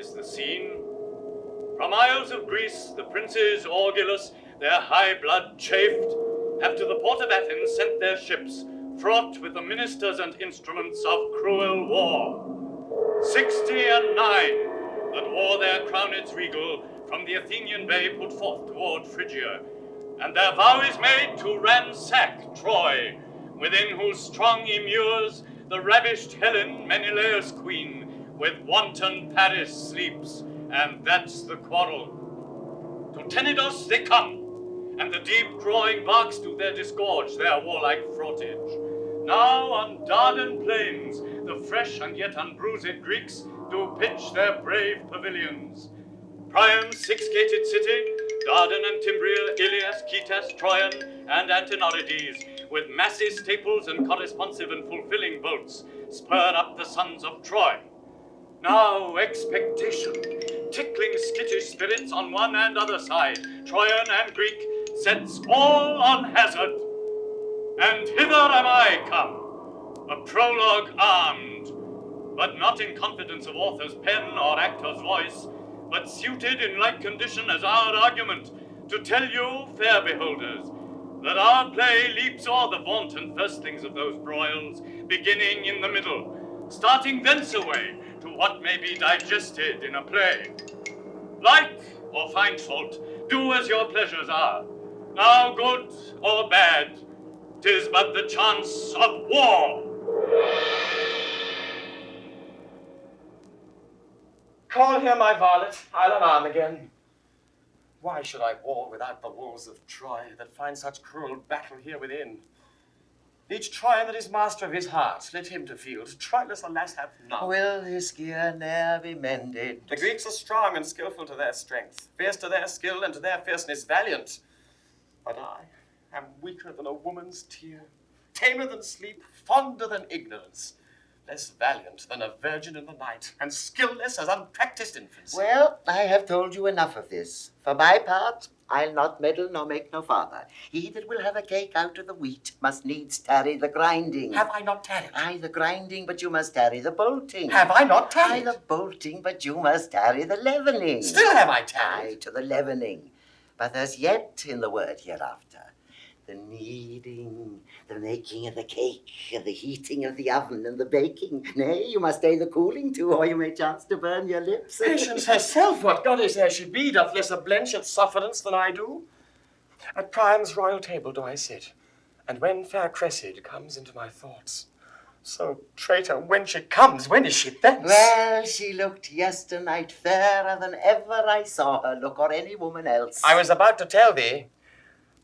is the scene. From isles of Greece, the princes Orgulus, their high blood chafed, have to the port of Athens sent their ships, fraught with the ministers and instruments of cruel war. 69 that wore their crowneds regal from the Athenian bay put forth toward Phrygia, and their vow is made to ransack Troy, within whose strong immures the ravished Helen, Menelaus' queen, with wanton Paris sleeps, and that's the quarrel. To Tenedos they come, and the deep-drawing barks do their disgorge their warlike fraughtage. Now on Dardan plains, the fresh and yet unbruised Greeks do pitch their brave pavilions. Priam's six-gated city, Dardan and Timbria, Ilias, Khitas, Troyan, and Antenorides, with massy staples and corresponsive and fulfilling bolts, spur up the sons of Troy. Now expectation, tickling skittish spirits on one and other side, Troyan and Greek, sets all on hazard. And hither am I come, a prologue armed, but not in confidence of author's pen or actor's voice, but suited in like condition as our argument, to tell you, fair beholders, that our play leaps o'er the vaunted firstlings of those broils, beginning in the middle, starting thence away to what may be digested in a play. Like or find fault, do as your pleasures are. Now good or bad, 'tis but the chance of war. Call here my varlet, I'll unarm again. Why should I war without the walls of Troy, that find such cruel battle here within? Each Troyan that is master of his heart, let him to field. Troilus, alas, hath none. Will his gear ne'er be mended? The Greeks are strong and skillful to their strength, fierce to their skill and to their fierceness valiant. But I am weaker than a woman's tear, tamer than sleep, fonder than ignorance, less valiant than a virgin in the night, and skillless as unpractised infants. Well, I have told you enough of this. For my part, I'll not meddle nor make no father. He that will have a cake out of the wheat must needs tarry the grinding. Have I not tarried? Aye, the grinding, but you must tarry the bolting. Have I not Aye, tarried? the bolting, but you must tarry the leavening. Still have I tarried? Aye, to the leavening. But there's yet in the word hereafter the kneading, the making of the cake, and the heating of the oven, and the baking. Nay, you must stay the cooling too, or you may chance to burn your lips. Patience herself, what goddess there she be, doth less a blench at sufferance than I do. At Priam's royal table do I sit, and when fair Cressida comes into my thoughts, so traitor, when she comes, when is she thence? Well, she looked yesternight fairer than ever I saw her look, or any woman else. I was about to tell thee,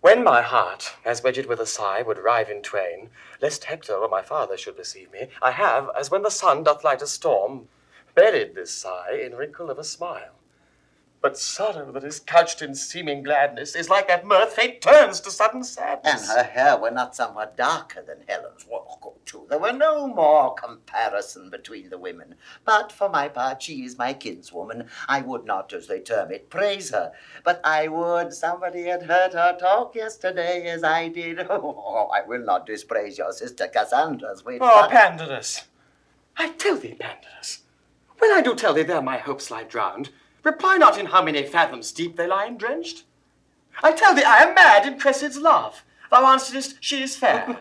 when my heart, as wedged with a sigh, would rive in twain, lest Hector or my father should perceive me, I have, as when the sun doth light a storm, buried this sigh in wrinkle of a smile. But sorrow that is couched in seeming gladness is like that mirth fate turns to sudden And sadness. her hair were not somewhat darker than Helen's. Well, too. There were no more comparison between the women. But for my part, she is my kinswoman. I would not, as they term it, praise her. But I would somebody had heard her talk yesterday as I did. Oh, I will not dispraise your sister Cassandra's wit. Oh, but- Pandarus, I tell thee, Pandarus, when I do tell thee there my hopes lie drowned, reply not in how many fathoms deep they lie drenched. I tell thee I am mad in Cressida's love. Thou answerest, she is fair.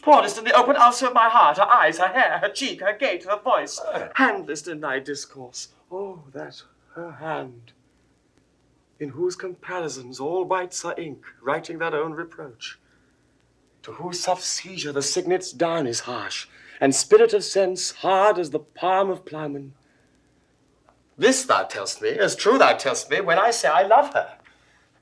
Pourest in the open ulcer of my heart, her eyes, her hair, her cheek, her gait, her voice. Handlest in thy discourse, oh, that her hand, in whose comparisons all whites are ink, writing their own reproach. To whose soft seizure the signet's down is harsh, and spirit of sense hard as the palm of ploughman. This thou tell'st me, as true thou tell'st me, when I say I love her.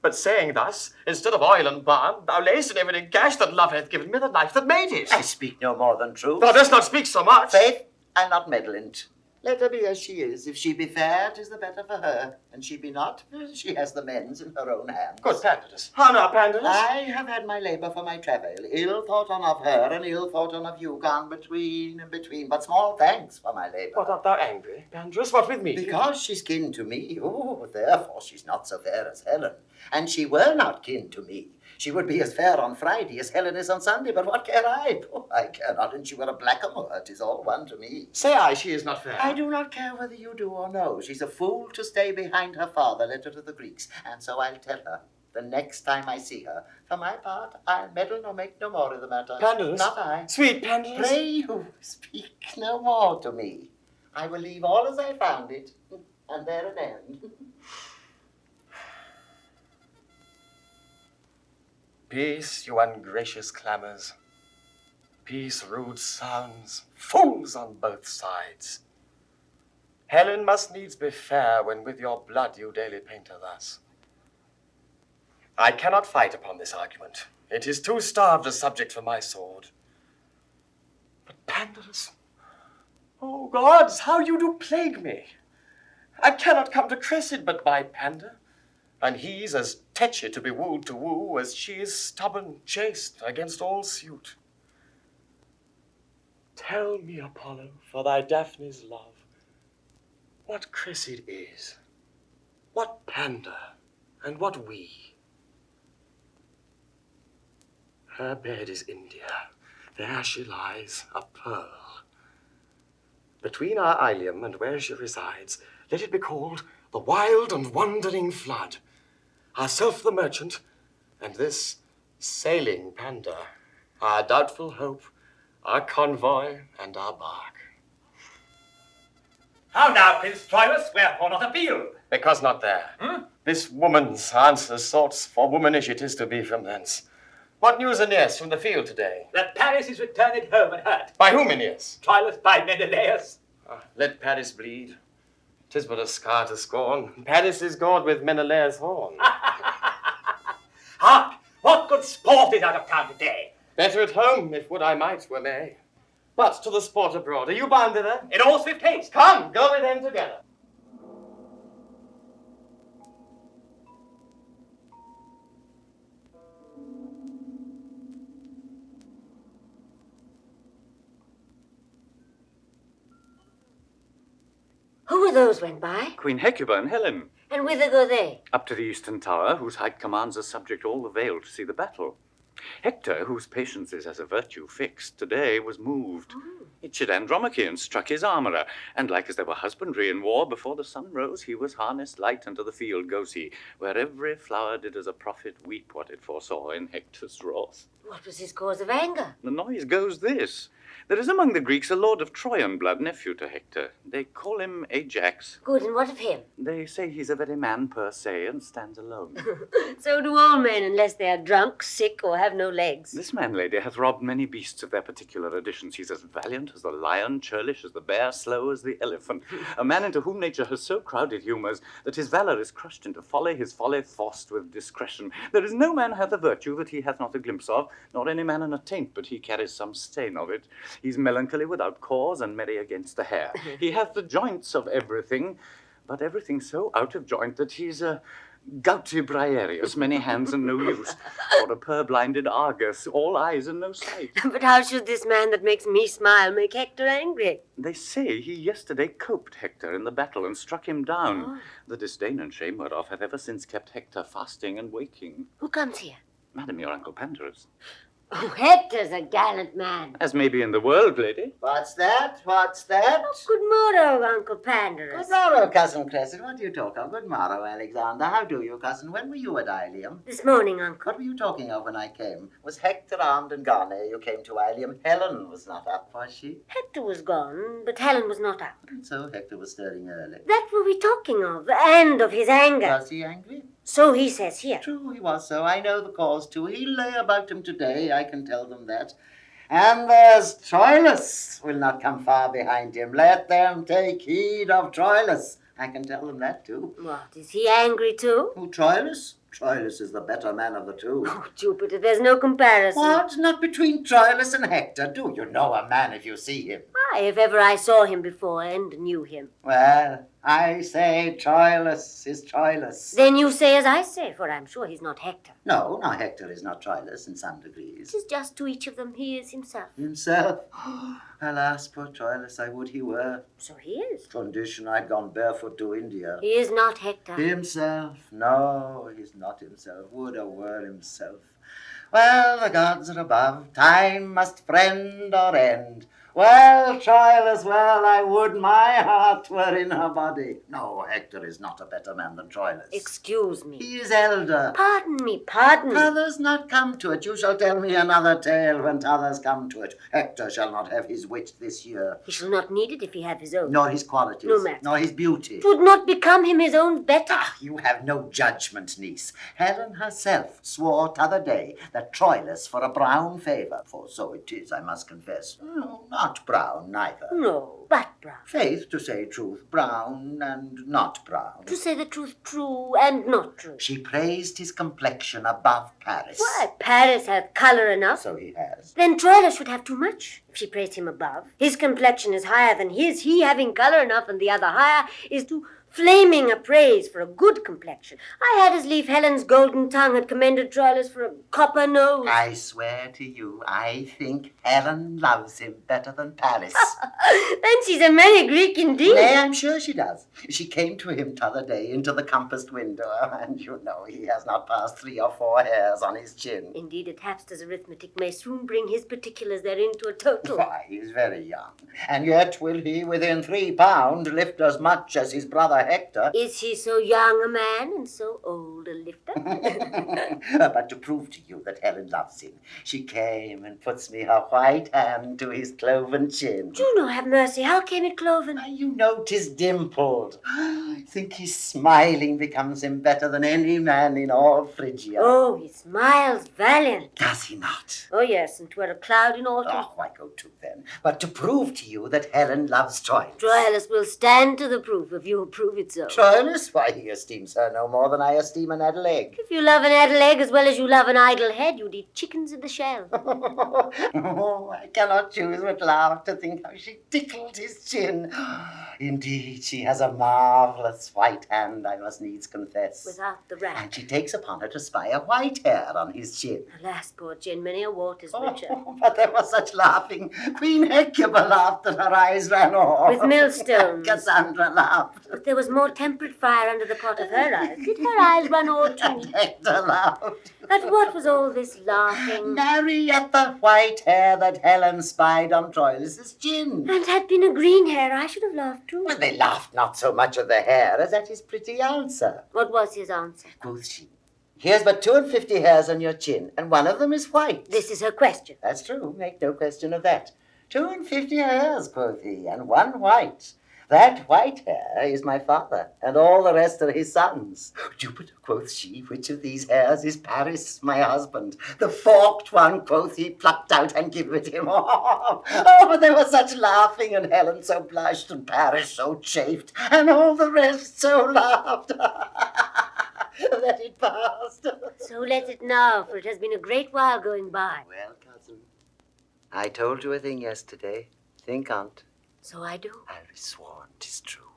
But saying thus, instead of oil and balm, thou layest in every gash that love hath given me the life that made it. I speak no more than truth. Thou dost not speak so much. Faith, I'll not meddle in't. Let her be as she is. If she be fair, 'tis the better for her. And she be not, she has the men's in her own hands. Good Pandarus. How now, Pandarus? I have had my labour for my travail. Ill thought on of her, and ill thought on of you, gone between and between. But small thanks for my labour. What, art thou angry, Pandarus? What with me? Because she's kin to me. Oh, therefore she's not so fair as Helen. And she were not kin to me. She would be as fair on Friday as Helen is on Sunday, but what care I? Oh, I care not, and she were a blackamoor. It is all one to me. Say I, she is not fair. I do not care whether you do or no. She's a fool to stay behind her father, letter to the Greeks, and so I'll tell her. The next time I see her, for my part, I'll meddle nor make no more of the matter. Pandarus? Not I. Sweet Pandarus? Pray you, speak no more to me. I will leave all as I found it, and there an end. Peace, you ungracious clamours. Peace, rude sounds, fools on both sides. Helen must needs be fair when with your blood you daily paint her thus. I cannot fight upon this argument. It is too starved a subject for my sword. But Pandarus, oh gods, how you do plague me. I cannot come to Cressida but by Pandar, and he's as tetchy to be wooed to woo as she is stubborn, chaste against all suit. Tell me, Apollo, for thy Daphne's love, what Cressida is, what Pandar, and what we. Her bed is India, there she lies, a pearl. Between our Ilium and where she resides, let it be called the wild and wandering flood. Ourself the merchant, and this sailing Pandar, our doubtful hope, our convoy, and our bark. How now, Prince Troilus, wherefore not appeal? Because not there. This woman's answers sorts, for womanish it is to be from thence. What news, Aeneas, from the field today? That Paris is returned home and hurt. By whom, Aeneas? Troilus by Menelaus. Let Paris bleed. 'Tis but a scar to scorn. Paris is gored with Menelaus' horn. Hark! What good sport is out of town today? Better at home, if would I might, were may. But to the sport abroad, are you bound thither? In all swift haste. Come, go with them together. Who were those went by? Queen Hecuba and Helen. And whither go they? Up to the eastern tower, whose height commands us subject all the vale to see the battle. Hector, whose patience is as a virtue fixed, today was moved. It chid Andromache and struck his armourer, and like as there were husbandry in war, before the sun rose, he was harnessed light unto the field goes he, where every flower did as a prophet weep what it foresaw in Hector's wrath. What was his cause of anger? The noise goes this. There is among the Greeks a lord of Troyan blood, nephew to Hector. They call him Ajax. Good, and what of him? They say he's a very man per se, and stands alone. So do all men, unless they are drunk, sick, or have no legs. This man, lady, hath robbed many beasts of their particular additions. He's as valiant as the lion, churlish as the bear, slow as the elephant. A man into whom nature has so crowded humours that his valour is crushed into folly, his folly forced with discretion. There is no man hath a virtue that he hath not a glimpse of, nor any man an attaint but he carries some stain of it. He's melancholy without cause, and merry against the hair. He hath the joints of everything, but everything so out of joint that he's a gouty Briareus, many hands and no use, or a purblinded Argus, all eyes and no sight. But how should this man that makes me smile make Hector angry? They say he yesterday coped Hector in the battle and struck him down. The disdain and shame whereof hath ever since kept Hector fasting and waking. Who comes here? Madam, your uncle Pandarus. Oh, Hector's a gallant man. As may be in the world, lady. What's that? What's that? Oh, good morrow, Uncle Pandarus. Good morrow, Cousin Cressida. What do you talk of? Good morrow, Alexander. How do you, cousin? When were you at Ilium? This morning, Uncle. What were you talking of when I came? Was Hector armed and gone ere you came to Ilium? Helen was not up, was she? Hector was gone, but Helen was not up. And so Hector was stirring early. That were we talking of, and of his anger. Was he angry? So he says here. True, he was so. I know the cause, too. He lay about him today, I can tell them that. And there's Troilus will not come far behind him. Let them take heed of Troilus. I can tell them that, too. What, is he angry too? Who, Troilus? Troilus is the better man of the two. Oh, Jupiter, there's no comparison. What? Not between Troilus and Hector? Do you know a man if you see him? Aye, if ever I saw him before and knew him. Well, I say Troilus is Troilus. Then you say as I say, for I'm sure he's not Hector. No, Hector is not Troilus in some degrees. 'Tis just to each of them he is himself. Himself? Alas, poor Troilus, I would he were. So he is. Condition I'd gone barefoot to India. He is not Hector. Himself? No, he's not himself. Would a were himself. Well, the gods are above. Time must friend or end. Well, Troilus, well, I would my heart were in her body. No, Hector is not a better man than Troilus. Excuse me. He is elder. Pardon me, pardon me. Others not come to it. You shall tell me another tale when others come to it. Hector shall not have his wit this year. He shall not need it if he have his own. Nor his qualities. No matter. Nor his beauty. It would not become him his own better. Ah, you have no judgment, niece. Helen herself swore t'other day that Troilus for a brown favour, for so it is, I must confess. No, not brown, neither. No, but brown. Faith, to say truth, brown and not brown. To say the truth, true and not true. She praised his complexion above Paris. Why, Paris hath colour enough. So he has. Then Troilus should have too much, if she praised him above. His complexion is higher than his, he having colour enough, and the other higher, is too flaming a praise for a good complexion. I had as lief Helen's golden tongue had commended Troilus for a copper nose. I swear to you, I think Helen loves him better than Paris. Then she's a merry Greek indeed. Nay, I'm sure she does. She came to him t'other day into the compassed window, and you know he has not passed 3 or 4 hairs on his chin. Indeed, a tapster's arithmetic may soon bring his particulars therein to a total. Why, he is very young, and yet will he within 3 pound lift as much as his brother Hector. Is he so young a man and so old a lifter? But to prove to you that Helen loves him, she came and puts me her white hand to his cloven chin. Juno have mercy, how came it cloven? You know 'tis dimpled. I think his smiling becomes him better than any man in all Phrygia. Oh, he smiles valiant. Does he not? Oh, yes, and 'twere a cloud in autumn. Oh, why go to then? But to prove to you that Helen loves Troilus. Troilus will stand to the proof if you approve it so. Troilus? Why, he esteems her no more than I esteem an addle egg. If you love an addle egg as well as you love an idle head, you'd eat chickens in the shell. Oh, I cannot choose but laugh to think how she tickled his chin. Indeed, she has a marvellous white hand, I must needs confess. Without the rat. And she takes upon her to spy a white hair on his chin. Alas, poor chin, many a wart is richer. Oh, but there was such laughing. Queen Hecuba laughed and her eyes ran off. With millstones. Cassandra laughed. But there was more temperate fire under the pot of her eyes. Did her eyes run all too? And Hector laughed. At what was all this laughing? Nary at the white hair that Helen spied on Troilus' chin. And had been a green hair, I should have laughed too. Well, they laughed not so much at the hair as at his pretty answer. What was his answer? Quoth she, here's but 52 hairs on your chin, and one of them is white. This is her question. That's true, make no question of that. 52 hairs, quoth he, and one white. That white hair is my father, and all the rest are his sons. Jupiter, quoth she, which of these hairs is Paris, my husband? The forked one, quoth he, plucked out and give it him. Oh, but there was such laughing, and Helen so blushed, and Paris so chafed, and all the rest so laughed. That it passed. So let it now, for it has been a great while going by. Well, cousin, I told you a thing yesterday. Think on't. So I do. I'll be sworn 'tis true.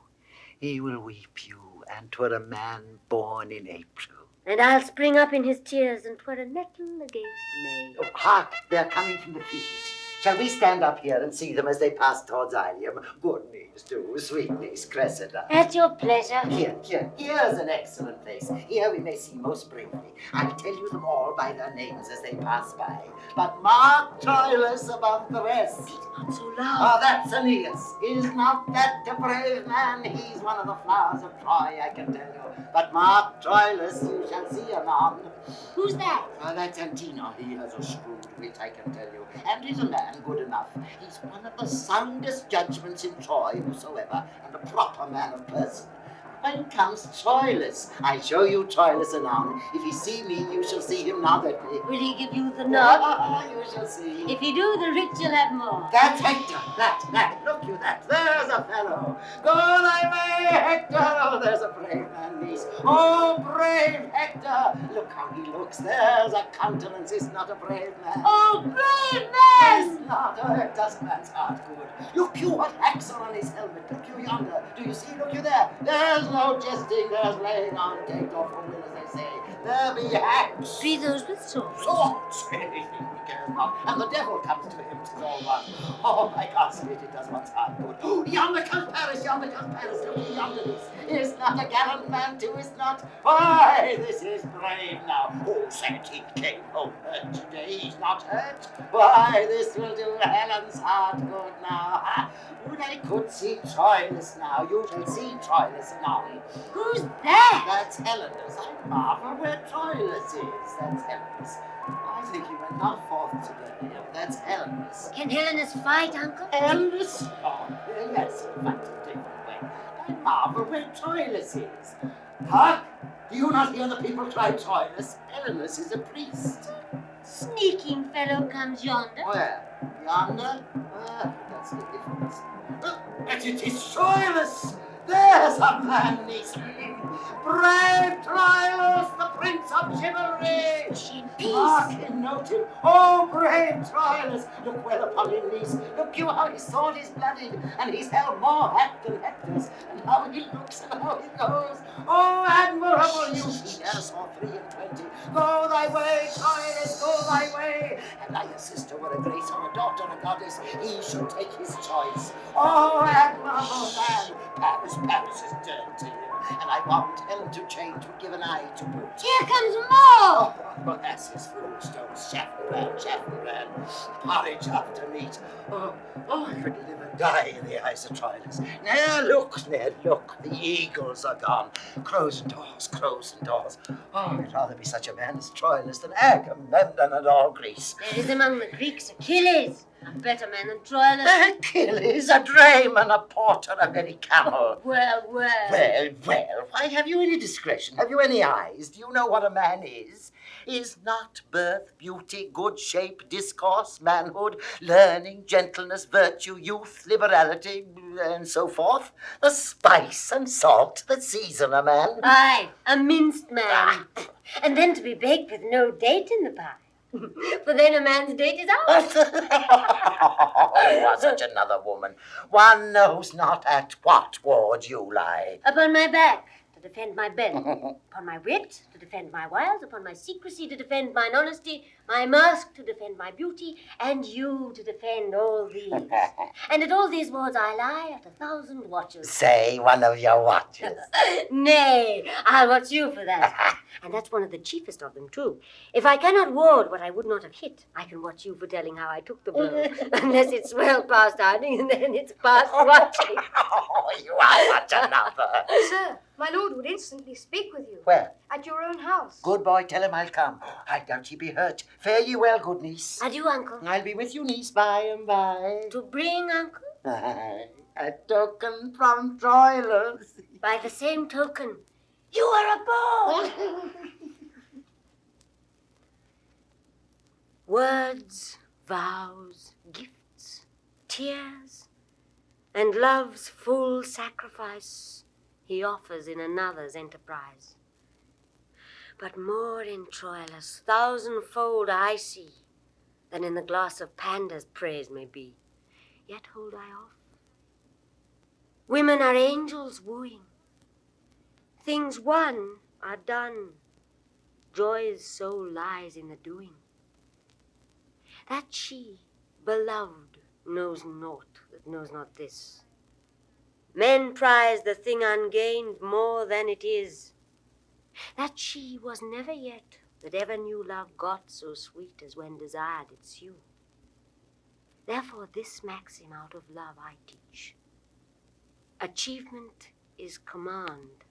He will weep you, and 'twere a man born in April. And I'll spring up in his tears, and 'twere a nettle against May. Oh, hark, they're coming from the field. Shall we stand up here and see them as they pass towards Ilium? Good niece, do, sweet niece, Cressida. At your pleasure. Here's an excellent place. Here we may see most bravely. I'll tell you them all by their names as they pass by. But mark Troilus above the rest. Not so loud. Oh, that's Aeneas. Is not that a brave man? He's one of the flowers of Troy, I can tell you. But mark Troilus, you shall see anon. Who's that? Oh, that's Antenor. He has a shrewd wit, I can tell you. And he's a man good enough. He's one of the soundest judgments in Troy, whosoever, and a proper man of person. When comes Troilus? I show you Troilus anon. If he see me, you shall see him nod at me. Will he give you the nod? You shall see. If he do, the rich shall have more. That's Hector. That. Look you, that. There's a fellow. Go thy way, Hector. Oh, there's a brave man, niece. Oh, brave Hector. Look how he looks. There's a countenance. Is not a brave man. Oh, brave man! It's not. Oh, it does man's heart good. Look you, what hacks are on his helmet. Look you yonder. Do you see? Look you there. There's no jesting. There's laying on gate or for will, as they say. There be hacks. Be those with swords. Swords. He cares not. And the devil comes to him. 'Tis all small one. Oh, my God, it does one's heart good. Oh, yonder comes Paris, look yonder is not a gallant man too, is not. Why, this is brave now. Oh, 17 came home hurt today, he's not hurt. Why, this will do Helen's heart good now. Would I could see Troilus now, you shall see Troilus anon. Who's that? That's Helenus. I marvel where Troilus is. That's Helenus. I think he went not forth today. That's Helenus. Can Helenus fight, Uncle? Helenus? Oh, yes, he fights a different way. I marvel where Troilus is. Hark! Do you not hear the people cry Troilus? Helenus is a priest. Sneaking fellow comes yonder. Where? Yonder? That's the difference. But it is Troilus! There's a man, niece. Brave Troilus, the prince of chivalry! She in peace. Mark him, note him. Oh, brave Troilus! Look well upon him, niece. Look you how his sword is bloodied, and he's held more hack than Hector's, and how he looks and how he goes. Oh, admirable youth! He ne'er saw 3 and 20. Go thy way, Troilus, go thy way. And like a sister were a grace or a daughter a goddess, he should take his choice. Oh, admirable man! Paris is dead to him, and I want Helen to change would give an eye to boot. Here comes more. Oh, that's his foolstones, Shepard, porridge after meat. Oh, I could live and die in the eyes of Troilus. Now look, the eagles are gone. Crows and daws. Oh, I'd rather be such a man as Troilus than Agamemnon and all Greece. There is among the Greeks Achilles, a better man than Troilus. Achilles, a drayman, a porter, a very camel. Well. Why, have you any discretion? Have you any eyes? Do you know what a man is? Is not birth, beauty, good shape, discourse, manhood, learning, gentleness, virtue, youth, liberality, and so forth? The spice and salt that season a man. Aye, a minced man. And then to be baked with no date in the pie. For then a man's date is out. Oh, you are such another woman. One knows not at what ward you lie. Upon my back, to defend my belt. Upon my wit, to defend my wiles. Upon my secrecy, to defend mine honesty. My mask, to defend my beauty. And you, to defend all these. And at all these wards I lie at 1,000 watches. Say one of your watches. Nay, I'll watch you for that. And that's one of the chiefest of them, too. If I cannot ward what I would not have hit, I can watch you for telling how I took the blow. Unless it's well past hiding, and then it's past watching. Oh, you are such another. Sir, my lord would instantly speak with you. Where? At your own house. Good boy, tell him I'll come. I doubt he be hurt. Fare ye well, good niece. Adieu, uncle. I'll be with you, niece, by and by. To bring, uncle? A token from Troilus. By the same token, you are a boy. Words, vows, gifts, tears, and love's full sacrifice he offers in another's enterprise. But more in Troilus, 1,000-fold I see, than in the glass of Pandarus praise may be. Yet hold I off. Women are angels wooing. Things won are done. Joy's soul lies in the doing. That she, beloved, knows naught that knows not this. Men prize the thing ungained more than it is. That she was never yet that ever knew love got so sweet as when desired its hue. Therefore this maxim out of love I teach. Achievement is command.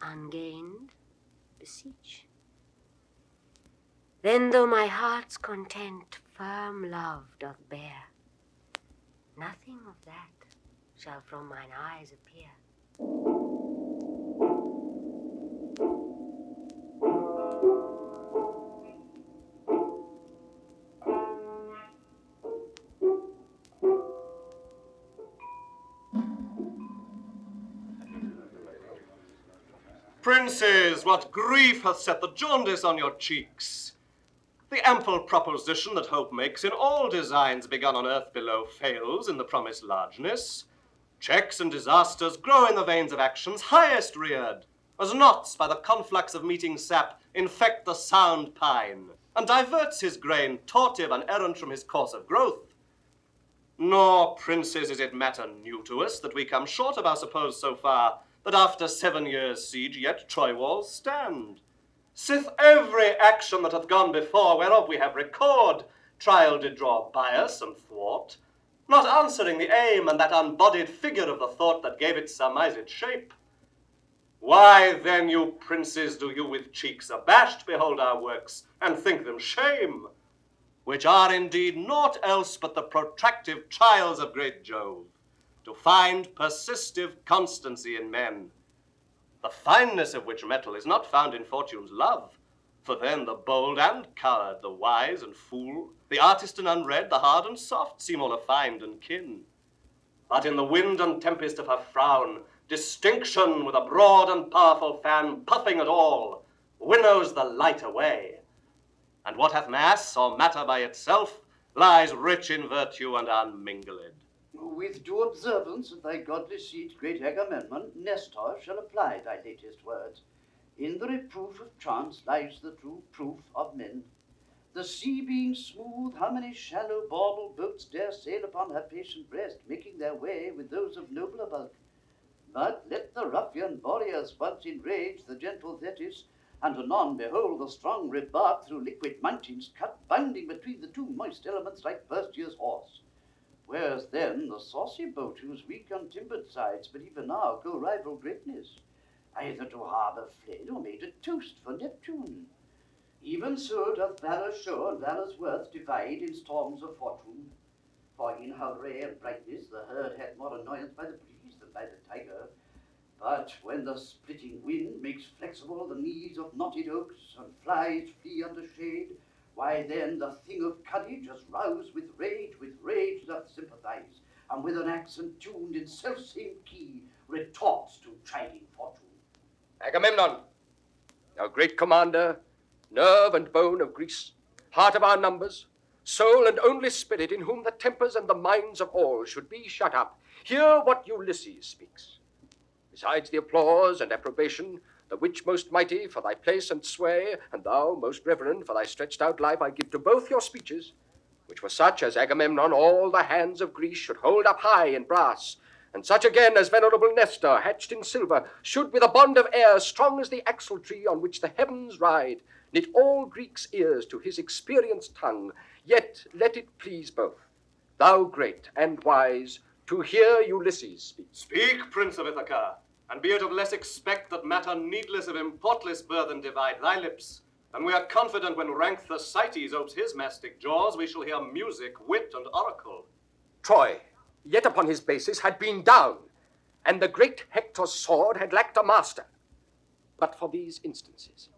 Ungained, beseech. Then though my heart's content firm love doth bear, nothing of that shall from mine eyes appear. Princes, what grief hath set the jaundice on your cheeks? The ample proposition that hope makes in all designs begun on earth below fails in the promised largeness. Checks and disasters grow in the veins of actions highest reared, as knots by the conflux of meeting sap infect the sound pine. and diverts his grain, tortive and errant from his course of growth. Nor, princes, is it matter new to us that we come short of our suppose so far, that after 7 years' siege yet Troy walls stand. Sith every action that hath gone before, whereof we have record, trial did draw bias and thwart, not answering the aim and that unbodied figure of the thought that gave it surmised shape. Why then, you princes, do you with cheeks abashed behold our works, and think them shame, which are indeed naught else but the protractive trials of great Jove, to find persistive constancy in men, the fineness of which metal is not found in fortune's love, for then the bold and coward, the wise and fool, the artist and unread, the hard and soft seem all affined and kin. But in the wind and tempest of her frown, distinction with a broad and powerful fan puffing at all, winnows the light away. And what hath mass or matter by itself lies rich in virtue and unmingled. With due observance of thy godly seat, great Agamemnon, Nestor shall apply thy latest words. In the reproof of chance lies the true proof of men. The sea being smooth, how many shallow bauble boats dare sail upon her patient breast, making their way with those of nobler bulk? But let the ruffian Boreas once enrage the gentle Thetis, and anon behold the strong rib bark through liquid mountains cut, binding between the two moist elements like Burstia's horse. Where's then the saucy boat whose weak untimbered sides but even now go rival greatness, either to harbour fled or made a toast for Neptune? Even so doth valour show and valour's worth divide in storms of fortune. For in her ray and brightness the herd hath more annoyance by the breeze than by the tiger. But when the splitting wind makes flexible the knees of knotted oaks, and flies flee under shade, why then the thing of courage, as roused with rage doth sympathize, and with an accent tuned in self-same key, retorts to chiding fortune. Agamemnon, thou great commander, nerve and bone of Greece, heart of our numbers, soul and only spirit in whom the tempers and the minds of all should be shut up, hear what Ulysses speaks. Besides the applause and approbation, the which most mighty for thy place and sway, and thou most reverend for thy stretched out life, I give to both your speeches, which were such as Agamemnon all the hands of Greece should hold up high in brass, and such again as venerable Nestor, hatched in silver, should with a bond of air strong as the axle tree on which the heavens ride, knit all Greeks' ears to his experienced tongue, yet let it please both, thou great and wise, to hear Ulysses speak. Speak, Prince of Ithaca, and be it of less expect that matter needless of importless burthen divide thy lips. And we are confident when rank Thersites opes his mastic jaws, we shall hear music, wit, and oracle. Troy, yet upon his basis, had been down, and the great Hector's sword had lacked a master. But for these instances,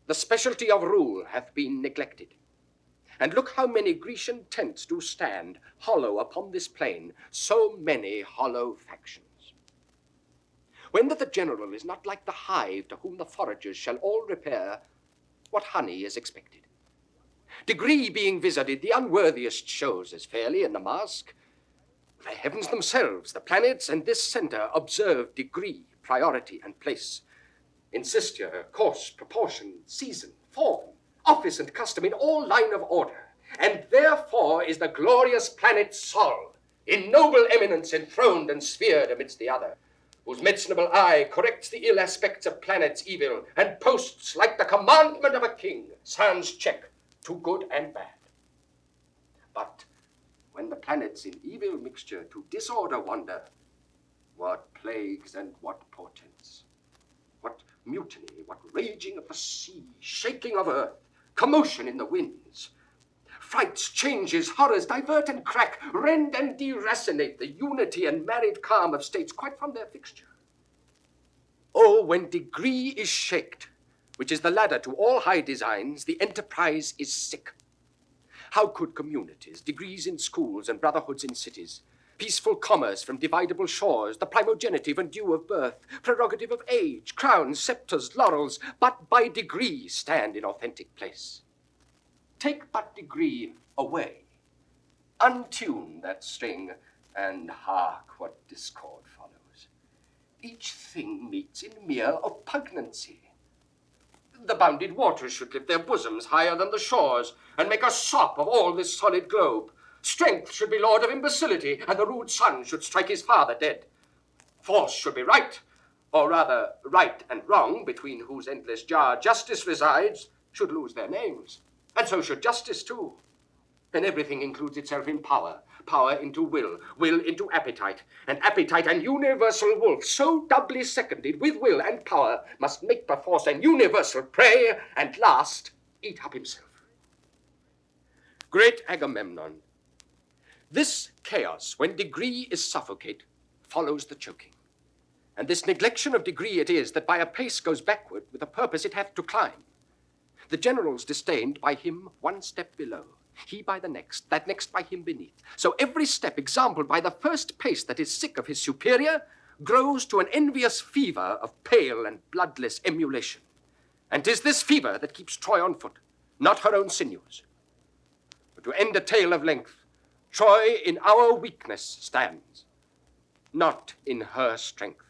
the specialty of rule hath been neglected. And look how many Grecian tents do stand, hollow upon this plain, so many hollow factions. When that the general is not like the hive to whom the foragers shall all repair, what honey is expected? Degree being visited, the unworthiest shows as fairly in the mask. The heavens themselves, the planets, and this centre observe degree, priority, and place. Insistia, course, proportion, season, form, office, and custom in all line of order. And therefore is the glorious planet Sol, in noble eminence enthroned and sphered amidst the other, whose medicinable eye corrects the ill aspects of planets' evil, and posts, like the commandment of a king, sounds check to good and bad. But when the planets in evil mixture to disorder wander, what plagues and what portents, what mutiny, what raging of the sea, shaking of earth, commotion in the winds, frights, changes, horrors, divert and crack, rend and deracinate the unity and married calm of states quite from their fixture. Oh, when degree is shaked, which is the ladder to all high designs, the enterprise is sick. How could communities, degrees in schools and brotherhoods in cities, peaceful commerce from dividable shores, the primogenitive and due of birth, prerogative of age, crowns, scepters, laurels, but by degree stand in authentic place? Take but degree away, untune that string, and hark what discord follows. Each thing meets in mere oppugnancy. The bounded waters should lift their bosoms higher than the shores, and make a sop of all this solid globe. Strength should be lord of imbecility, and the rude son should strike his father dead. Force should be right, or rather right and wrong, between whose endless jar justice resides, should lose their names. And so should justice too. Then everything includes itself in power, power into will, will into appetite, and appetite an universal wolf, so doubly seconded with will and power, must make perforce an universal prey, and last eat up himself. Great Agamemnon, this chaos, when degree is suffocate, follows the choking. And this neglection of degree it is that by a pace goes backward with a purpose it hath to climb. The generals disdained by him one step below, he by the next, that next by him beneath. So every step exampled by the first pace that is sick of his superior grows to an envious fever of pale and bloodless emulation. And 'tis this fever that keeps Troy on foot, not her own sinews. But to end a tale of length, Troy in our weakness stands, not in her strength.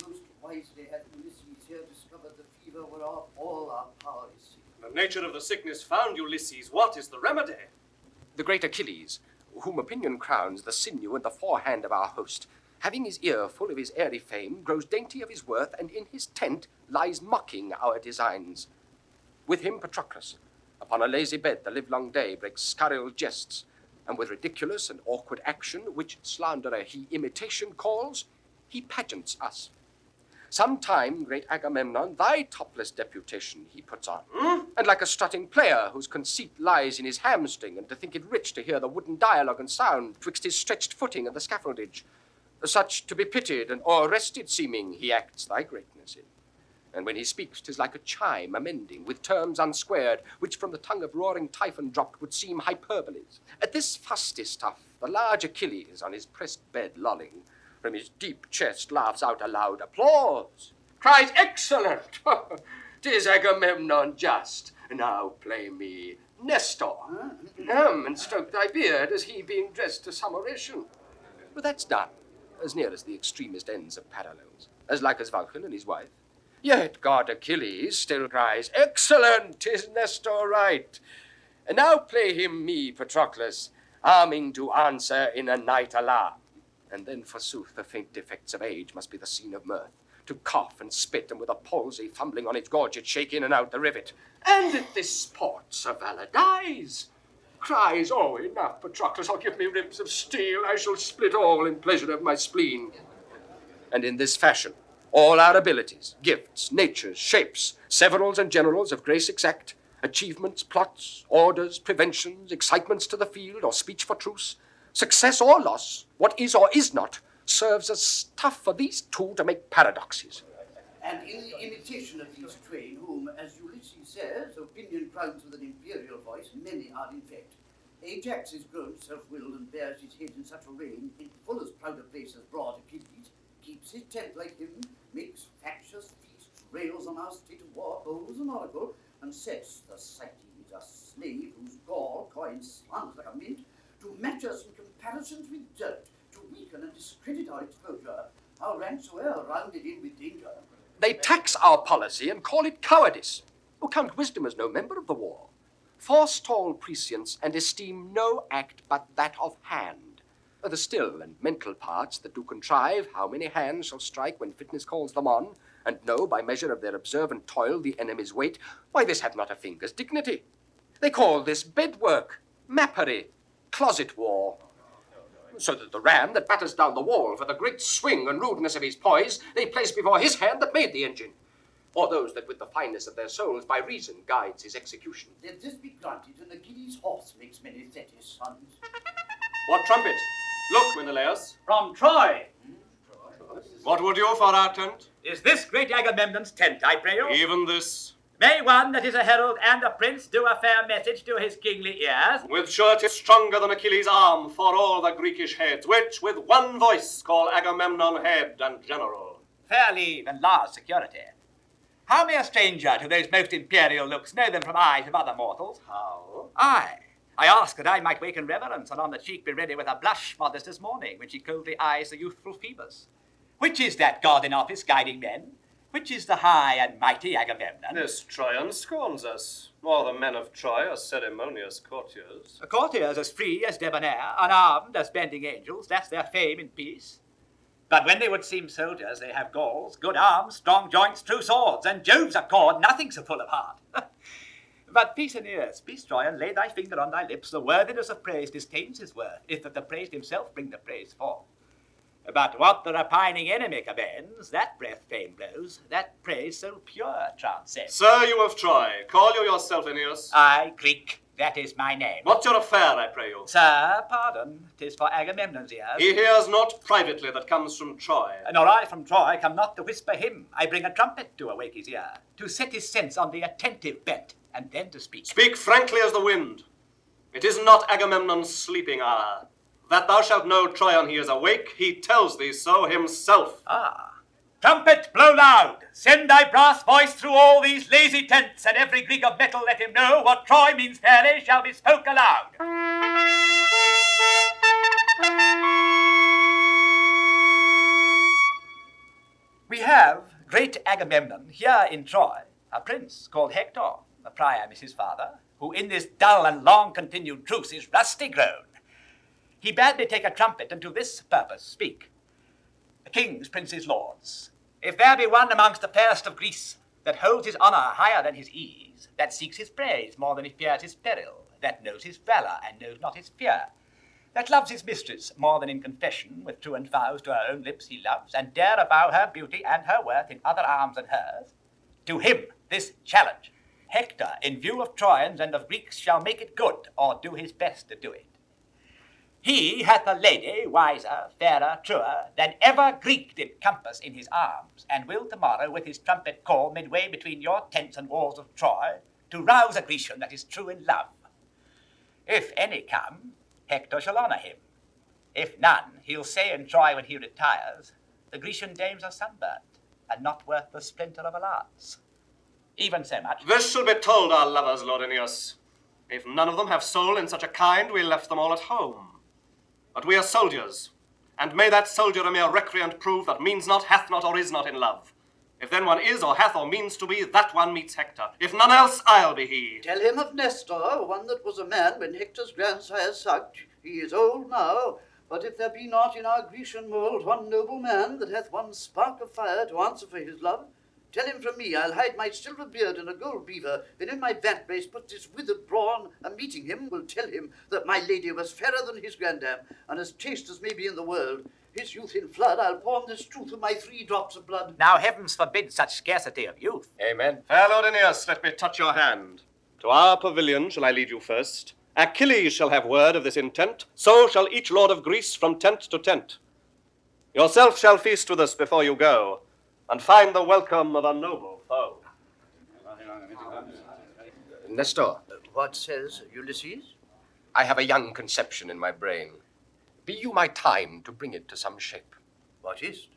Most wisely hath Ulysses here discovered the fever whereof all our power is sick. The nature of the sickness found, Ulysses, what is the remedy? The great Achilles, whom opinion crowns the sinew and the forehand of our host, having his ear full of his airy fame, grows dainty of his worth, and in his tent lies mocking our designs. With him Patroclus, upon a lazy bed the livelong day, breaks scurril jests, and with ridiculous and awkward action, which slanderer he imitation calls, he pageants us. Sometime, great Agamemnon, thy topless deputation he puts on, and like a strutting player whose conceit lies in his hamstring, and to think it rich to hear the wooden dialogue and sound twixt his stretched footing and the scaffoldage, such to be pitied and o'er-rested seeming he acts thy greatness in. And when he speaks, 'tis like a chime amending, with terms unsquared, which from the tongue of roaring Typhon dropped would seem hyperboles. At this fusty stuff, the large Achilles, on his pressed bed lolling, from his deep chest laughs out a loud applause, cries, "Excellent! 'Tis Agamemnon just. Now play me Nestor. And stroke thy beard, as he being dressed to some oration." But that's done, as near as the extremest ends of parallels, as like as Vulcan and his wife. Yet God Achilles still cries, "Excellent, 'tis Nestor right." And now play him me, Patroclus, arming to answer in a night alarm. And then, forsooth, the faint defects of age must be the scene of mirth, to cough and spit, and with a palsy fumbling on its gorget shake in and out the rivet. And at this sport Sir Valor dies. Cries, "Oh, enough, Patroclus, or give me ribs of steel, I shall split all in pleasure of my spleen." And in this fashion, all our abilities, gifts, natures, shapes, severals and generals of grace exact, achievements, plots, orders, preventions, excitements to the field, or speech for truce, success or loss, what is or is not, serves as stuff for these two to make paradoxes. And in the imitation of these twain, whom, as Ulysses says, opinion crowns with an imperial voice, many are in fact. Ajax is grown self-willed and bears his head in such array, in full as proud a place as broad Achilles, keeps his tent like him, makes factious feasts, rails on our state of war, holds an oracle, and sets the Cytes, a slave whose gall coins slant like a mint, to match us in comparisons with dirt, to weaken and discredit our exposure, our ranks soe'er rounded in with danger. They tax our policy and call it cowardice, who count wisdom as no member of the war, forestall prescience and esteem no act but that of hand. The still and mental parts that do contrive how many hands shall strike when fitness calls them on, and know by measure of their observant toil the enemy's weight, why this hath not a finger's dignity. They call this bed work, mappery, closet war. So that the ram that batters down the wall for the great swing and rudeness of his poise, they place before his hand that made the engine, or those that with the fineness of their souls by reason guides his execution. Let this be granted, and Achilles' horse makes many Thetis sons. What trumpet? Look, Menelaus. From Troy. What would you for our tent? Is this great Agamemnon's tent, I pray you? Even this. May one that is a herald and a prince do a fair message to his kingly ears? With surety stronger than Achilles' arm for all the Greekish heads, which with one voice call Agamemnon head and general. Fair leave and large security. How may a stranger to those most imperial looks know them from eyes of other mortals? How? I ask that I might waken reverence, and on the cheek be ready with a blush modest as morning, when she coldly eyes the youthful Phoebus. Which is that god in office guiding men? Which is the high and mighty Agamemnon? This Troyan scorns us. All the men of Troy are ceremonious courtiers. Courtiers as free as debonair, unarmed as bending angels, that's their fame in peace. But when they would seem soldiers, they have galls, good arms, strong joints, true swords, and Jove's accord, nothing so full of heart. But peace, Aeneas, peace, Troyan, lay thy finger on thy lips. The worthiness of praise disdains his worth, if that the praised himself bring the praise forth. But what the repining enemy commends, that breath fame blows, that praise so pure transcends. Sir, you of Troy, call you yourself Aeneas? I, Greek, that is my name. What's your affair, I pray you? Sir, pardon, 'tis for Agamemnon's ears. He hears not privately that comes from Troy. Nor I from Troy come not to whisper him. I bring a trumpet to awake his ear, to set his sense on the attentive bent, and then to speak. Speak frankly as the wind. It is not Agamemnon's sleeping hour. That thou shalt know, Troyan, he is awake, he tells thee so himself. Ah. Trumpet, blow loud! Send thy brass voice through all these lazy tents, and every Greek of metal let him know what Troy means fairly shall be spoke aloud. We have great Agamemnon here in Troy, a prince called Hector. Priam is his father, who in this dull and long-continued truce is rusty grown. He bade me take a trumpet and to this purpose speak. Kings, princes, lords, if there be one amongst the fairest of Greece that holds his honour higher than his ease, that seeks his praise more than he fears his peril, that knows his valour and knows not his fear, that loves his mistress more than in confession with truant vows to her own lips he loves, and dare avow her beauty and her worth in other arms than hers, to him this challenge. Hector, in view of Trojans and of Greeks, shall make it good, or do his best to do it. He hath a lady wiser, fairer, truer, than ever Greek did compass in his arms, and will tomorrow with his trumpet call midway between your tents and walls of Troy, to rouse a Grecian that is true in love. If any come, Hector shall honour him. If none, he'll say in Troy when he retires, the Grecian dames are sunburnt, and not worth the splinter of a lance. Even so much. This shall be told our lovers, Lord Aeneas. If none of them have soul in such a kind, we left them all at home. But we are soldiers, and may that soldier a mere recreant prove that means not, hath not, or is not in love. If then one is, or hath, or means to be, that one meets Hector. If none else, I'll be he. Tell him of Nestor, one that was a man when Hector's grandsire sucked. He is old now, but if there be not in our Grecian mould one noble man that hath one spark of fire to answer for his love, tell him from me I'll hide my silver beard in a gold beaver, and in my vant brace put this withered brawn, and meeting him will tell him that my lady was fairer than his grandam, and as chaste as may be in the world. His youth in flood, I'll pawn this truth of my 3 drops of blood. Now heavens forbid such scarcity of youth. Amen. Fair Lord Aeneas, let me touch your hand. To our pavilion shall I lead you first. Achilles shall have word of this intent, so shall each lord of Greece from tent to tent. Yourself shall feast with us before you go, and find the welcome of a noble foe. Nestor. What says Ulysses? I have a young conception in my brain. Be you my time to bring it to some shape. What is't?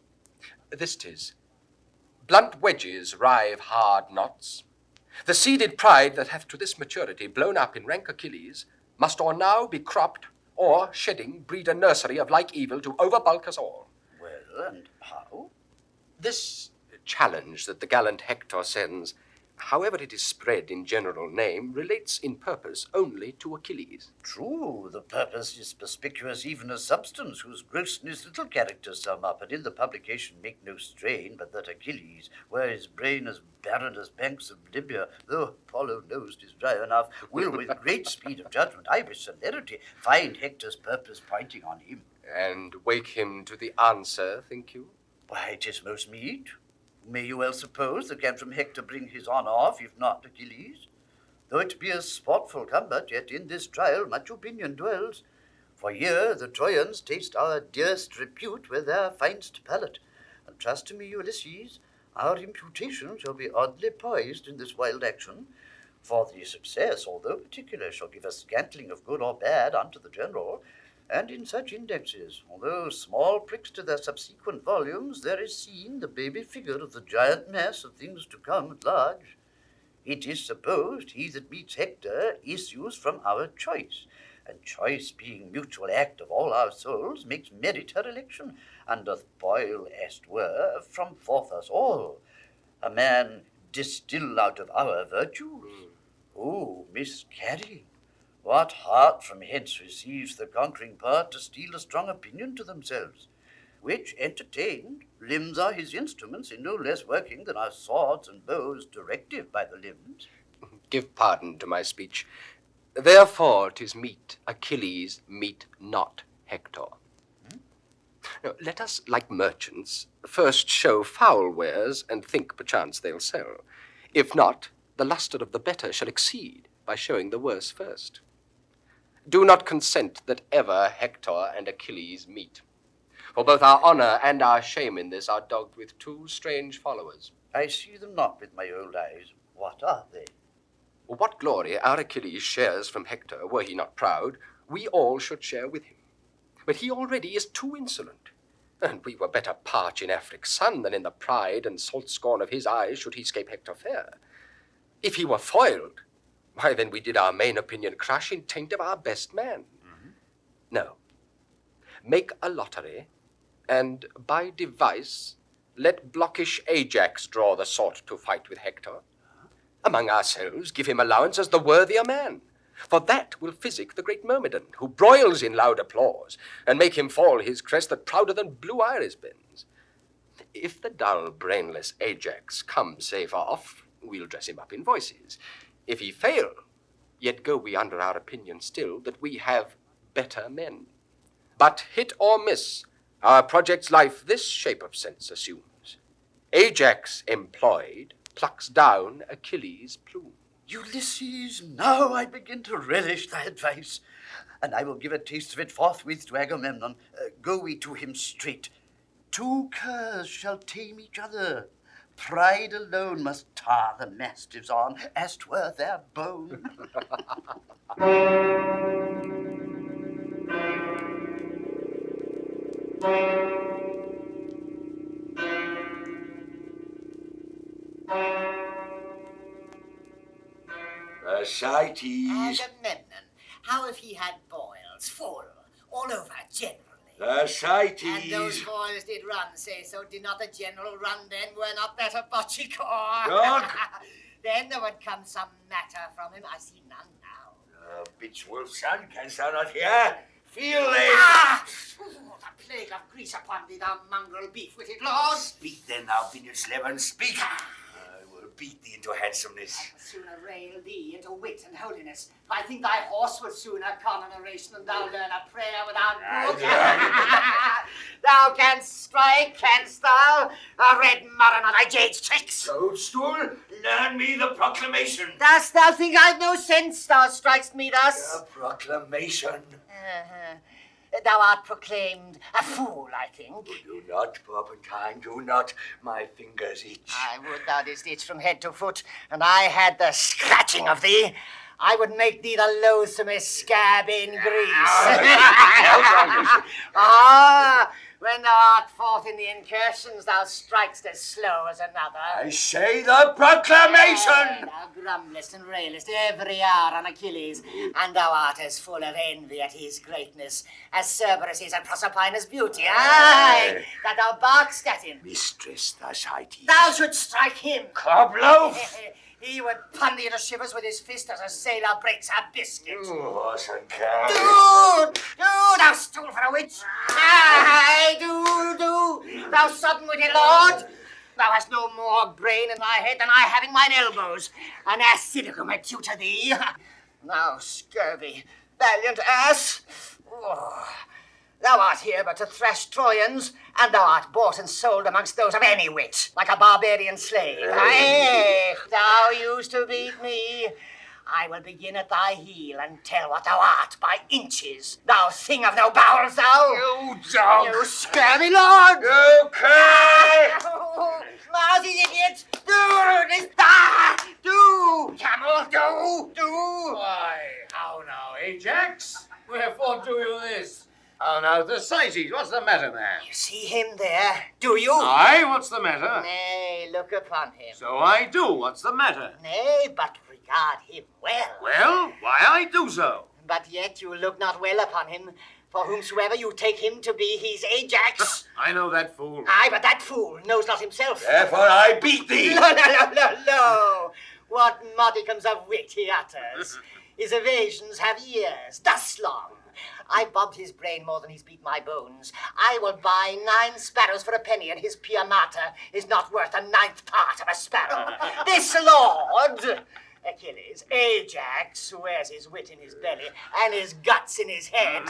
This 'tis. Blunt wedges rive hard knots. The seeded pride that hath to this maturity blown up in rank Achilles must or now be cropped, or, shedding, breed a nursery of like evil to overbulk us all. Well, and how? This challenge that the gallant Hector sends, however it is spread in general name, relates in purpose only to Achilles. True, the purpose is perspicuous even as substance, whose grossness little characters sum up, and in the publication make no strain, but that Achilles, were his brain as barren as banks of Libya, though Apollo knows 'tis dry enough, will with great speed of judgment, aye with celerity, find Hector's purpose pointing on him. And wake him to the answer, think you? Why, 'tis most meet. May you well suppose that can from Hector bring his honour off, if not Achilles? Though it be a sportful combat, yet in this trial much opinion dwells. For here the Trojans taste our dearest repute with their finest palate. And trust to me, Ulysses, our imputation shall be oddly poised in this wild action. For the success, although particular, shall give a scantling of good or bad unto the general. And in such indexes, although small pricks to their subsequent volumes, there is seen the baby figure of the giant mass of things to come at large. It is supposed he that meets Hector issues from our choice, and choice being mutual act of all our souls, makes merit her election, and doth boil, as 'twere, from forth us all. a man distilled out of our virtues. Oh, miscarry! What heart from hence receives the conquering part to steal a strong opinion to themselves? Which, entertained, limbs are his instruments in no less working than our swords and bows directed by the limbs. Give pardon to my speech. Therefore 'tis meet Achilles meet not Hector. Now, let us, like merchants, first show foul wares, and think perchance they'll sell. If not, the luster of the better shall exceed by showing the worse first. Do not consent that ever Hector and Achilles meet. For both our honor and our shame in this are dogged with two strange followers. I see them not with my old eyes. What are they? What glory our Achilles shares from Hector, were he not proud, we all should share with him. But he already is too insolent, and we were better parch in Afric's sun than in the pride and salt scorn of his eyes should he scape Hector fair. If he were foiled, why then we did our main opinion crush in taint of our best man. No, make a lottery, and by device let blockish Ajax draw the sword to fight with Hector. Among ourselves give him allowance as the worthier man, for that will physic the great Myrmidon, who broils in loud applause, and make him fall his crest that prouder than blue iris bends. If the dull, brainless Ajax come safe off, we'll dress him up in voices. If he fail, yet go we under our opinion still that we have better men. But hit or miss, our project's life this shape of sense assumes. Ajax employed plucks down Achilles' plume. Ulysses, now I begin to relish thy advice, and I will give a taste of it forthwith to Agamemnon. Go we to him straight. Two curs shall tame each other. Pride alone must tar the mastiffs on, as 'twere their bone. Thysites. Agamemnon, how if he had boils, full, all over, generally? Thysites. And those boys did run, say so. Did not the general run then? Were not that a botchicor? Dog. Then there would come some matter from him. I see none now. Bitch wolf's son, canst thou not hear? Feel they... Ah! The plague of Greece upon thee, thou mongrel beef-witted lord! Speak then, thou vinous leaven, speak! I will beat thee into handsomeness. I will sooner rail thee into wit and holiness. I think thy horse will sooner con an oration than thou learn a prayer without book. Thou canst strike, canst thou? A red murrain on thy jade's tricks. Toadstool, learn me the proclamation. Dost thou think I've no sense, thou strikest me thus? The proclamation. Thou art proclaimed a fool, I think. Do not, Porpentine, do not. My fingers itch. I would thou didst itch from head to foot, and I had the scratching of thee. I would make thee the loathsomest scab in Greece. When thou art forth in the incursions, thou strikest as slow as another. I say the proclamation! Thou grumblest and railest every hour on Achilles, and thou art as full of envy at his greatness as Cerberus is at Proserpina's beauty. Aye, that thou barkst at him. Mistress Thysites. Thou shouldst strike him. Cobloaf! He would pun thee to shivers with his fist as a sailor breaks a biscuit. Horse and cow. Do, thou stool for a witch. Aye, do, thou sudden-witted lord. Thou hast no more brain in thy head than I have in mine elbows. An acidicum I tutor thee. Thou scurvy, valiant ass. Oh. Thou art here but to thrash Trojans, and thou art bought and sold amongst those of any wit, like a barbarian slave. Aye, thou used to beat me. I will begin at thy heel and tell what thou art by inches. Thou thing of no bowels, thou! You dog! You scurvy lord! Okay! Mousy idiot! Do! Camel, do! Why, how now, Ajax? Wherefore do you this? How now, Thysites, what's the matter, man? You see him there, do you? Aye, what's the matter? Nay, look upon him. So I do, what's the matter? Nay, but regard him well. Well, why I do so? But yet you look not well upon him. For whomsoever you take him to be, he's Ajax. I know that fool. Aye, but that fool knows not himself. Therefore I beat thee. No. What modicums of wit he utters. His evasions have ears, thus long. I bobbed his brain more than he's beat my bones. I will buy 9 sparrows for a penny, and his pia mater is not worth a 9th part of a sparrow. This lord, Achilles, Ajax, who wears his wit in his belly and his guts in his head.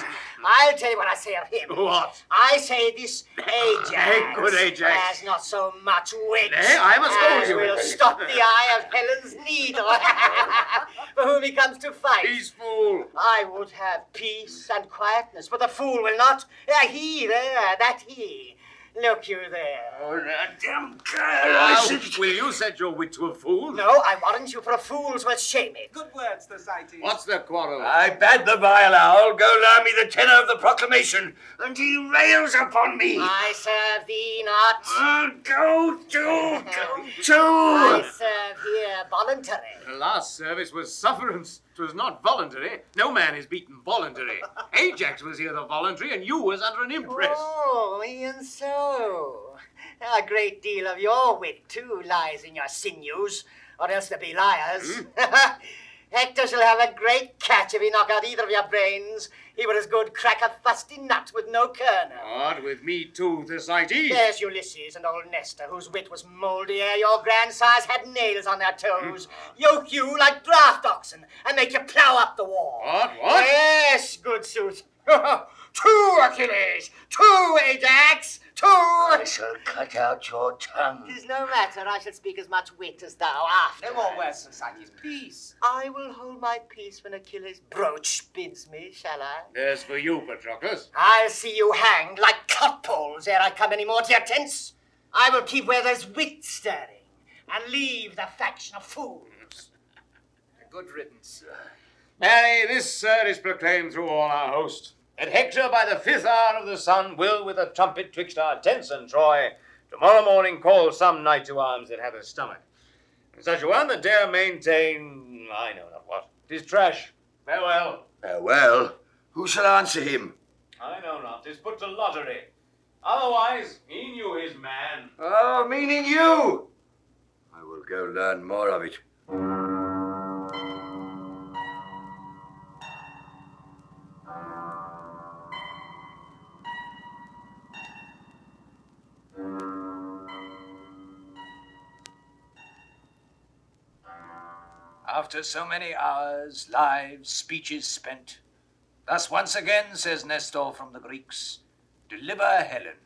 I'll tell you what I say of him. What? I say this Ajax, Good Ajax. has not so much wit Nay, I must hold as you. will stop the eye of Helen's needle, for whom he comes to fight. Peace, fool. I would have peace and quietness, but the fool will not. He there, that he. Look you there. Oh, that damn cur! Will you set your wit to a fool? No, I warrant you for a fool's worth shaming. Good words, Thersites. What's the quarrel? I bade the vile owl go learn me the tenor of the proclamation, and he rails upon me. I serve thee not. Go to. I serve here voluntary. The last service was sufferance. 'Twas not voluntary. No man is beaten voluntary. Ajax was here the voluntary, and you was under an impress. Oh, e'en so. A great deal of your wit, too, lies in your sinews, or else there be liars. Hector shall have a great catch if he knock out either of your brains. He would as good crack a fusty nut with no kernel. What, with me too, Thersites? There's Ulysses and old Nestor, whose wit was mouldy ere your grandsires had nails on their toes. Yoke you like draft oxen, and make you plough up the wall. What? Yes, good sooth. 2 Achilles, 2 Ajax, 2... I shall cut out your tongue. 'Tis no matter, I shall speak as much wit as thou after. No more words, Thersites. Peace. I will hold my peace when Achilles' brooch bids me, shall I? There's for you, Patroclus. I'll see you hanged like cut-poles ere I come any more to your tents. I will keep where there's wit stirring, and leave the faction of fools. A good riddance. Marry, this, sir, is proclaimed through all our host, that Hector by the 5th hour of the sun will, with a trumpet twixt our tents and Troy, tomorrow morning call some knight to arms that hath a stomach. And such a one that dare maintain, I know not what. 'Tis trash. Farewell. Farewell. Who shall answer him? I know not. 'Tis put to lottery. Otherwise, he knew his man. Oh, meaning you. I will go learn more of it. After so many hours, lives, speeches spent, thus once again, says Nestor from the Greeks, deliver Helen,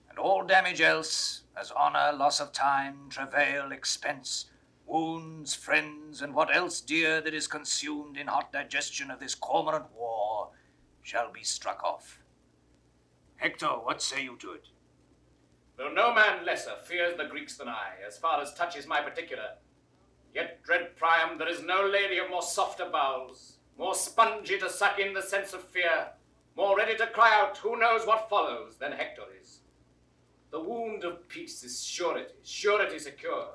and all damage else, as honor, loss of time, travail, expense, wounds, friends, and what else dear that is consumed in hot digestion of this cormorant war, shall be struck off. Hector, what say you to it? Though no man lesser fears the Greeks than I, as far as touches my particular, yet, dread Priam, there is no lady of more softer bowels, more spongy to suck in the sense of fear, more ready to cry out who knows what follows than Hector is. The wound of peace is surety secure.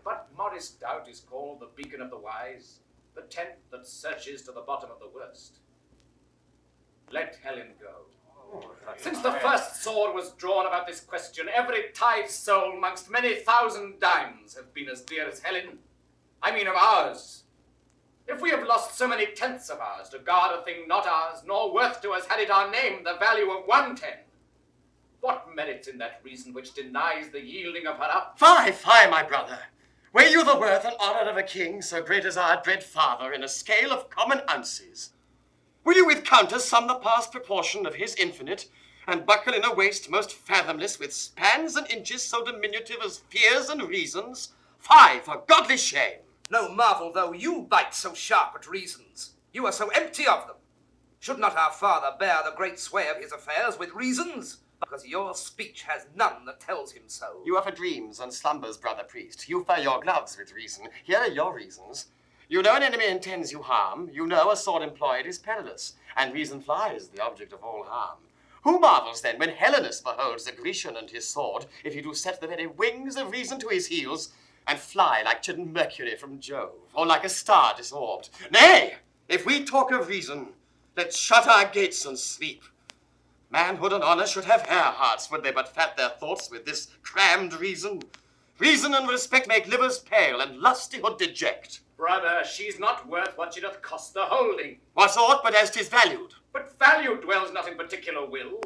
But modest doubt is called the beacon of the wise, the tent that searches to the bottom of the worst. Let Helen go. Since the first sword was drawn about this question, every tied soul amongst many thousand dimes have been as dear as Helen. I mean of ours. If we have lost so many tenths of ours to guard a thing not ours, nor worth to us had it our name the value of 1/10, what merits in that reason which denies the yielding of her up? Fie, my brother. Weigh you the worth and honor of a king so great as our dread father in a scale of common ounces? Will you with counters sum the past proportion of his infinite, and buckle in a waist most fathomless with spans and inches so diminutive as fears and reasons? Fie, for godly shame! No marvel, though, you bite so sharp at reasons. You are so empty of them. Should not our father bear the great sway of his affairs with reasons? Because your speech has none that tells him so. You are for dreams and slumbers, brother priest. You fur your gloves with reason. Here are your reasons. You know an enemy intends you harm. You know a sword employed is perilous, and reason flies the object of all harm. Who marvels, then, when Helenus beholds the Grecian and his sword, if he do set the very wings of reason to his heels, and fly like chidden Mercury from Jove, or like a star disorbed? Nay, if we talk of reason, Let's shut our gates and sleep. Manhood and honor should have hare hearts, would they but fat their thoughts with this crammed reason. Reason and respect make livers pale, and lustihood deject. Brother, she's not worth what she doth cost the holding. What's aught but as 'tis valued? But value dwells not in particular will.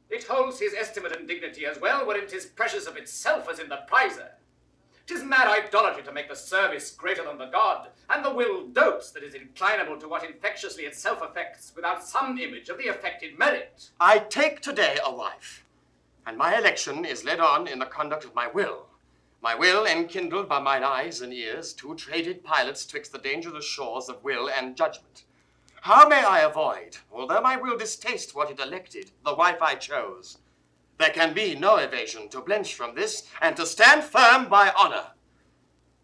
It holds his estimate and dignity as well wherein 'tis precious of itself as in the prizer. 'Tis mad idolatry to make the service greater than the god, and the will dotes that is inclinable to what infectiously itself affects, without some image of the affected merit. I take today a wife, and my election is led on in the conduct of my will. My will enkindled by mine eyes and ears, two traded pilots twixt the dangerous shores of will and judgment. How may I avoid, although my will distaste what it elected, the wife I chose? There can be no evasion to blench from this, and to stand firm by honor.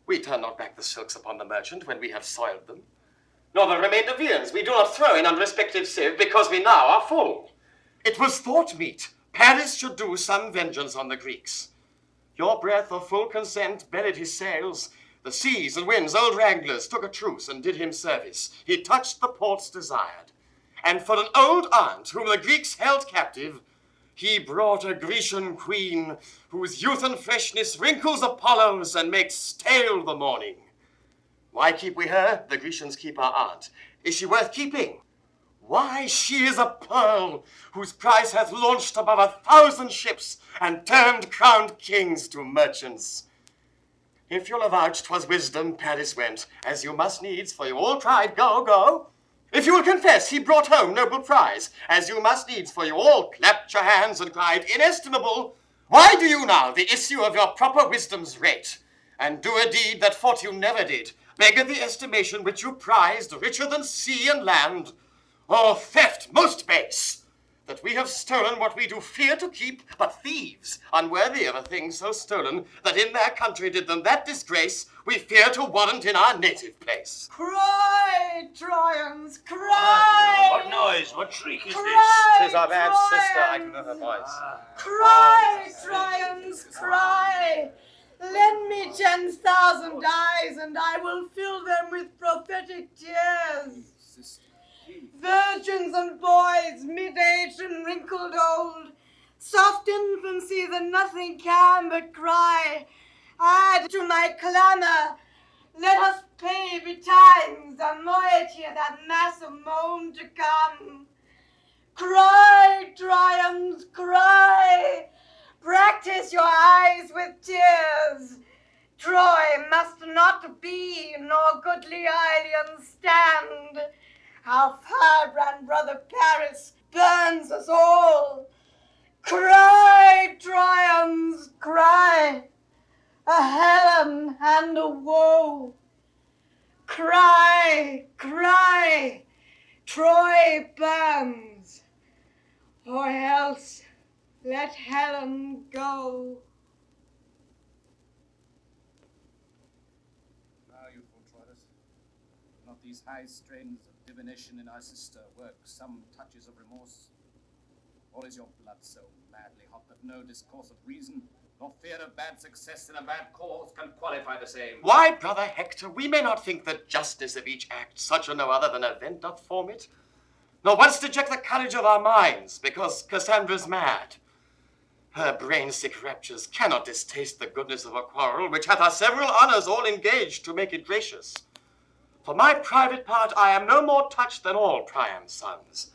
We turn not back the silks upon the merchant when we have soiled them, nor the remainder viands we do not throw in unrespective sieve, because we now are full. It was thought meet Paris should do some vengeance on the Greeks. Your breath of full consent buried his sails. The seas and winds, old wranglers, took a truce and did him service. He touched the ports desired. And for an old aunt whom the Greeks held captive, he brought a Grecian queen whose youth and freshness wrinkles Apollo's and makes stale the morning. Why keep we her? The Grecians keep our aunt. Is she worth keeping? Why, she is a pearl whose price hath launched above 1,000 ships and turned crowned kings to merchants. If you'll avouch 'twas wisdom Paris went, as you must needs, for you all cried, go, go. If you will confess he brought home noble prize, as you must needs, for you all clapped your hands and cried, inestimable, why do you now the issue of your proper wisdom's rate, and do a deed that fortune never did, beggar the estimation which you prized, richer than sea and land? Oh, theft most base! That we have stolen what we do fear to keep, but thieves, unworthy of a thing so stolen, that in their country did them that disgrace, we fear to warrant in our native place. Cry, Trojans, cry! What noise? What shriek is Cry, this? 'Tis our bad Trojans! sister. I can know her voice. Cry, Trojans, cry! Lend me 10,000 eyes, and I will fill them with prophetic tears. Virgins and boys, mid-aged and wrinkled old, soft infancy that nothing can but cry, add to my clamor, let us pay betimes the moiety of that mass of moan to come. Cry, Trojans, cry, practice your eyes with tears. Troy must not be, nor goodly Ilion stand. Our firebrand brother Paris burns us all. Cry, Trojans, cry, a Helen and a woe. Cry, cry, Troy burns, or else let Helen go. Now, youthful Troilus, not these high strains of divination in our sister work some touches of remorse? Or is your blood so madly hot that no discourse of reason, nor fear of bad success in a bad cause can qualify the same? Why, brother Hector, we may not think the justice of each act such or no other than event doth form it, nor once deject the courage of our minds, because Cassandra's mad. Her brain-sick raptures cannot distaste the goodness of a quarrel, which hath our several honors all engaged to make it gracious. For my private part, I am no more touched than all Priam's sons.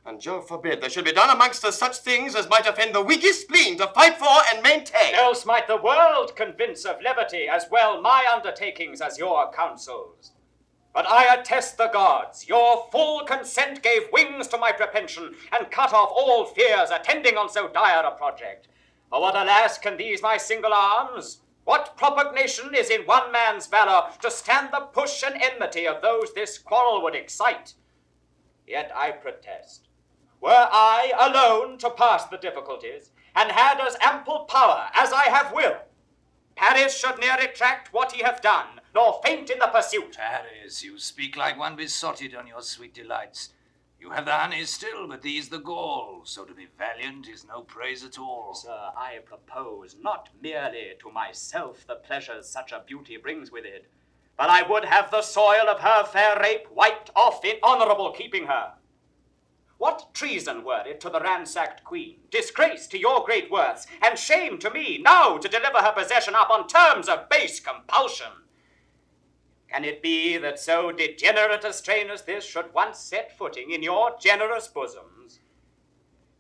And Jove forbid there should be done amongst us such things as might offend the weakest spleen to fight for and maintain. Else might the world convince of levity as well my undertakings as your counsels. But I attest the gods, your full consent gave wings to my propension, and cut off all fears attending on so dire a project. For what, alas, can these my single arms? What propugnation is in one man's valor to stand the push and enmity of those this quarrel would excite? Yet I protest, were I alone to pass the difficulties, and had as ample power as I have will, Paris should ne'er retract what he hath done, nor faint in the pursuit. Paris, you speak like one besotted on your sweet delights. You have the honey still, but these the gall. So to be valiant is no praise at all. Sir, I propose not merely to myself the pleasures such a beauty brings with it, but I would have the soil of her fair rape wiped off in honourable keeping her. What treason were it to the ransacked queen, disgrace to your great worths, and shame to me, now to deliver her possession up on terms of base compulsion? Can it be that so degenerate a strain as this should once set footing in your generous bosoms?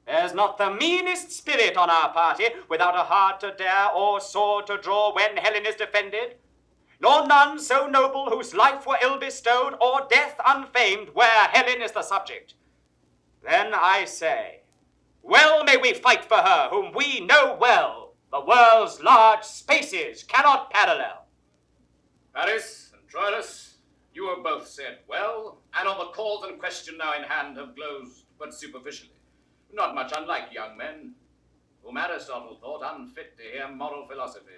There's not the meanest spirit on our party without a heart to dare or sword to draw when Helen is defended, nor none so noble whose life were ill bestowed or death unfamed where Helen is the subject. Then I say, well may we fight for her whom we know well the world's large spaces cannot parallel. Paris and Troilus, you have both said well, and on the cause and question now in hand have glozed but superficially, not much unlike young men, whom Aristotle thought unfit to hear moral philosophy.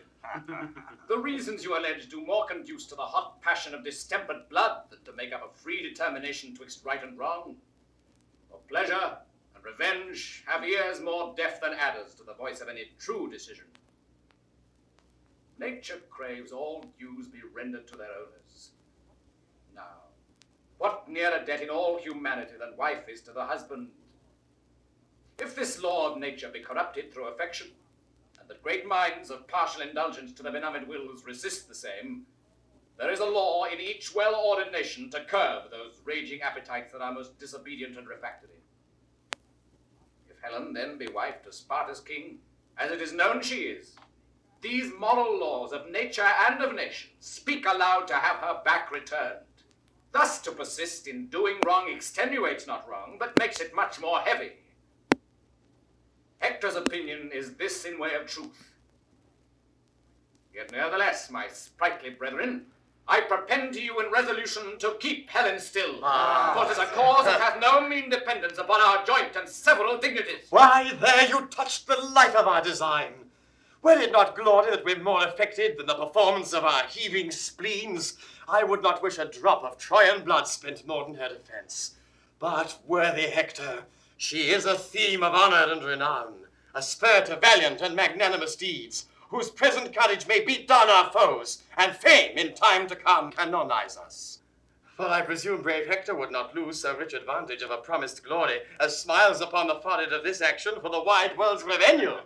The reasons you allege do more conduce to the hot passion of distempered blood than to make up a free determination twixt right and wrong. For pleasure and revenge have ears more deaf than adders to the voice of any true decision. Nature craves all dues be rendered to their owners. Now, what nearer debt in all humanity than wife is to the husband? If this law of nature be corrupted through affection, and that great minds of partial indulgence to their benumbed wills resist the same, there is a law in each well-ordered nation to curb those raging appetites that are most disobedient and refractory. If Helen then be wife to Sparta's king, as it is known she is, these moral laws of nature and of nations speak aloud to have her back returned. Thus to persist in doing wrong extenuates not wrong, but makes it much more heavy. Hector's opinion is this in way of truth. Yet nevertheless, my sprightly brethren, I propend to you in resolution to keep Helen still, for 'tis a cause that hath no mean dependence upon our joint and several dignities. Why, there you touched the life of our design. Were it not glory that we're more affected than the performance of our heaving spleens, I would not wish a drop of Trojan blood spent more in her defense. But, worthy Hector, she is a theme of honor and renown, a spur to valiant and magnanimous deeds, whose present courage may beat down our foes, and fame in time to come canonize us. For I presume brave Hector would not lose so rich advantage of a promised glory as smiles upon the forehead of this action for the wide world's revenue.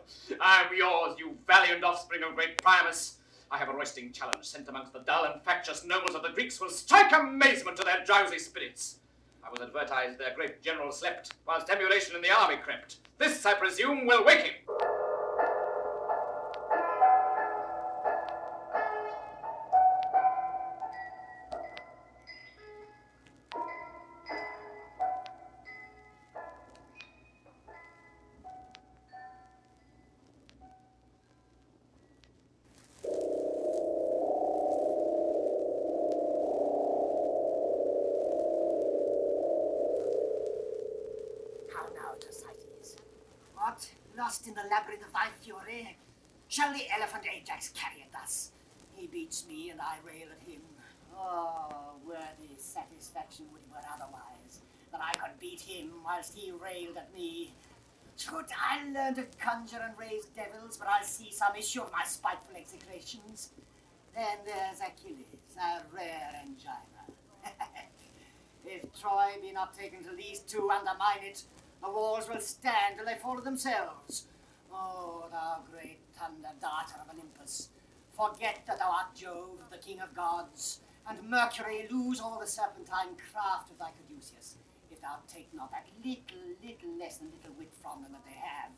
I am yours, you valiant offspring of great Priamus. I have a roisting challenge sent amongst the dull and factious nobles of the Greeks will strike amazement to their drowsy spirits. I was advertised their great general slept, whilst emulation in the army crept. This, I presume, will wake him. Lost in the labyrinth of thy fury, shall the elephant Ajax carry it thus? He beats me and I rail at him. Oh, worthy satisfaction would it were otherwise, that I could beat him whilst he railed at me. Should I learn to conjure and raise devils, but I'll see some issue of my spiteful execrations. Then there's Achilles, a rare angina. If Troy be not taken till these two undermine it, the walls will stand till they fall of themselves. Oh, thou great thunder darter of Olympus, forget that thou art Jove, the king of gods, and Mercury lose all the serpentine craft of thy caduceus, if thou take not that little less than little wit from them that they have,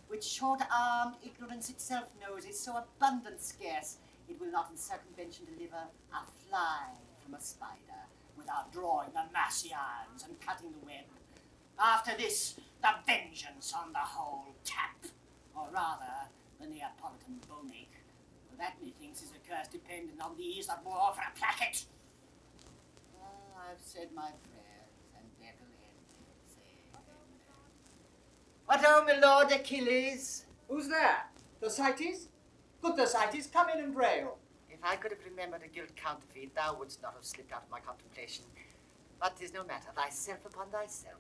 which short-armed ignorance itself knows is so abundant scarce, it will not in circumvention deliver a fly from a spider, without drawing the massy irons and cutting the web. After this, the vengeance on the whole tap, or rather, the Neapolitan bonic. For that, methinks, is a curse dependent on these that war for a placket. Well, I've said my prayers, and devil end. What ho, my lord Achilles? Who's there? Thersites? Good Thersites, come in and rail. If I could have remembered a gilt counterfeit, thou wouldst not have slipped out of my contemplation. But 'tis no matter, thyself upon thyself.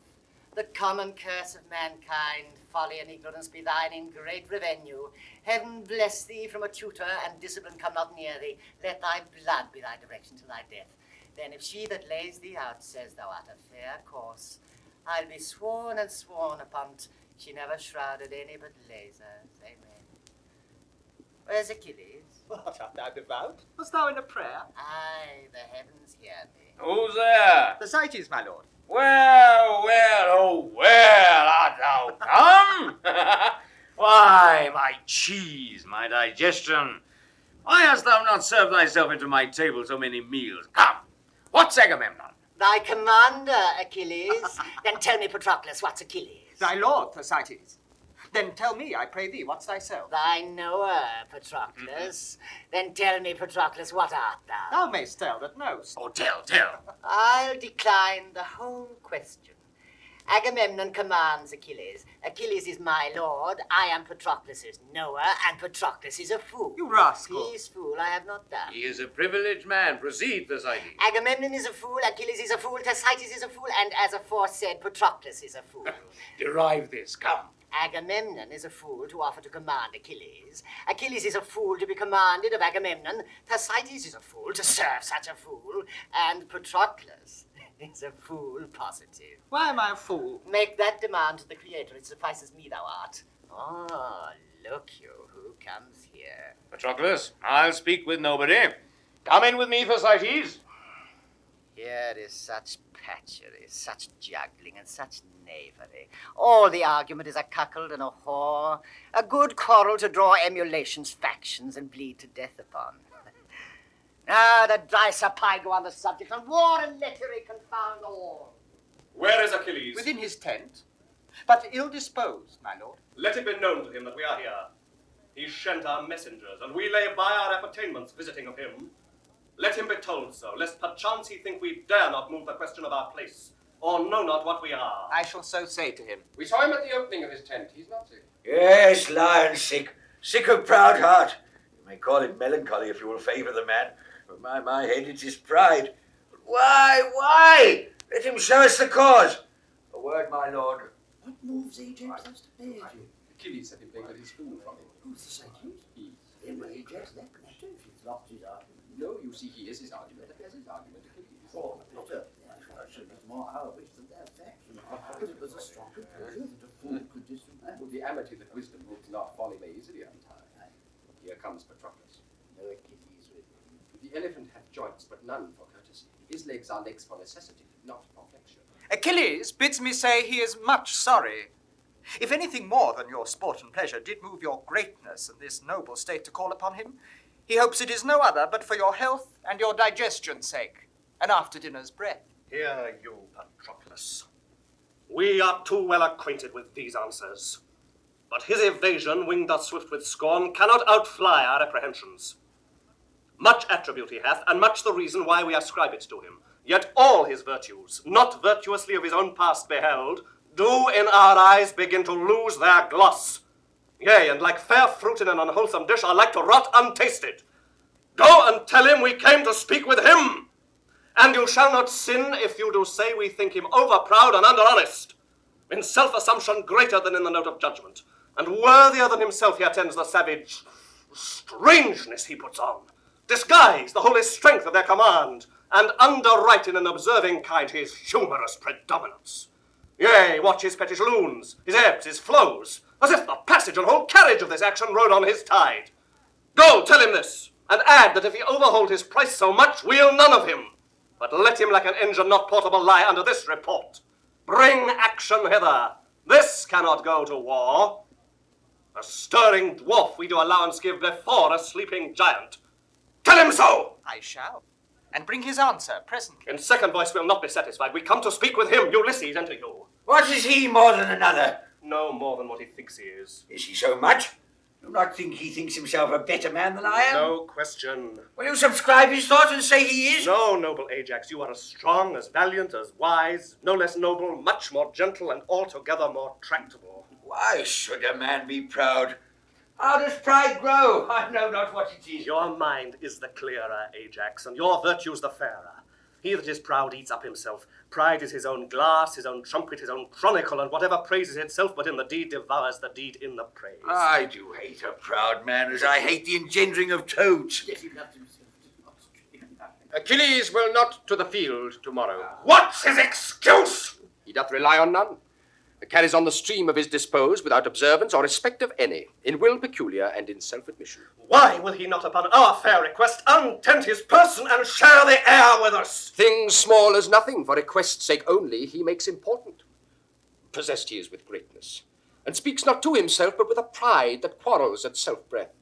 The common curse of mankind, folly and ignorance be thine in great revenue. Heaven bless thee from a tutor, and discipline come not near thee. Let thy blood be thy direction to thy death. Then if she that lays thee out says thou art a fair course, I'll be sworn and sworn upon she never shrouded any but lasers. Amen. Where's Achilles? What, art thou devout? Wast thou in a prayer? Aye, the heavens hear me. Who's there? Thersites, my lord. Well, oh well, art thou come? Why, my cheese, my digestion. Why hast thou not served thyself into my table so many meals? Come, what's Agamemnon? Thy commander, Achilles. Then tell me, Patroclus, what's Achilles? Thy lord, Thersites. Then tell me, I pray thee, what's thyself? Thy knower, Patroclus. Then tell me, Patroclus, what art thou? Thou mayst tell that knows. Oh, tell. I'll decline the whole question. Agamemnon commands Achilles. Achilles is my lord. I am Patroclus's knower, and Patroclus is a fool. You rascal. Peace, fool, I have not done. He is a privileged man. Proceed, Thersites. Agamemnon is a fool, Achilles is a fool, Thersites is a fool, and as aforesaid, Patroclus is a fool. Derive this, come. Agamemnon is a fool to offer to command Achilles. Achilles is a fool to be commanded of Agamemnon. Thersites is a fool to serve such a fool. And Patroclus is a fool positive. Why am I a fool? Make that demand to the Creator. It suffices me thou art. Oh, look you, who comes here? Patroclus, I'll speak with nobody. Come in with me, Thersites. Here is such patchery, such juggling, and such knavery. All the argument is a cuckold and a whore, a good quarrel to draw emulations, factions, and bleed to death upon. Now the dice are go on the subject, and war and lechery confound all. Where is Achilles? Within his tent, but ill-disposed, my lord. Let it be known to him that we are here. He sent our messengers, and we lay by our appertainments visiting of him. Let him be told so, lest perchance he think we dare not move the question of our place, or know not what we are. I shall so say to him. We saw him at the opening of his tent. He's not sick. Yes, lion sick. Sick of proud heart. You may call it melancholy if you will favour the man. But my head, it's his pride. But why? Let him show us the cause. A word, my lord. What moves Ajax thus to pay at you? Achilles said he begged his fool from him. Who's the Cyclops? Then will Ajax that matter if he's lost his argument? No, you see, he is his argument. As his argument, Achilles. Oh, better. I should be more our wish than their faction. But it was a strong conclusion that a fool could disregard. With the amity that wisdom rules not, folly may easily untie. Here comes Patroclus. No Achilles with him. The elephant hath joints, but none for courtesy. His legs are legs for necessity, not for flexion. Achilles bids me say he is much sorry. If anything more than your sport and pleasure did move your greatness and this noble state to call upon him, he hopes it is no other but for your health and your digestion's sake, and after dinner's breath. Hear you, Patroclus. We are too well acquainted with these answers. But his evasion, winged thus swift with scorn, cannot outfly our apprehensions. Much attribute he hath, and much the reason why we ascribe it to him. Yet all his virtues, not virtuously of his own past beheld, do in our eyes begin to lose their gloss. Yea, and like fair fruit in an unwholesome dish are like to rot untasted. Go and tell him we came to speak with him. And you shall not sin if you do say we think him over-proud and under-honest, in self-assumption greater than in the note of judgment, and worthier than himself he attends the savage strangeness he puts on, disguise the holy strength of their command, and underwrite in an observing kind his humorous predominance. Yea, watch his pettish loons, his ebbs, his flows, as if the passage and whole carriage of this action rode on his tide. Go, tell him this, and add that if he overhold his price so much, we'll none of him. But let him like an engine not portable lie under this report. Bring action hither. This cannot go to war. A stirring dwarf we do allowance give before a sleeping giant. Tell him so! I shall. And bring his answer presently. In second voice we'll not be satisfied. We come to speak with him, Ulysses, enter you. What is he more than another? No more than what he thinks he is. Is he so much? Do not think he thinks himself a better man than I am. No question. Will you subscribe his thought and say he is? No, noble Ajax, you are as strong, as valiant, as wise, no less noble, much more gentle, and altogether more tractable. Why should a man be proud? How does pride grow? I know not what it is. Your mind is the clearer, Ajax, and your virtues the fairer. He that is proud eats up himself. Pride is his own glass, his own trumpet, his own chronicle, and whatever praises itself but in the deed devours the deed in the praise. I do hate a proud man as I hate the engendering of toads. Achilles will not to the field tomorrow. What's his excuse? He doth rely on none, and carries on the stream of his dispose without observance or respect of any, in will peculiar and in self-admission. Why will he not upon our fair request untent his person and share the air with us? Things small as nothing, for request's sake only, he makes important. Possessed he is with greatness, and speaks not to himself, but with a pride that quarrels at self-breath.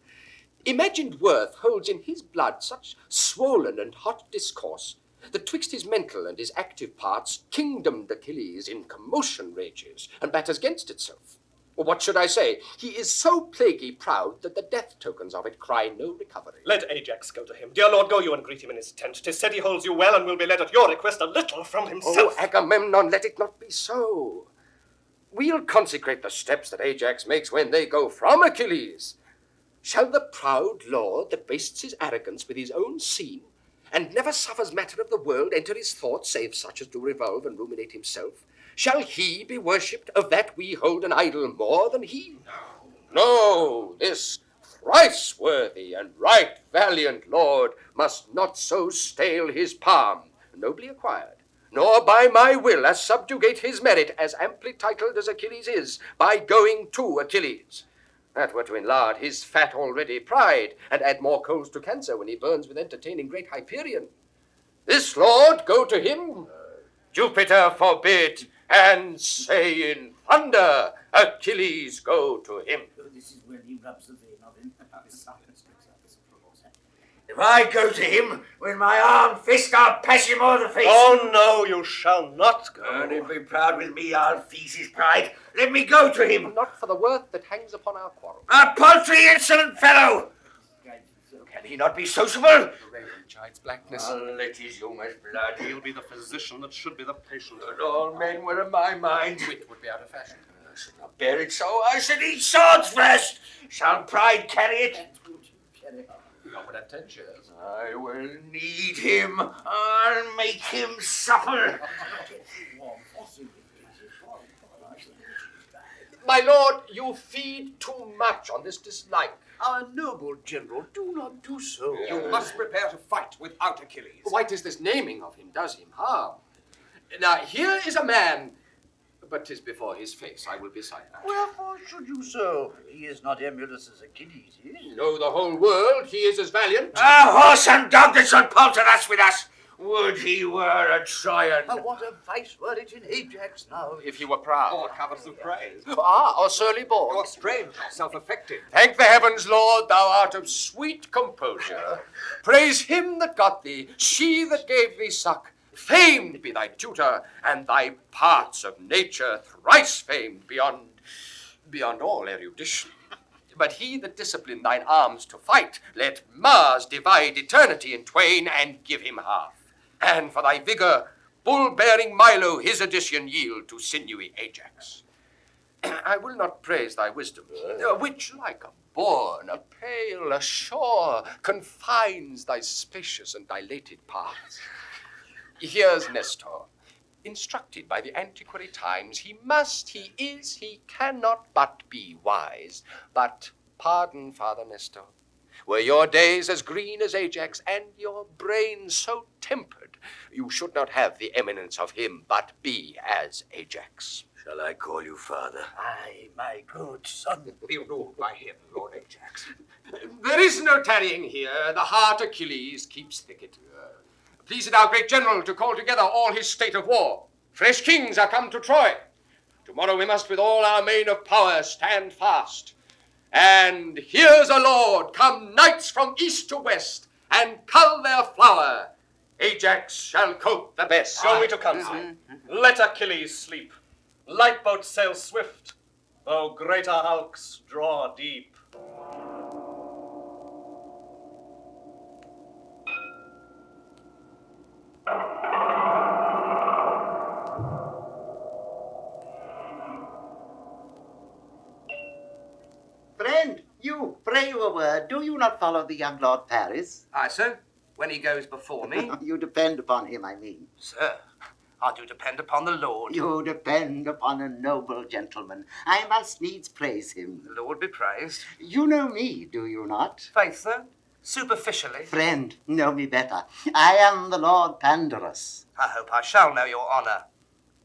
Imagined worth holds in his blood such swollen and hot discourse, that twixt his mental and his active parts, kingdomed Achilles in commotion rages, and batters against itself. Or what should I say? He is so plaguy proud that the death tokens of it cry no recovery. Let Ajax go to him. Dear lord, go you and greet him in his tent. 'Tis said he holds you well, and will be led at your request a little from himself. Oh, Agamemnon, let it not be so. We'll consecrate the steps that Ajax makes when they go from Achilles. Shall the proud lord that wastes his arrogance with his own scene, and never suffers matter of the world enter his thoughts, save such as do revolve and ruminate himself, shall he be worshipped of that we hold an idol more than he? No, this thrice worthy and right valiant lord must not so stale his palm, nobly acquired, nor by my will as subjugate his merit, as amply titled as Achilles is, by going to Achilles. That were to enlard his fat already pride, and add more coals to cancer when he burns with entertaining great Hyperion. This lord go to him, Jupiter forbid, and say in thunder, Achilles go to him. This is when he rubs the vein of him. If I go to him with my armed fist, I'll pass him over the face. Oh, no, you shall not go. And if be proud with me, I'll feast his pride. Let me go to him. Not for the worth that hangs upon our quarrel. A paltry, insolent fellow! Can he not be sociable? The raven chides blackness. I'll let his humor's blood. He'll be the physician that should be the patient. But all men were of my mind. Wit would be out of fashion. I should not bear it so. I should eat swords first. Shall pride carry it? Not without 10 shares. I will need him. I'll make him suffer. My lord, you feed too much on this dislike. Our noble general, do not do so. You must prepare to fight without Achilles. Why, 'tis this naming of him does him harm. Now, here is a man, but 'tis before his face I will be silent. Wherefore should you so? He is not emulous as Achilles is. Know the whole world he is as valiant. A horse and dog that shall palter thus with us. Would he were a Trojan. What a vice were it in Ajax now. If he were proud. Or covetous of praise. Or surly born. Or strange, or self-affected. Thank the heavens, Lord, thou art of sweet composure. Praise him that got thee, she that gave thee suck. Famed be thy tutor, and thy parts of nature thrice famed beyond all erudition. But he that disciplined thine arms to fight, let Mars divide eternity in twain, and give him half. And for thy vigor, bull-bearing Milo his addition yield to sinewy Ajax. I will not praise thy wisdom, which, like a bourne, a pale, a shore, confines thy spacious and dilated parts. Here's Nestor, instructed by the antiquary times, he is, he cannot but be wise. But pardon, Father Nestor, were your days as green as Ajax, and your brain so tempered, you should not have the eminence of him, but be as Ajax. Shall I call you father? Aye, my good son. Be ruled by him, Lord Ajax. There is no tarrying here, the hart Achilles keeps thicket. Please it our great general to call together all his state of war. Fresh kings are come to Troy. Tomorrow we must with all our main of power stand fast. And here's a lord, come knights from east to west, and cull their flower. Ajax shall cope the best. Go we to council. Let Achilles sleep. Light boats sail swift, though greater hulks draw deep. Friend, you, pray you a word. Do you not follow the young Lord Paris? Aye, sir. When he goes before me. You depend upon him, I mean. Sir, I do depend upon the Lord. You depend upon a noble gentleman. I must needs praise him. The Lord be praised. You know me, do you not? Faith, sir, superficially. Friend, know me better. I am the Lord Pandarus. I hope I shall know your honour.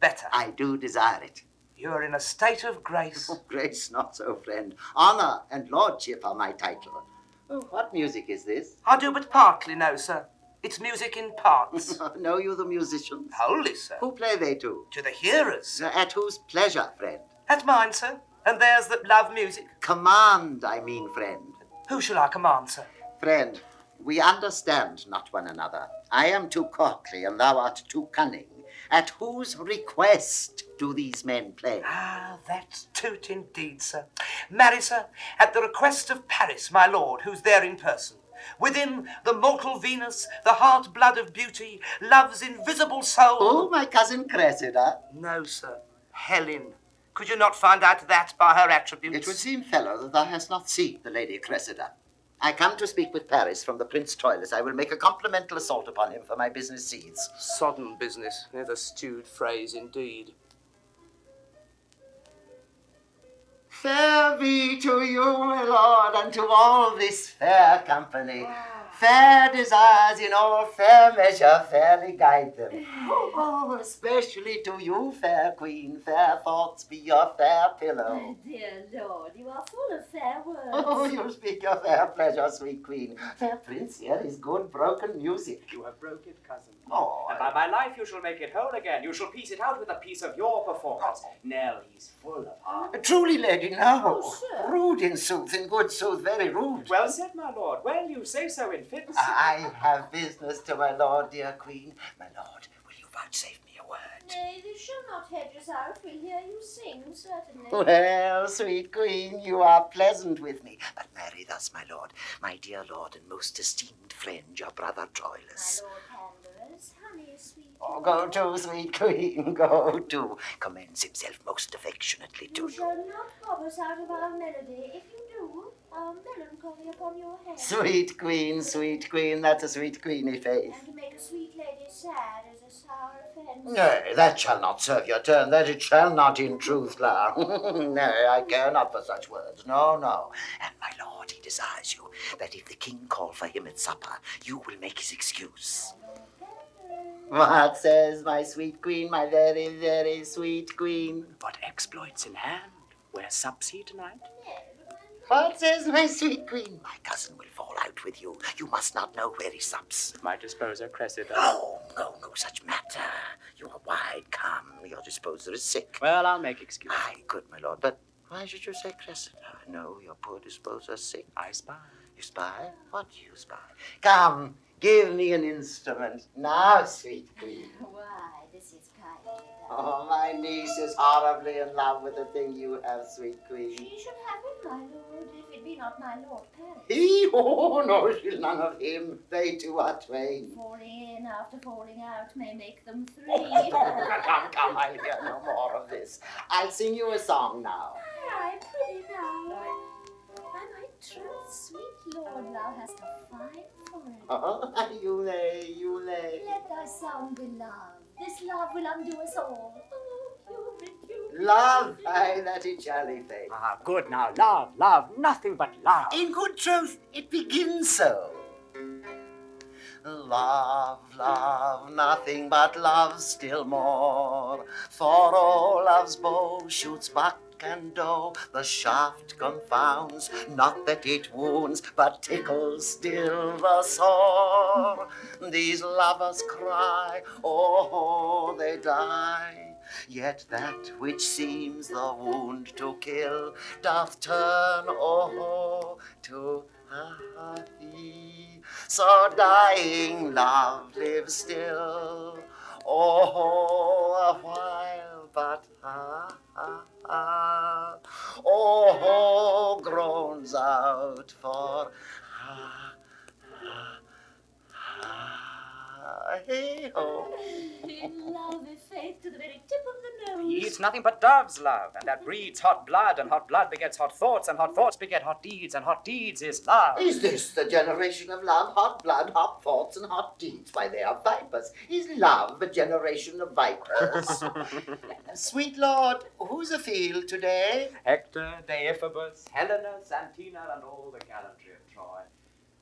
better. I do desire it. You are in a state of grace. Oh, grace not so, friend. Honour and lordship are my title. Oh, what music is this? I do but partly know, sir. It's music in parts. Know you the musicians? Wholly, sir. Who play they to? To the hearers. At whose pleasure, friend? At mine, sir. And theirs that love music. Command, I mean, friend. Who shall I command, sir? Friend, we understand not one another. I am too courtly, and thou art too cunning. At whose request do these men play? Ah, that's toot indeed, sir. Marry, sir, at the request of Paris, my lord, who's there in person. Within the mortal Venus, the heart-blood of beauty, love's invisible soul. Oh, my cousin Cressida. No, sir. Helen. Could you not find out that by her attributes? It would seem, fellow, that thou hast not seen the Lady Cressida. I come to speak with Paris from the Prince Troilus. I will make a complimental assault upon him for my business seeds. Sodden business. There's a stewed phrase indeed. Fair be to you, my lord, and to all this fair company. Fair desires in all fair measure fairly guide them. Oh, especially to you, fair queen, fair thoughts be your fair pillow. My dear lord, you are full of fair words. Oh, you speak your fair pleasure, sweet queen. Fair prince, here is good broken music. You have broke it, cousin. Oh, and by my life you shall make it whole again. You shall piece it out with a piece of your performance. Nell, he's full of heart. Truly, lady, no. Oh, sir. Rude in sooth, in good sooth, very rude. Well said, my lord. Well, you say so in fits. I have business to my lord, dear queen. My lord, will you vouchsafe me a word? Nay, this shall not hedge us out. We'll hear you sing, certainly. Well, sweet queen, you are pleasant with me. But marry thus, my lord, my dear lord and most esteemed friend, your brother Troilus. My lord Pandarus, honey, sweet. Oh, go to, sweet queen, go to. Commends himself most affectionately to You shall not rob us out of our melody. If you do, our melancholy upon your head. Sweet queen, that's a sweet queeny face. And to make a sweet lady sad is a sour offence. Nay, that shall not serve your turn, that it shall not in truth, Clara. Nay, I care not for such words, no, no. And my lord, he desires you, that if the king call for him at supper, you will make his excuse. What says my sweet queen, my very, very sweet queen? What exploits in hand? Where sups he tonight? What says my sweet queen? My cousin will fall out with you. You must not know where he sups. My disposer, Cressida. Oh, no such matter. You are wide, come. Your disposer is sick. Well, I'll make excuse. Aye, good, my lord. But why should you say Cressida? No, your poor disposer is sick. I spy. You spy? What do you spy? Come, give me an instrument. Now, sweet queen. Why, this is kind. Oh, my niece is horribly in love with the thing you have, sweet queen. She should have it, my lord, if it be not my lord Paris. He? Oh, no, she's none of him. They two are twain. Falling in after falling out may make them three. Come, I'll hear no more of this. I'll sing you a song now. Aye, pretty now. By my troth, sweet lord, thou hast a fine forehead. Oh, you lay. Let thy sound be love. This love will undo us all. Oh, you. Love, aye, that it shall fade. Ah, good now. Love, nothing but love. In good truth, it begins so. Love, nothing but love still more. For all love's bow shoots buck and doe. The shaft confounds, not that it wounds, but tickles still the sore. These lovers cry, oh, they die. Yet that which seems the wound to kill doth turn, oh, to happy. So dying love lives still, oh, a while, but oh, groans out for hey-ho. In love is faith to the very tip of the nose. He eats nothing but doves, love, and that breeds hot blood, and hot blood begets hot thoughts, and hot thoughts beget hot deeds, and hot deeds is love. Is this the generation of love? Hot blood, hot thoughts, and hot deeds. Why, they are vipers. Is love a generation of vipers? Sweet lord, who's afield today? Hector, Deiphobus, Helenus, Antenor, and all the gallantry of Troy.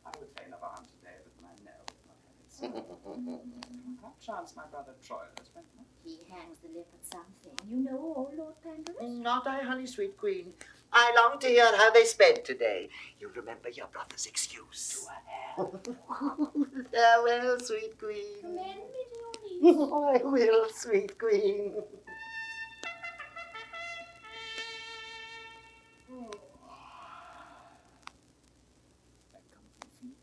I would fain have a hunt today, but my Nell would not have it What chance my brother Troilus went not? He hangs the lip at something. You know all, Lord Pandarus? Not I, honey, sweet queen. I long to hear how they sped today. You remember your brother's excuse. Farewell, sweet queen. Commend me to your niece. I will, sweet queen. That come from feet.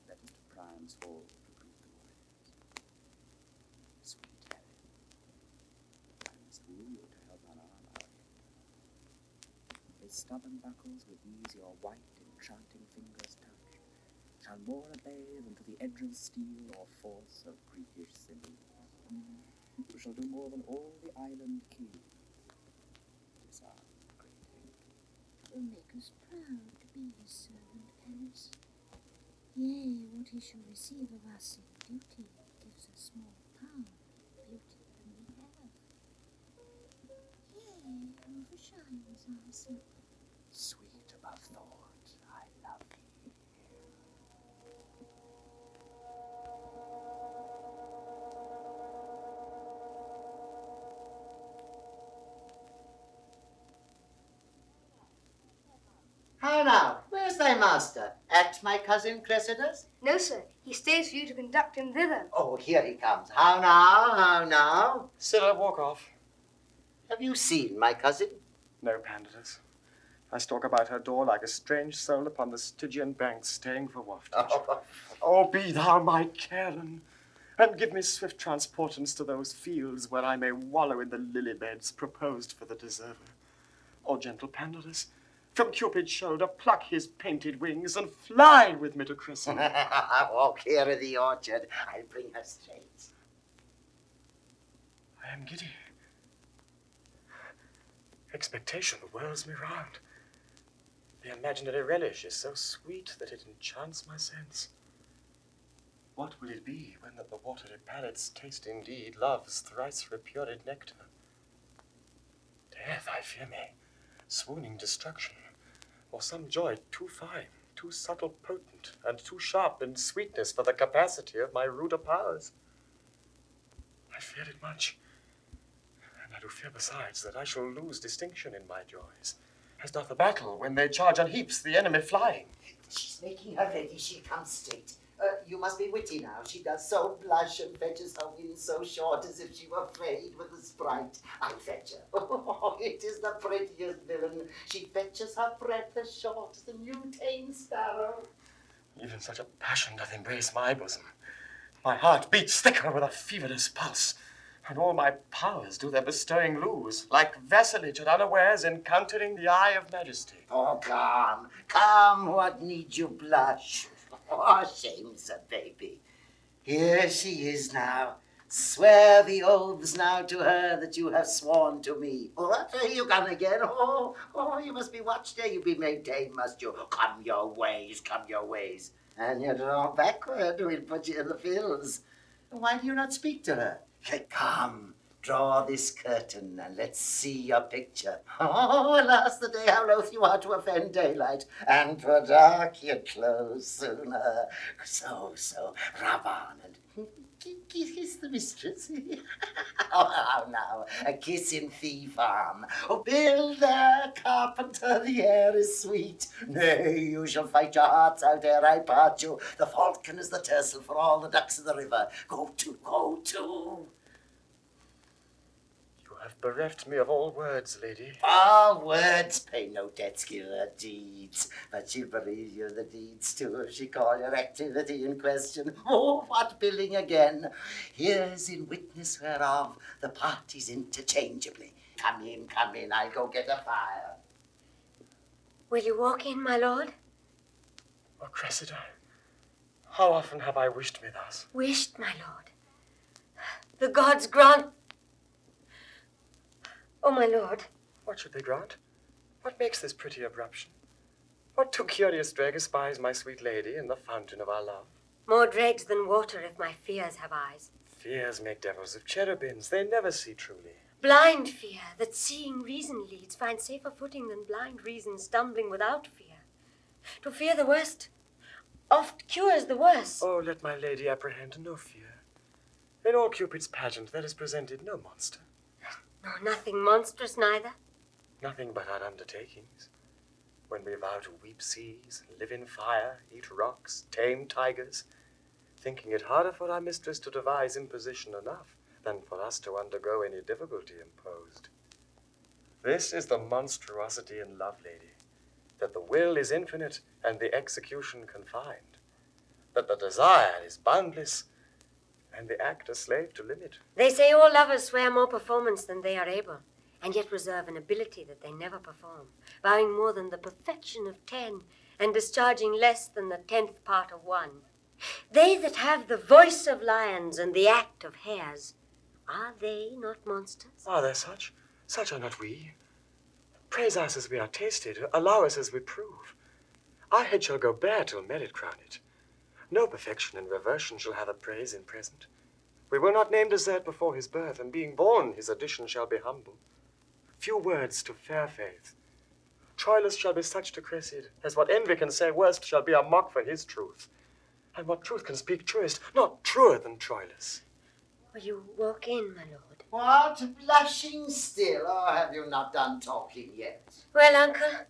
That is to Priam's hall to greet the warriors. Sweet Helen, I must woo you to help unarm our Hector. His stubborn buckles with these your white enchanting fingers touch, shall more obey than to the edge of steel or force of Greekish sinews. You shall do more than all the island kings. It is our great Hector. Will make us proud to be his servant, Paris. Yea, what he shall receive of us in duty gives us more power and beauty than we have. Yea, overshines our silver. Sweet above thought, I love thee. How now? Where's thy master? At my cousin Cressida's? No, sir. He stays for you to conduct him thither. Oh, here he comes. How now? How now? Scylla, walk off. Have you seen my cousin? No, Pandarus. I stalk about her door like a strange soul upon the Stygian banks, staying for waftage. Oh, be thou my Cairn, and give me swift transportance to those fields where I may wallow in the lily beds proposed for the deserver. O gentle Pandarus, from Cupid's shoulder pluck his painted wings and fly with me to Cressida. I'll walk here in the orchard. I'll bring her straight. I am giddy. Expectation whirls me round. The imaginary relish is so sweet that it enchants my sense. What will it be when that the watery palate's taste indeed love's thrice repured nectar? Death, I fear me, swooning destruction, or some joy too fine, too subtle potent, and too sharp in sweetness for the capacity of my ruder powers. I fear it much, and I do fear besides that I shall lose distinction in my joys, as doth the battle when they charge on heaps, the enemy flying. She's making her ready. She comes straight. You must be witty now. She does so blush and fetches her wings so short as if she were frayed with a sprite. I'll fetch her. Oh, it is the prettiest villain. She fetches her breath as short as a new tame sparrow. Even such a passion doth embrace my bosom. My heart beats thicker with a feverish pulse, and all my powers do their bestowing lose, like vassalage at unawares encountering the eye of majesty. Oh, come, come, what need you blush? Oh, shame's a baby. Here she is now. Swear the oaths now to her that you have sworn to me. What, are you gone again? Oh, you must be watched there. You be made tame, must you? Come your ways, come your ways. And you draw backward, we'll put you in the fields. Why do you not speak to her? Come, draw this curtain and let's see your picture. Oh, alas, the day how loath you are to offend daylight, and 'twere dark you'd close sooner. So, rub on and kiss the mistress. Oh, now, a kiss in fee farm. Oh, Bill there, carpenter, the air is sweet. Nay, you shall fight your hearts out ere I part you. The falcon is the tercel for all the ducks of the river. Go to, go to. You have bereft me of all words, lady. All words pay no debts, give her deeds. But she'll believe you the deeds too if she call your activity in question. Oh, what billing again? Here's in witness whereof the parties interchangeably. Come in, I'll go get a fire. Will you walk in, my lord? Oh, Cressida, how often have I wished me thus? Wished, my lord. The gods grant... Oh, my lord. What should they grant? What makes this pretty abruption? What too curious drag espies my sweet lady in the fountain of our love? More dregs than water if my fears have eyes. Fears make devils of cherubims, they never see truly. Blind fear, that seeing reason leads, finds safer footing than blind reason stumbling without fear. To fear the worst, oft cures the worse. Oh, let my lady apprehend no fear. In all Cupid's pageant there is presented no monster. No, nothing monstrous neither. Nothing but our undertakings. When we vow to weep seas, live in fire, eat rocks, tame tigers, thinking it harder for our mistress to devise imposition enough than for us to undergo any difficulty imposed. This is the monstrosity in love, lady, that the will is infinite and the execution confined, that the desire is boundless and the act a slave to limit. They say all lovers swear more performance than they are able, and yet reserve an ability that they never perform, vowing more than the perfection of 10, and discharging less than the 10th part of 1. They that have the voice of lions and the act of hares, are they not monsters? Are there such? Such are not we. Praise us as we are tasted, allow us as we prove. Our head shall go bare till merit crown it. No perfection and reversion shall have a praise in present. We will not name desert before his birth, and being born his addition shall be humble. Few words to fair faith. Troilus shall be such to Cressida, as what envy can say worst shall be a mock for his truth. And what truth can speak truest, not truer than Troilus. Will you walk in, my lord? What, blushing still, or have you not done talking yet? Well, uncle,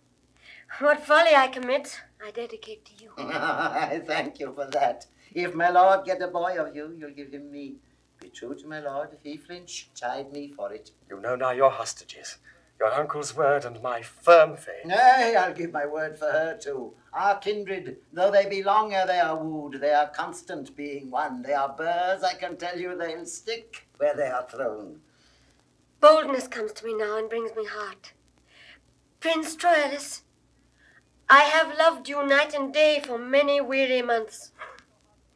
what folly I commit, I dedicate to you. I thank you for that. If my lord get a boy of you, you'll give him me. Be true to my lord. If he flinch, chide me for it. You know now your hostages, your uncle's word and my firm faith. Nay, I'll give my word for her too. Our kindred, though they be long ere they are wooed, they are constant being one. They are burrs, I can tell you, they'll stick where they are thrown. Boldness comes to me now and brings me heart. Prince Troilus, I have loved you night and day for many weary months.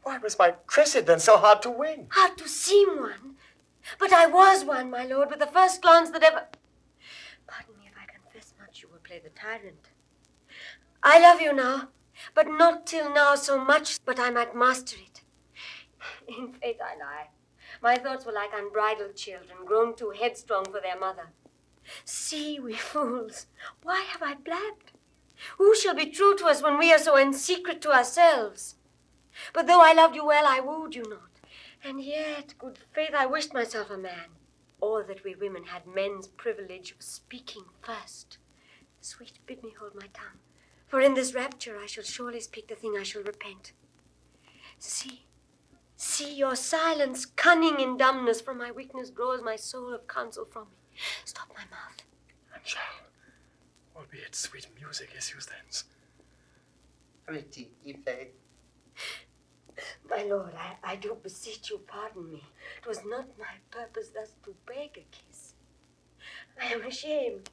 Why was my Cressida then so hard to win? Hard to seem one? But I was one, my lord, with the first glance that ever... Pardon me if I confess much, you will play the tyrant. I love you now, but not till now so much, but I might master it. In faith I lie. My thoughts were like unbridled children, grown too headstrong for their mother. See, we fools, why have I blabbed? Who shall be true to us when we are so in secret to ourselves? But though I loved you well, I wooed you not. And yet, good faith, I wished myself a man. Or that we women had men's privilege of speaking first. Sweet, bid me hold my tongue. For in this rapture I shall surely speak the thing I shall repent. See your silence, cunning in dumbness, from my weakness draws my soul of counsel from me. Stop my mouth. And shall, albeit sweet music issues thence. Pretty, Ife. My lord, I do beseech you pardon me. It was not my purpose thus to beg a kiss. I am ashamed.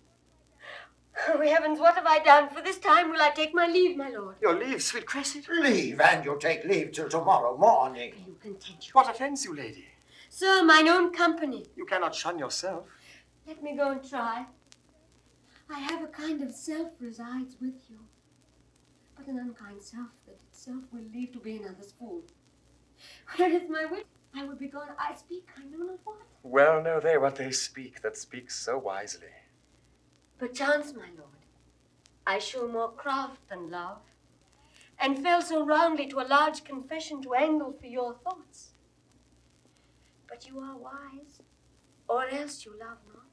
Oh, heavens, what have I done? For this time will I take my leave, my lord. Your leave, sweet Cressida? Leave, and you'll take leave till tomorrow morning. Will you content you? What offends you, lady? Sir, mine own company. You cannot shun yourself. Let me go and try. I have a kind of self resides with you, but an unkind self that itself will leave to be another's fool. Where is my wit? I would be gone. I speak, I know not what. Well know they what they speak that speak so wisely. Perchance, my lord, I show more craft than love, and fell so roundly to a large confession to angle for your thoughts. But you are wise, or else you love not.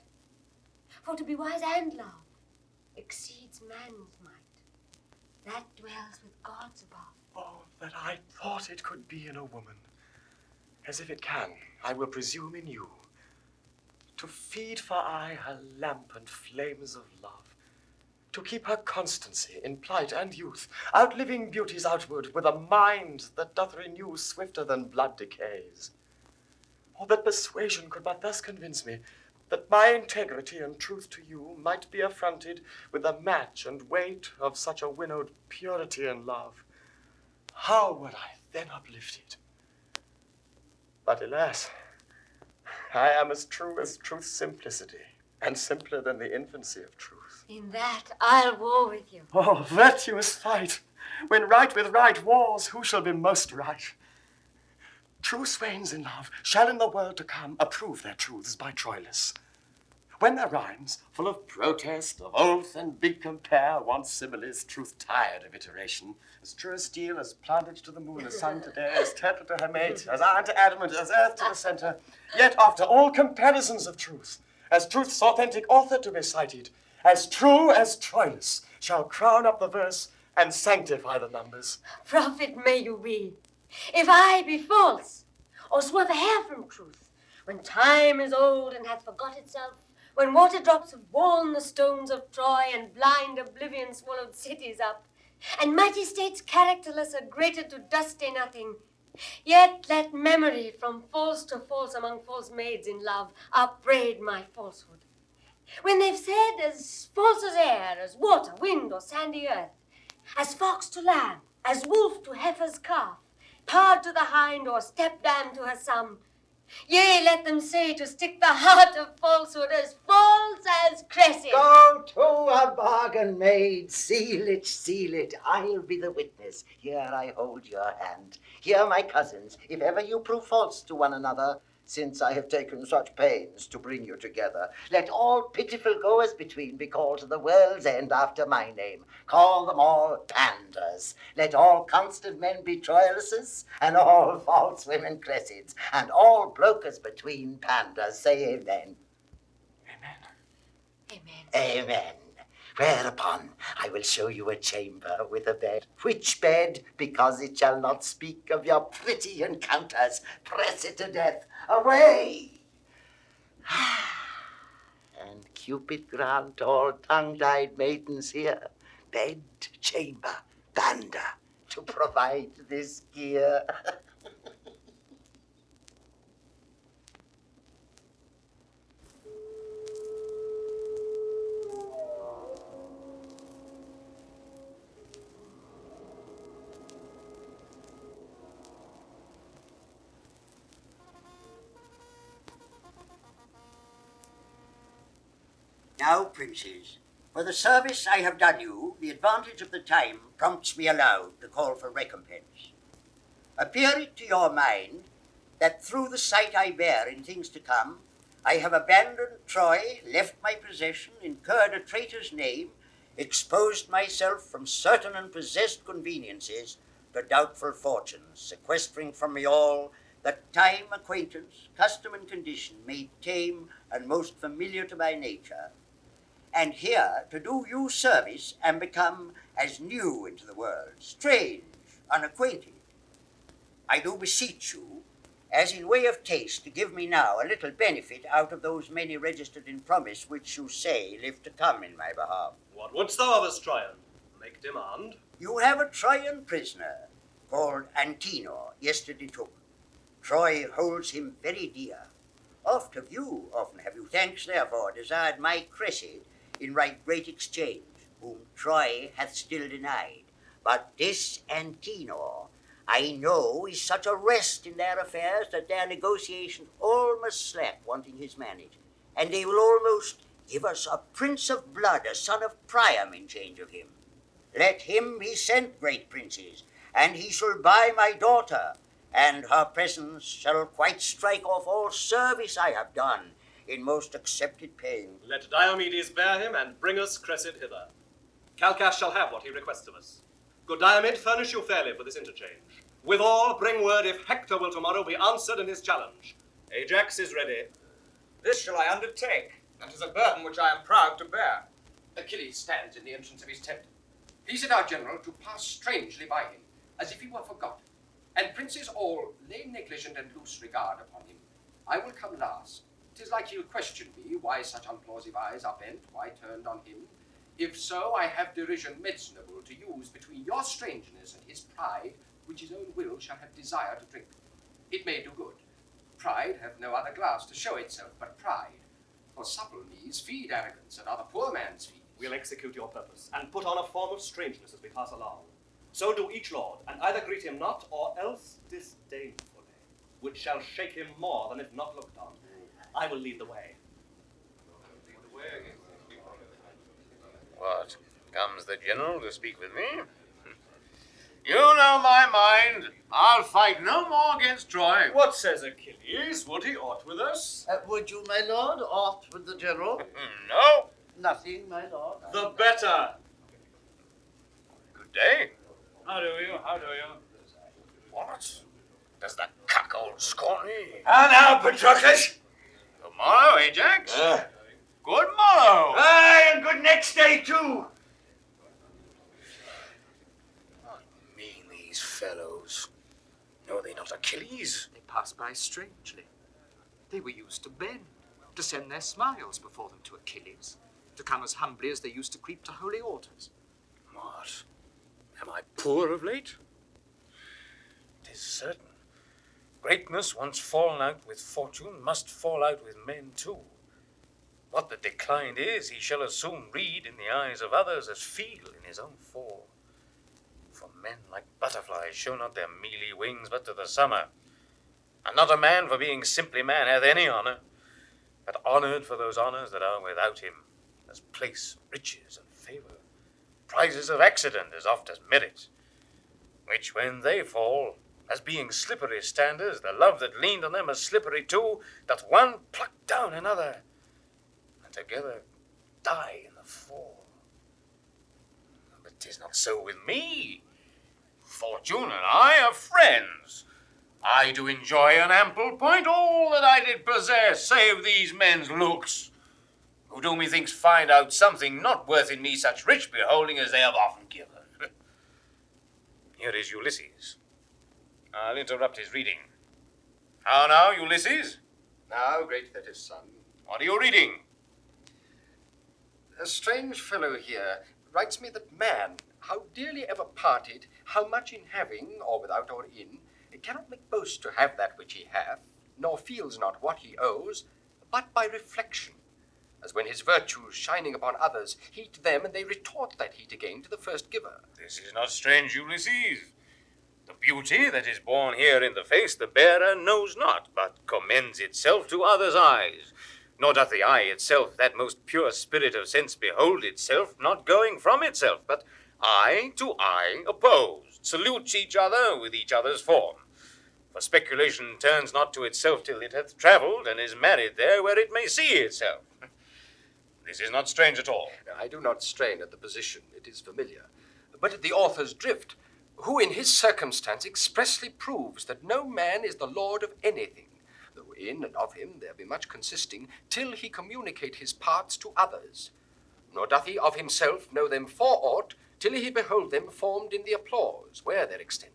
For to be wise and love exceeds man's might. That dwells with gods above. Oh, that I thought it could be in a woman. As if it can, I will presume in you. To feed for aye her lamp and flames of love. To keep her constancy in plight and youth, outliving beauty's outward, with a mind that doth renew swifter than blood decays. Oh, that persuasion could but thus convince me that my integrity and truth to you might be affronted with the match and weight of such a winnowed purity and love. How would I then uplift it? But alas, I am as true as truth's simplicity, and simpler than the infancy of truth. In that I'll war with you. Oh, virtuous fight! When right with right wars, who shall be most right? True swains in love shall in the world to come approve their truths by Troilus. When their rhymes, full of protest, of oath, and big compare, want similes, truth tired of iteration, as true as steel, as planted to the moon, as sun to day, as temple to her mate, as iron to adamant, as earth to the center, yet after all comparisons of truth, as truth's authentic author to be cited, as true as Troilus, shall crown up the verse and sanctify the numbers. Prophet may you be, if I be false, or swerve a hair from truth, when time is old and hath forgot itself, when water drops have worn the stones of Troy, and blind oblivion swallowed cities up, and mighty states characterless are grated to dusty nothing, yet let memory from false to false among false maids in love upbraid my falsehood. When they've said as false as air, as water, wind, or sandy earth, as fox to lamb, as wolf to heifer's calf, pard to the hind, or stepdam to her son, yea, let them say to stick the heart of falsehood as false as Cressida. Go to a bargain made, seal it, I'll be the witness. Here I hold your hand. Here, my cousins, if ever you prove false to one another, since I have taken such pains to bring you together, let all pitiful goers between be called to the world's end after my name. Call them all Pandars. Let all constant men be Troyluses, and all false women Cressids, and all brokers between Pandars. Say amen. Amen. Whereupon I will show you a chamber with a bed. Which bed? Because it shall not speak of your pretty encounters. Press it to death. Away! And Cupid grant all tongue-tied maidens here bed, chamber, banda to provide this gear. Now, princes, for the service I have done you, the advantage of the time prompts me aloud to call for recompense. Appear it to your mind that through the sight I bear in things to come, I have abandoned Troy, left my possession, incurred a traitor's name, exposed myself from certain and possessed conveniences to doubtful fortunes, sequestering from me all that time, acquaintance, custom, and condition made tame and most familiar to my nature, and here to do you service and become as new into the world, strange, unacquainted. I do beseech you, as in way of taste, to give me now a little benefit out of those many registered in promise which you say live to come in my behalf. What wouldst thou of us, Tryon? Make demand. You have a Troyan prisoner called Antenor, yesterday took. Troy holds him very dear. Oft have you, often have you, thanks therefore, desired my Cressida in right great exchange, whom Troy hath still denied. But this Antenor, I know, is such a rest in their affairs that their negotiations all must slack, wanting his manage, and they will almost give us a prince of blood, a son of Priam, in change of him. Let him be sent, great princes, and he shall buy my daughter, and her presence shall quite strike off all service I have done in most accepted pain. Let Diomedes bear him and bring us Cressida hither. Calchas shall have what he requests of us. Good Diomed, furnish you fairly for this interchange. Withal, bring word if Hector will tomorrow be answered in his challenge. Ajax is ready. This shall I undertake. That is a burden which I am proud to bear. Achilles stands in the entrance of his tent. He said our general to pass strangely by him, as if he were forgotten, and princes all lay negligent and loose regard upon him. I will come last. 'Tis like he'll question me, why such unplausive eyes are bent, why turned on him. If so, I have derision mentionable to use between your strangeness and his pride, which his own will shall have desire to drink. It may do good. Pride hath no other glass to show itself but pride. For supple knees feed arrogance, and are the poor man's feet. We'll execute your purpose, and put on a form of strangeness as we pass along. So do each lord, and either greet him not, or else disdainfully, which shall shake him more than if not looked on. I will lead the way. What, comes the general to speak with me? You know my mind. I'll fight no more against Troy. What says Achilles? Would he aught with us? Would you, my lord, aught with the general? No. Nothing, my lord. The better. Good day. How do you? How do you? What? Does the cuckold scorn me? How now, Patroclus? Good morrow, Ajax. Good morrow. Aye, and good next day, too. What mean these fellows? Know they not Achilles? They pass by strangely. They were used to bend, to send their smiles before them to Achilles, to come as humbly as they used to creep to holy altars. What? Am I poor of late? 'Tis certain. Greatness once fallen out with fortune must fall out with men too. What the decline is, he shall as soon read in the eyes of others as feel in his own fall. For men like butterflies show not their mealy wings but to the summer. And not a man for being simply man hath any honour, but honoured for those honours that are without him, as place, riches, and favour, prizes of accident as oft as merit, which when they fall, as being slippery standers, the love that leaned on them as slippery too, doth one pluck down another, and together die in the fall. But 'tis not so with me. Fortune and I are friends. I do enjoy an ample point all that I did possess, save these men's looks, who do methinks find out something not worth in me such rich beholding as they have often given. Here is Ulysses. I'll interrupt his reading. How now, Ulysses? Now, great Thetis' son. What are you reading? A strange fellow here writes me that man, how dearly ever parted, how much in having, or without or in, cannot make boast to have that which he hath, nor feels not what he owes, but by reflection, as when his virtues shining upon others heat them, and they retort that heat again to the first giver. This is not strange, Ulysses. The beauty that is born here in the face the bearer knows not, but commends itself to others' eyes. Nor doth the eye itself, that most pure spirit of sense, behold itself, not going from itself, but eye to eye opposed, salutes each other with each other's form. For speculation turns not to itself till it hath travelled, and is married there where it may see itself. This is not strange at all. I do not strain at the position, it is familiar, but at the author's drift, who in his circumstance expressly proves that no man is the lord of anything, though in and of him there be much consisting, till he communicate his parts to others. Nor doth he of himself know them for aught, till he behold them formed in the applause, where they're extended.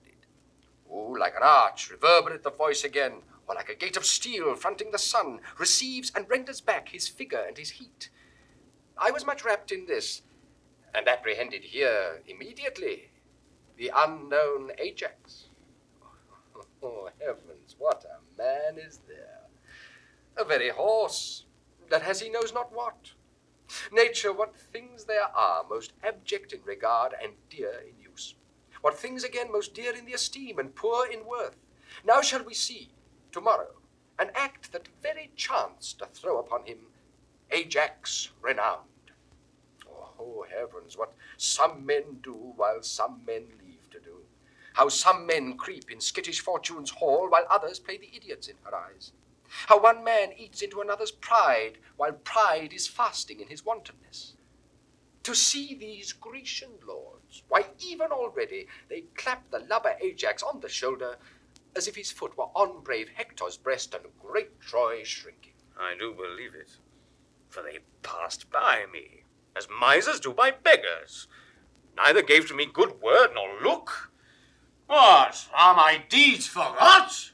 Oh, like an arch, reverberate the voice again, or like a gate of steel fronting the sun, receives and renders back his figure and his heat. I was much wrapped in this, and apprehended here immediately the unknown Ajax. Oh, heavens, what a man is there! A very horse, that has he knows not what. Nature, what things there are most abject in regard and dear in use. What things again most dear in the esteem and poor in worth. Now shall we see, tomorrow, an act that very chance doth throw upon him Ajax renowned. Oh, heavens, what some men do while some men leave to do. How some men creep in skittish Fortune's hall while others play the idiots in her eyes. How one man eats into another's pride while pride is fasting in his wantonness. To see these Grecian lords, why even already they clap the lubber Ajax on the shoulder as if his foot were on brave Hector's breast and great Troy shrinking. I do believe it, for they passed by me, as misers do by beggars. Neither gave to me good word nor look. What, are my deeds forgot?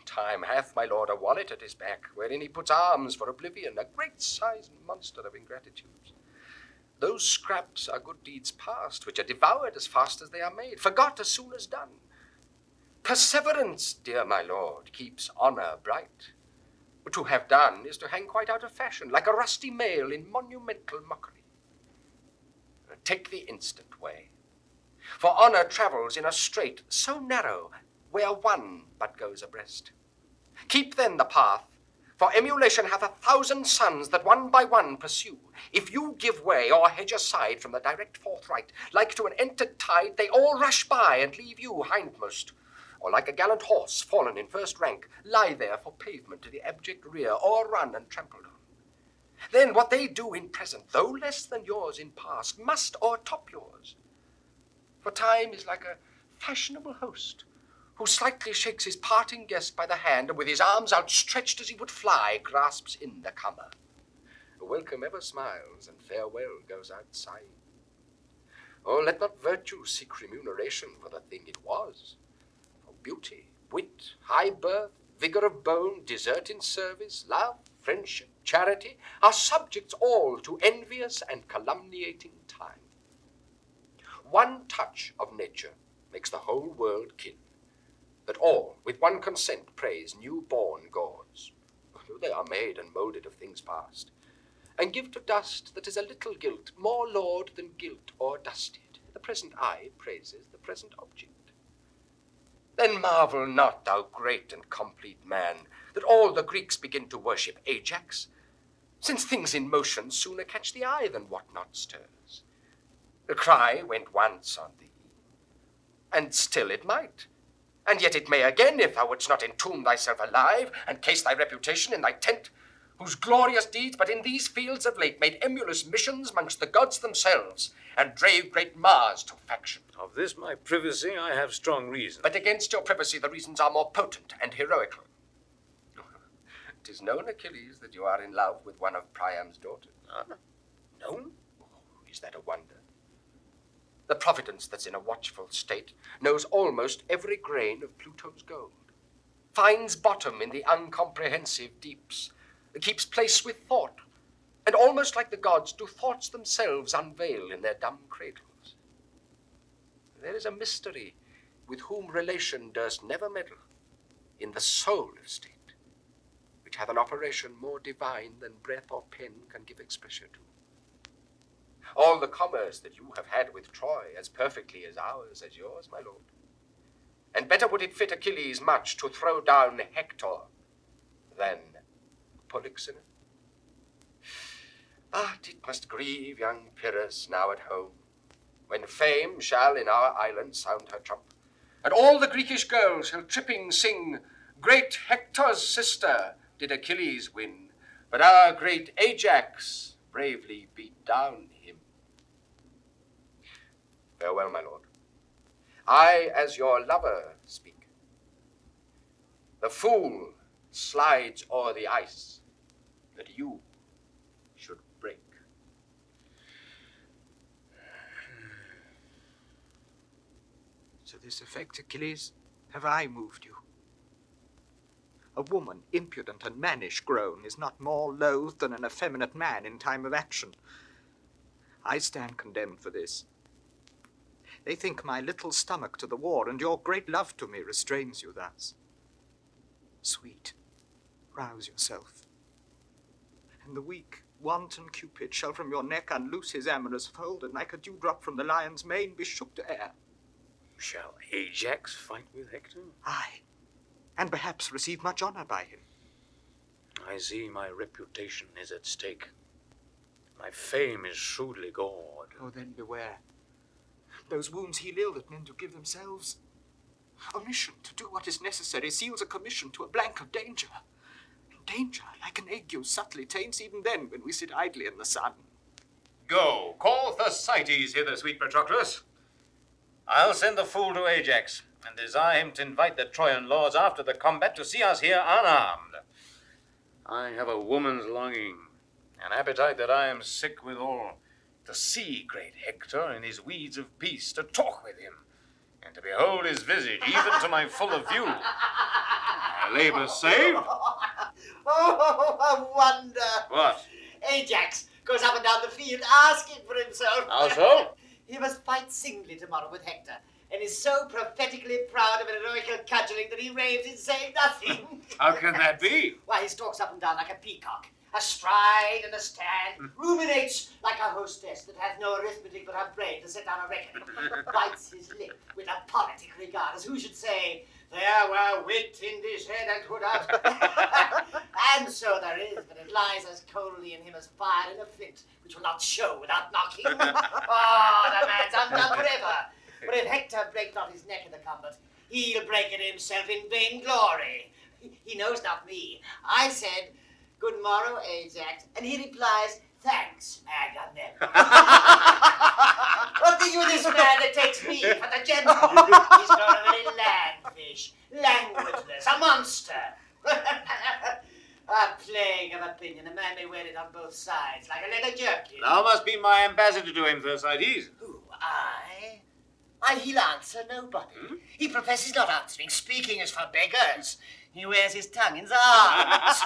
Time hath my lord a wallet at his back, wherein he puts alms for oblivion, a great-sized monster of ingratitudes. Those scraps are good deeds past, which are devoured as fast as they are made, forgot as soon as done. Perseverance, dear my lord, keeps honour bright. To have done is to hang quite out of fashion, like a rusty mail in monumental mockery. Take the instant way. For honour travels in a strait so narrow, where one but goes abreast. Keep then the path, for emulation hath 1,000 sons that one by one pursue. If you give way or hedge aside from the direct forthright, like to an entered tide, they all rush by and leave you hindmost. or like a gallant horse fallen in first rank, lie there for pavement to the abject rear, o'errun and trampled on. Then what they do in present, though less than yours in past, must o'ertop yours. For time is like a fashionable host, who slightly shakes his parting guest by the hand, and with his arms outstretched as he would fly, grasps in the comer. A welcome ever smiles, and farewell goes out sighing. Oh, let not virtue seek remuneration for the thing it was. For beauty, wit, high birth, vigor of bone, desert in service, love, friendship, charity, are subjects all to envious and calumniating time. One touch of nature makes the whole world kin, that all with one consent praise new-born gods, though they are made and moulded of things past, and give to dust that is a little gilt more laud than gilt or dusted. The present eye praises the present object. Then marvel not, thou great and complete man, that all the Greeks begin to worship Ajax, since things in motion sooner catch the eye than what not stirs. The cry went once on thee, and still it might, and yet it may again, if thou wouldst not entomb thyself alive, and case thy reputation in thy tent, whose glorious deeds but in these fields of late made emulous missions mongst the gods themselves, and drave great Mars to faction. Of this my privacy I have strong reason. But against your privacy the reasons are more potent and heroical. 'Tis known, Achilles, that you are in love with one of Priam's daughters. Known? Oh, is that a wonder? The Providence that's in a watchful state knows almost every grain of Pluto's gold, finds bottom in the uncomprehensive deeps, keeps place with thought, and almost like the gods do thoughts themselves unveil in their dumb cradles. There is a mystery with whom relation durst never meddle, in the soul of state, which hath an operation more divine than breath or pen can give expression to. All the commerce that you have had with Troy, as perfectly as ours, as yours, my lord. And better would it fit Achilles much to throw down Hector than Polyxena. But it must grieve young Pyrrhus now at home, when fame shall in our island sound her trump, and all the Greekish girls shall tripping sing, great Hector's sister did Achilles win, but our great Ajax bravely beat down him. Farewell, my lord. I, as your lover, speak. The fool slides o'er the ice that you should break. To this effect, Achilles, have I moved you? A woman, impudent and mannish grown, is not more loathed than an effeminate man in time of action. I stand condemned for this. They think my little stomach to the war, and your great love to me restrains you thus. Sweet, rouse yourself, and the weak, wanton Cupid shall from your neck unloose his amorous fold, and like a dewdrop from the lion's mane be shook to air. Shall Ajax fight with Hector? Aye, and perhaps receive much honor by him. I see my reputation is at stake. My fame is shrewdly gored. Oh, then beware. Those wounds heal ill that men do give themselves. Omission to do what is necessary seals a commission to a blank of danger. Danger, like an ague, subtly taints even then when we sit idly in the sun. Go, call Thersites hither, sweet Patroclus. I'll send the fool to Ajax, and desire him to invite the Trojan lords after the combat to see us here unarmed. I have a woman's longing, an appetite that I am sick withal, to see great Hector in his weeds of peace, to talk with him, and to behold his visage, even to my full of view. My labour's saved. Oh, a wonder. What? Ajax goes up and down the field asking for himself. How so? He must fight singly tomorrow with Hector, and is so prophetically proud of heroical cudgelling that he raves in saying nothing. How can that be? Why, he stalks up and down like a peacock, astride and astand, ruminates like a hostess that has no arithmetic but her brain to set down a record, bites his lip with a politic regard, as who should say, there were wit in this head and could not. And so there is, but it lies as coldly in him as fire in a flint, which will not show without knocking. Oh, the man's undone forever. But if Hector break not his neck in the combat, He'll break it himself in vain glory. He knows not me. I said, "Good morrow, Ajax," and he replies, "Thanks, Agamemnon." What think you of this man that takes me for the general? He's grown a very landfish, languageless, a monster. A plague of opinion. A man may wear it on both sides, like a leg of jerky. Thou must be my ambassador to him, Thersites. Who, I? Why, he'll answer nobody. He professes not answering. Speaking is for beggars. He wears his tongue in his arms.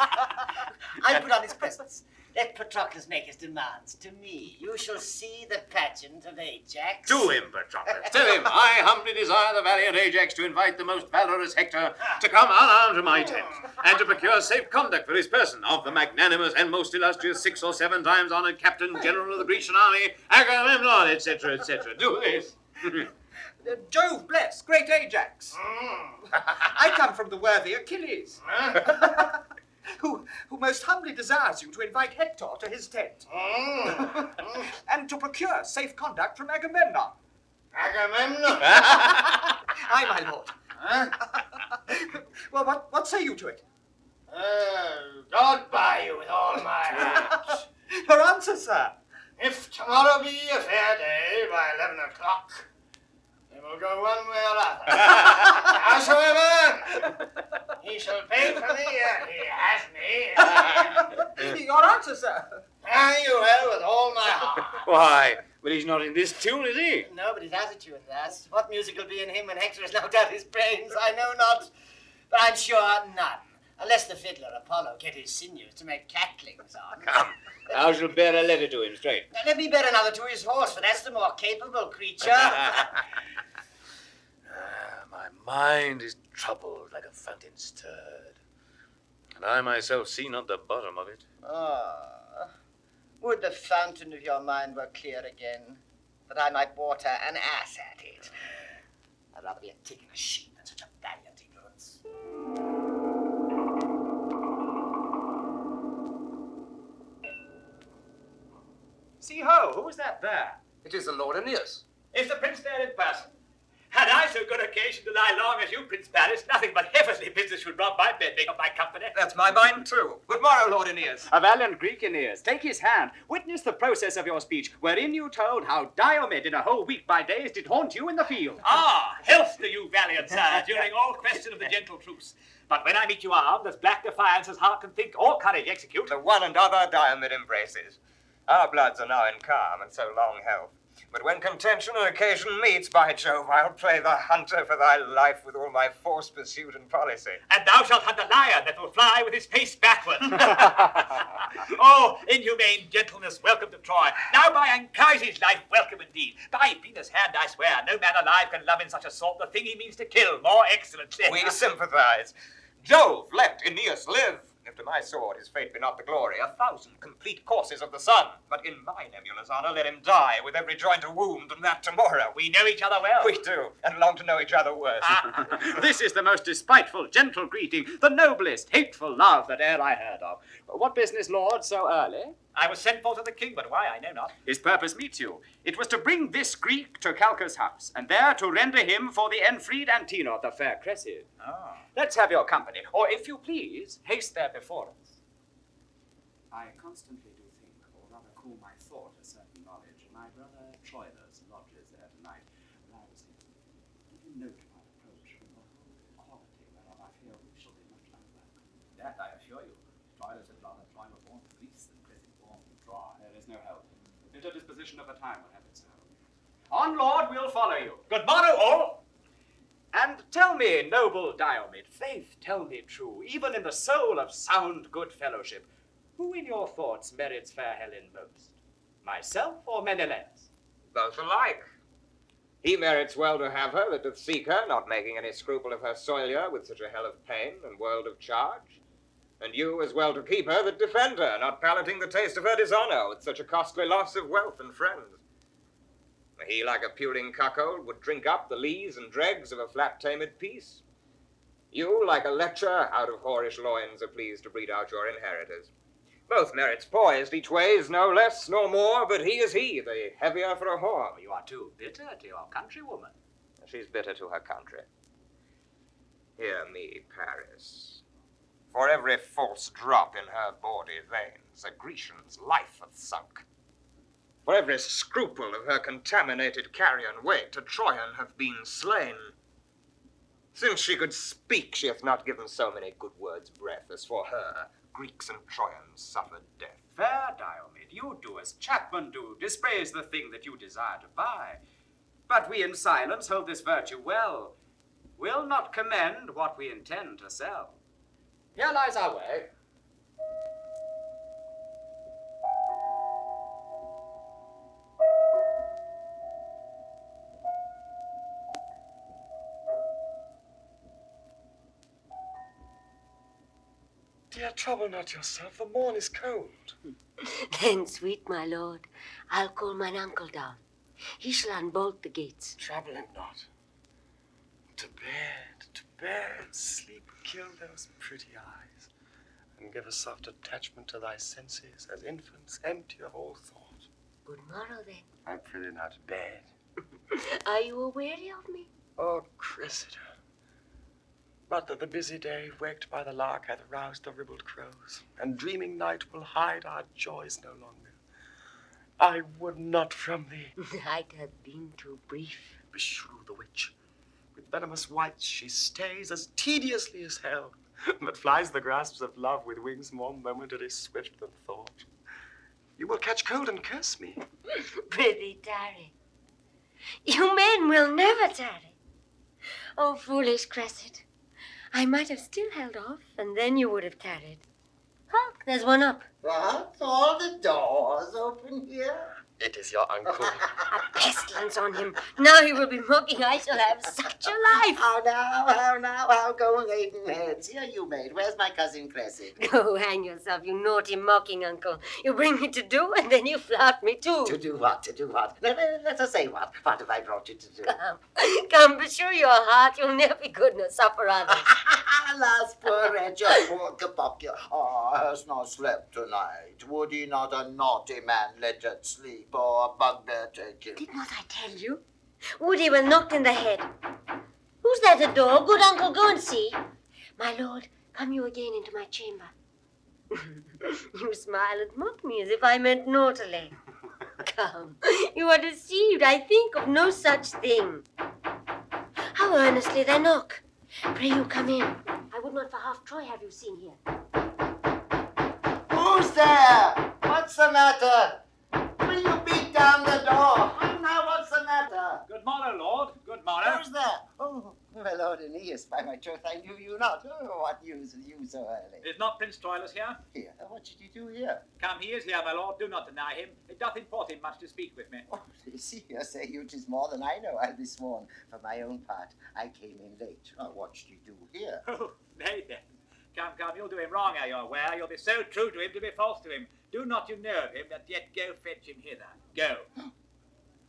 I put on his presence. Let Patroclus make his demands to me. You shall see the pageant of Ajax. To him, Patroclus. Tell him, I humbly desire the valiant Ajax to invite the most valorous Hector to come unarmed to my tent, and to procure safe conduct for his person of the magnanimous and most illustrious 6 or 7 times honored Captain General of the Grecian army, Agamemnon, etc., etc. Do this. Jove bless, great Ajax. I come from the worthy Achilles, who most humbly desires you to invite Hector to his tent, and to procure safe conduct from Agamemnon. Agamemnon? Aye, my lord. Well, what say you to it? God buy you with all my heart. Your answer, sir. If tomorrow be a fair day by 11 o'clock, it will go one way or other. Howsoever, he shall pay for me, and he has me. Your answer, sir. Fare you well with all my heart. Why, but he's not in this tune, is he? No, but his attitude, that's. What music will be in him when Hector has knocked out his brains, I know not. But I'm sure none, unless the fiddler Apollo get his sinews to make catlings on. Come, thou shalt bear a letter to him straight. Now, let me bear another to his horse, for that's the more capable creature. My mind is troubled like a fountain stirred, and I myself see not the bottom of it. Would the fountain of your mind were clear again, that I might water an ass at it. I'd rather be a tick in a sheep than such a valiant ignorance. See ho, who is that there? It is the Lord Aeneas. Is the prince there in person? Had I so good occasion to lie long as you, Prince Bayliss, nothing but heavenly business should rob my bed of my company. That's my mind too. Good morrow, Lord Aeneas. A valiant Greek, Aeneas, take his hand. Witness the process of your speech, wherein you told how Diomedes in a whole week by days did haunt you in the field. Health to you, valiant sire, during all question of the gentle truce. But when I meet you armed, as black defiance as heart can think or courage execute. The one and other Diomed embraces. Our bloods are now in calm, and so long health. But when contention and occasion meets, by Jove, I'll play the hunter for thy life with all my force, pursuit, and policy. And thou shalt hunt a lion that will fly with his face backward. Oh, inhumane gentleness, welcome to Troy. Now by Anchises' life, welcome indeed. By Venus' hand, I swear, no man alive can love in such a sort the thing he means to kill more excellently. We sympathize. Jove, let Aeneas live. If to my sword his fate be not the glory, 1,000 complete courses of the sun. But in my nebulous honor, let him die with every joint a wound, and that tomorrow. We know each other well. We do, and long to know each other worse. This is the most despiteful, gentle greeting, the noblest, hateful love that e'er I heard of. What business, lord, so early? I was sent for to the king, but why, I know not. His purpose meets you. It was to bring this Greek to Calchas' house, and there to render him for the enfreed Antenor, the fair Cressida. Let's have your company, or if you please, haste there before us. I constantly do think, or rather call my thought a certain knowledge. My brother Troilus lodges there tonight, and I was thinking, give him note of my approach from the whole quality whereof I fear we shall be much unwelcome. That I assure you. Troilus had rather Troy were born to Greece than Cressida born to Troy. There is no help. The bitter disposition of the time will have it so. On, Lord, we'll follow you. Good morrow, all. And tell me, noble Diomed, faith, tell me true, even in the soul of sound good fellowship, who in your thoughts merits fair Helen most? Myself or Menelaus? Both alike. He merits well to have her that doth seek her, not making any scruple of her soilure with such a hell of pain and world of charge. And you as well to keep her that defend her, not palating the taste of her dishonour with such a costly loss of wealth and friends. He, like a puling cuckold, would drink up the lees and dregs of a flat-tamed peace. You, like a lecher, out of whorish loins are pleased to breed out your inheritors. Both merits poised each ways, no less nor more, but he is he, the heavier for a whore. You are too bitter to your countrywoman. She's bitter to her country. Hear me, Paris. For every false drop in her bawdy veins, a Grecian's life hath sunk. For every scruple of her contaminated carrion weight, a Trojan hath been slain. Since she could speak, she hath not given so many good words breath as for her, Greeks and Trojans suffered death. Fair Diomed, you do as chapmen do, dispraise the thing that you desire to buy. But we in silence hold this virtue well. We'll not commend what we intend to sell. Here lies our way. Dear, trouble not yourself, the morn is cold. Then, sweet my lord, I'll call mine uncle down. He shall unbolt the gates. Trouble him not. To bed, sleep kill those pretty eyes, and give a soft attachment to thy senses, as infants empty of all thought. Good morrow, then. I prithee now to bed. Are you aweary of me? Oh, Cressida, but that the busy day, waked by the lark, hath roused the ribald crows, and dreaming night will hide our joys no longer. I would not from thee. Night hath been too brief. Beshrew the witch. With venomous wights she stays as tediously as hell, but flies the grasps of love with wings more momentary swift than thought. You will catch cold and curse me. Prithee, tarry. You men will never tarry. Oh, foolish Cressida. I might have still held off, and then you would have tarried. Hark, there's one up. What? All the doors open here? It is your uncle. A pestilence on him. Now he will be mocking. I shall have such a life. How now, how go laden heads? Here, you maid. Where's my cousin Cressida? Go hang yourself, you naughty mocking uncle. You bring me to do, and then you flout me too. To do what? Let us say what. What have I brought you to do? Come, beshrew your heart. You'll never be good enough suffer others. Alas, poor wretch, poor Capocchia. Has not slept tonight. Would he not a naughty man let it sleep, or a bugbear take him? Did not I tell you? Would he were knocked in the head. Who's that at door? Good uncle, go and see. My lord, come you again into my chamber. You smile and mock me as if I meant naughtily. Come, you are deceived. I think of no such thing. How earnestly they knock. Pray you come in. I would not for half Troy have you seen here. Who's there? What's the matter? Will you beat down the door? Now, what's the matter? Good morrow, Lord. Good morrow. Who's there? Oh, my Lord Aeneas, by my troth, I knew you not. Oh, what news with you so early? Is not Prince Troilus here? Here? What should you do here? Come, he is here, my lord. Do not deny him. It doth import him much to speak with me. Oh, see, you say you 'tis more than I know, I'll be sworn. For my own part, I came in late. Oh, what should you do here? Oh, nay then. Come, you'll do him wrong, are you aware? You'll be so true to him to be false to him. Do not you know of him, that yet go fetch him hither. Go.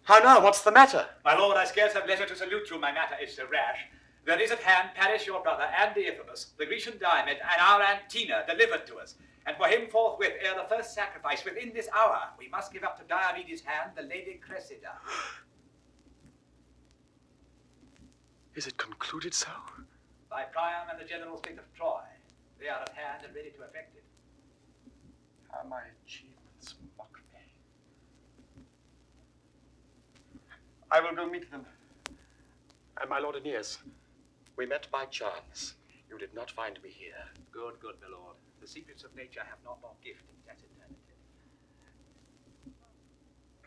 How now? What's the matter? My lord, I scarce have leisure to salute you, my matter is so rash. There is at hand Paris your brother, and Deiphobus, the Grecian Diomed, and our Antenor delivered to us. And for him forthwith, ere the first sacrifice, within this hour, we must give up to Diomedes' hand the lady Cressida. Is it concluded so? By Priam and the general state of Troy. They are at hand and ready to effect it. How my achievements mock me. I will go meet them. And my lord Aeneas, we met by chance. You did not find me here. Good, my lord. The secrets of nature have not more gift in that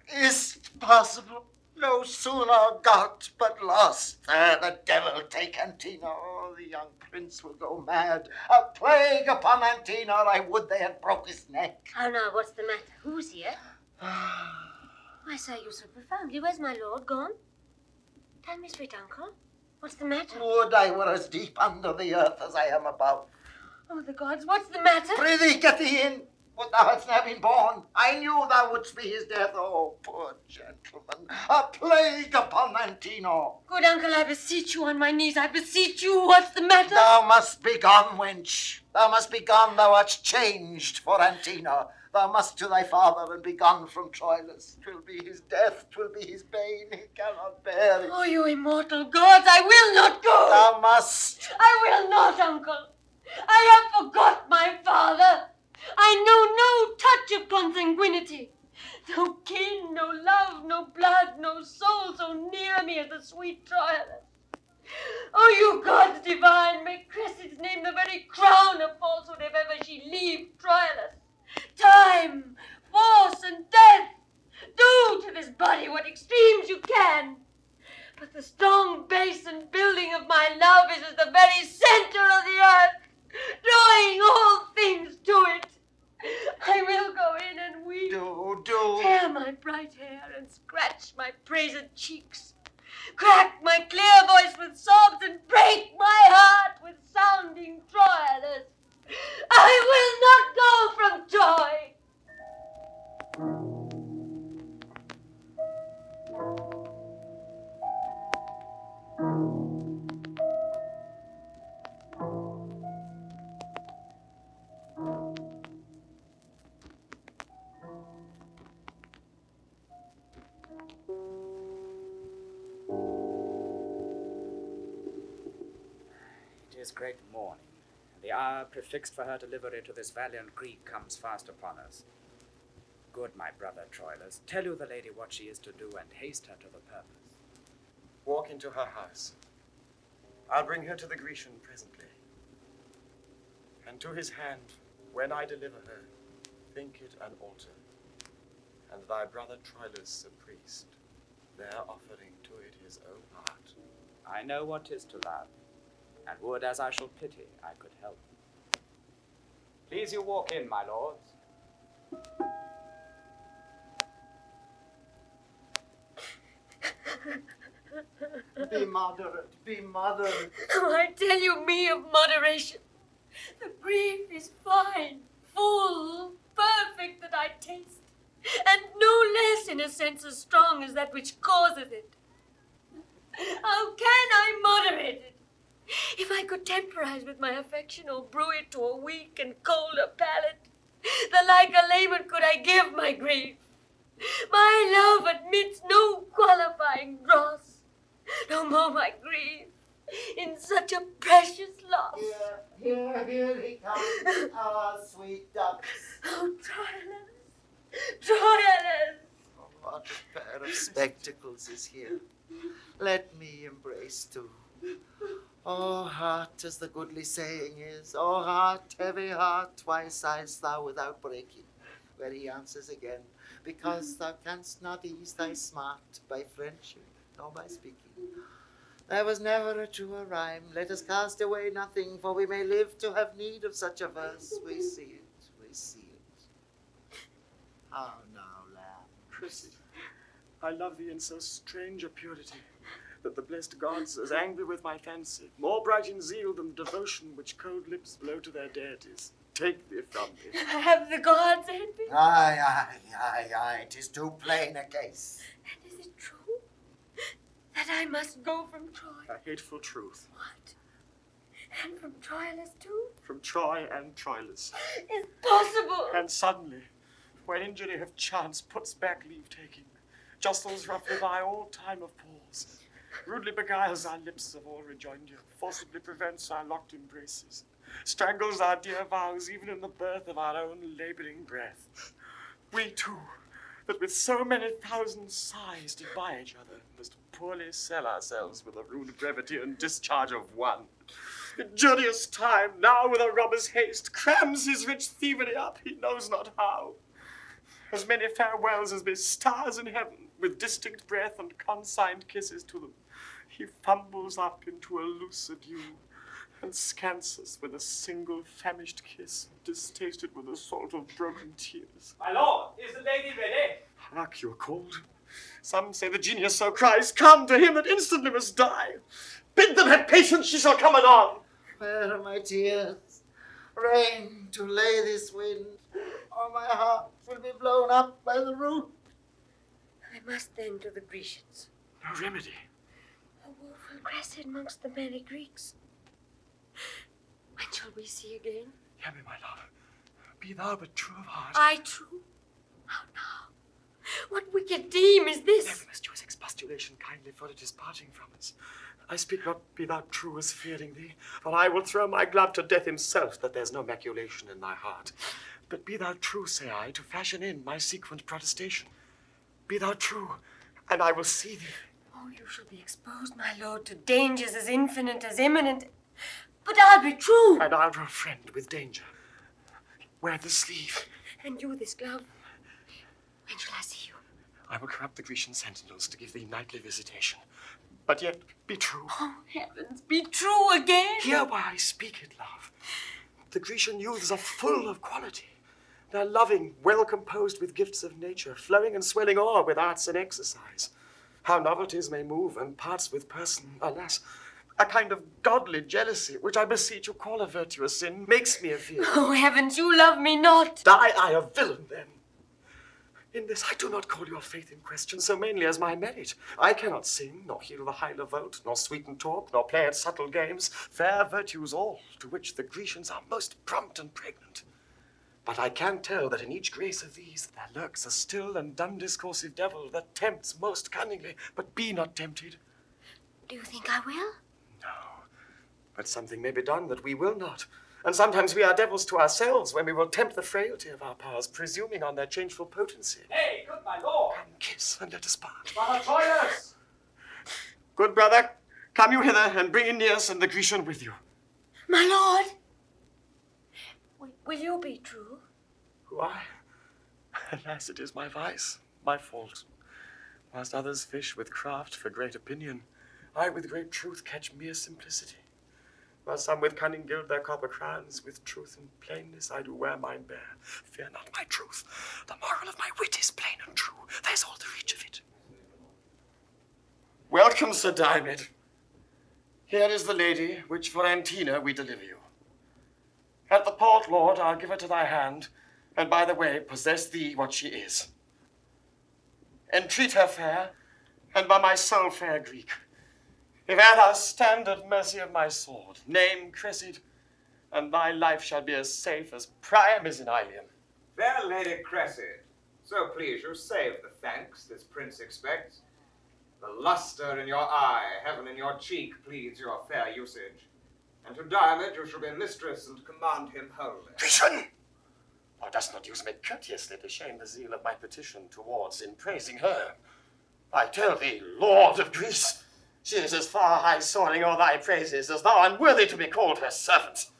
eternity. Is't possible? No sooner got but lost. There the devil take Antenor. Oh, the young prince will go mad. A plague upon Antenor. I would they had broke his neck. How now, what's the matter? Who's here? Why say you so profoundly? Where's my lord gone? Tell me, sweet uncle. What's the matter? Would I were as deep under the earth as I am above. Oh, the gods, what's the matter? Prithee, get thee in. Would thou hadst ne'er been born. I knew thou wouldst be his death. Oh, poor gentleman. A plague upon Antenor. Good uncle, I beseech you on my knees. I beseech you. What's the matter? Thou must be gone, wench. Thou must be gone. Thou art changed for Antenor. Thou must to thy father and be gone from Troilus. 'Twill be his death, 'twill be his bane. He cannot bear it. Oh, you immortal gods, I will not go! Thou must. I will not, uncle. I have forgot my father. I know no touch of consanguinity. No kin, no love, no blood, no soul so near me as the sweet Troilus. Oh, you gods divine, make Cressida's name the very crown of falsehood if ever she leave Troilus. Time, force, and death, do to this body what extremes you can. But the strong base and building of my love is as the very center of the earth, drawing all things to it. I will go in and weep. Do. Tear my bright hair and scratch my praised cheeks. Crack my clear voice with sobs and break my heart with sounding Troilus. I will not go from Troy. It is great morning, and the hour prefixed for her delivery to this valiant Greek comes fast upon us. Good, my brother Troilus, tell you the lady what she is to do, and haste her to the purpose. Walk into her house. I'll bring her to the Grecian presently. And to his hand, when I deliver her, think it an altar, and thy brother Troilus a priest, there offering to it his own heart. I know what 'tis to love, and would, as I shall pity, I could help. Please you walk in, my lords. Be moderate, be moderate. Oh, I tell you, me of moderation. The grief is fine, full, perfect that I taste, and no less in a sense as strong as that which causeth it. How can I moderate it? If I could temporize with my affection or brew it to a weak and colder palate, the like allayment could I give my grief. My love admits no qualifying dross. No more my grief in such a precious loss. Here he comes, our sweet ducks. Oh, Troilus, Troilus! Oh, what a pair of spectacles is here. Let me embrace too. Oh, heart, as the goodly saying is, oh, heart, heavy heart, why sighest thou without breaking? Where he answers again, because thou canst not ease thy smart by friendship, nor by speaking. There was never a truer rhyme. Let us cast away nothing, for we may live to have need of such a verse. We see it, we see it. How now, lamb? Cressida, I love thee in so strange a purity, that the blessed gods, as angry with my fancy, more bright in zeal than the devotion which cold lips blow to their deities, take thee from me. Have the gods envy? Aye, 'tis too plain a case. And is it true that I must go from Troy? A hateful truth. What? And from Troilus too? From Troy and Troilus. Is possible? And suddenly, when injury of chance puts back leave-taking, jostles roughly by all time of pause, rudely beguiles our lips of all rejoinder, forcibly prevents our locked embraces, strangles our dear vows even in the birth of our own labouring breath. We two, that with so many thousand sighs did buy each other, must poorly sell ourselves with a rude brevity and discharge of one. Injurious time, now with a robber's haste, crams his rich thievery up, he knows not how. As many farewells as be stars in heaven, with distinct breath and consigned kisses to them, he fumbles up into a loose adieu, and scants us with a single famished kiss, distasted with the salt of broken tears. My lord, is the lady ready? Hark, you are called. Some say the genius so cries, come to him that instantly must die. Bid them have patience, she shall come anon. Where are my tears? Rain to lay this wind, or my heart will be blown up by the root. I must then to the Grecians. No remedy. A woeful Cressida amongst the many Greeks. When shall we see again? Hear me, my love. Be thou but true of heart. I true? How now? What wicked deme is this? Never must use expostulation kindly, for it is parting from us. I speak not, be thou true as fearing thee, for I will throw my glove to death himself, that there's no maculation in thy heart. But be thou true, say I, to fashion in my sequent protestation. Be thou true, and I will see thee. Oh, you shall be exposed, my lord, to dangers as infinite as imminent. But I'll be true. And I'll grow friend with danger. Wear this sleeve. And you this glove. When shall I see you? I will corrupt the Grecian sentinels to give thee nightly visitation. But yet, be true. Oh, heavens, be true again. Hear why I speak it, love. The Grecian youths are full of quality. They're loving, well composed with gifts of nature, flowing and swelling o'er with arts and exercise. How novelties may move, and parts with person, alas, a kind of godly jealousy, which I beseech you call a virtuous sin, makes me a fear. Oh, heavens, you love me not. Die I a villain, then. In this I do not call your faith in question so mainly as my merit. I cannot sing, nor heal the high lavote, nor sweeten talk, nor play at subtle games, fair virtues all, to which the Grecians are most prompt and pregnant. But I can tell that in each grace of these there lurks a still and undiscoursive devil that tempts most cunningly, but be not tempted. Do you think I will? No, but something may be done that we will not. And sometimes we are devils to ourselves when we will tempt the frailty of our powers, presuming on their changeful potency. Hey, good my lord! Come, kiss, and let us part. Brother Troilus! Good brother, come you hither, and bring Aeneas and the Grecian with you. My lord! Will you be true? Who I? Alas, it is my vice, my fault. Whilst others fish with craft for great opinion, I with great truth catch mere simplicity. While some with cunning gild their copper crowns, with truth and plainness I do wear mine bare. Fear not my truth. The moral of my wit is plain and true. There's all the reach of it. Welcome, Sir Diomed. Here is the lady, which for Antenor we deliver you. At the port, Lord, I'll give her to thy hand, and by the way possess thee what she is. Entreat her fair, and by my soul, fair Greek, if e'er thou stand at mercy of my sword, name Cressida, and thy life shall be as safe as Priam is in Ilium. Fair Lady Cressida, so please you save the thanks this prince expects. The luster in your eye, heaven in your cheek, pleads your fair usage. And to Diomed you shall be mistress and command him wholly. Grecian! Thou dost not use me courteously to shame the zeal of my petition towards in praising her. I tell thee, Lord of Greece, she is as far high soaring o'er thy praises as thou unworthy to be called her servant.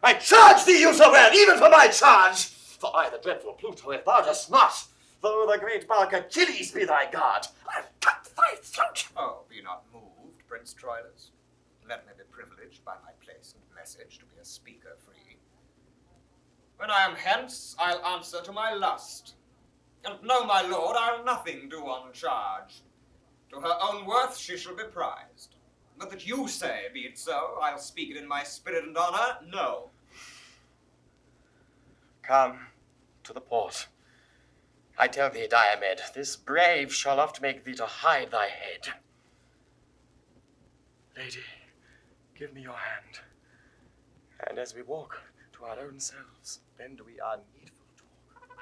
I charge thee, use her well, even for my charge. For I, the dreadful Pluto, if thou dost not, though the great bulk Achilles be thy guard, I'll cut thy throat. Oh, be not moved, Prince Troilus. Let me be privileged by my place and message to be a speaker free. When I am hence, I'll answer to my lust. And know, my lord, I'll nothing do on charge. To her own worth she shall be prized. But that you say, be it so, I'll speak it in my spirit and honor, no. Come to the port. I tell thee, Diomed, this brave shall oft make thee to hide thy head. Lady, give me your hand, and as we walk to our own selves, bend we our needful talk.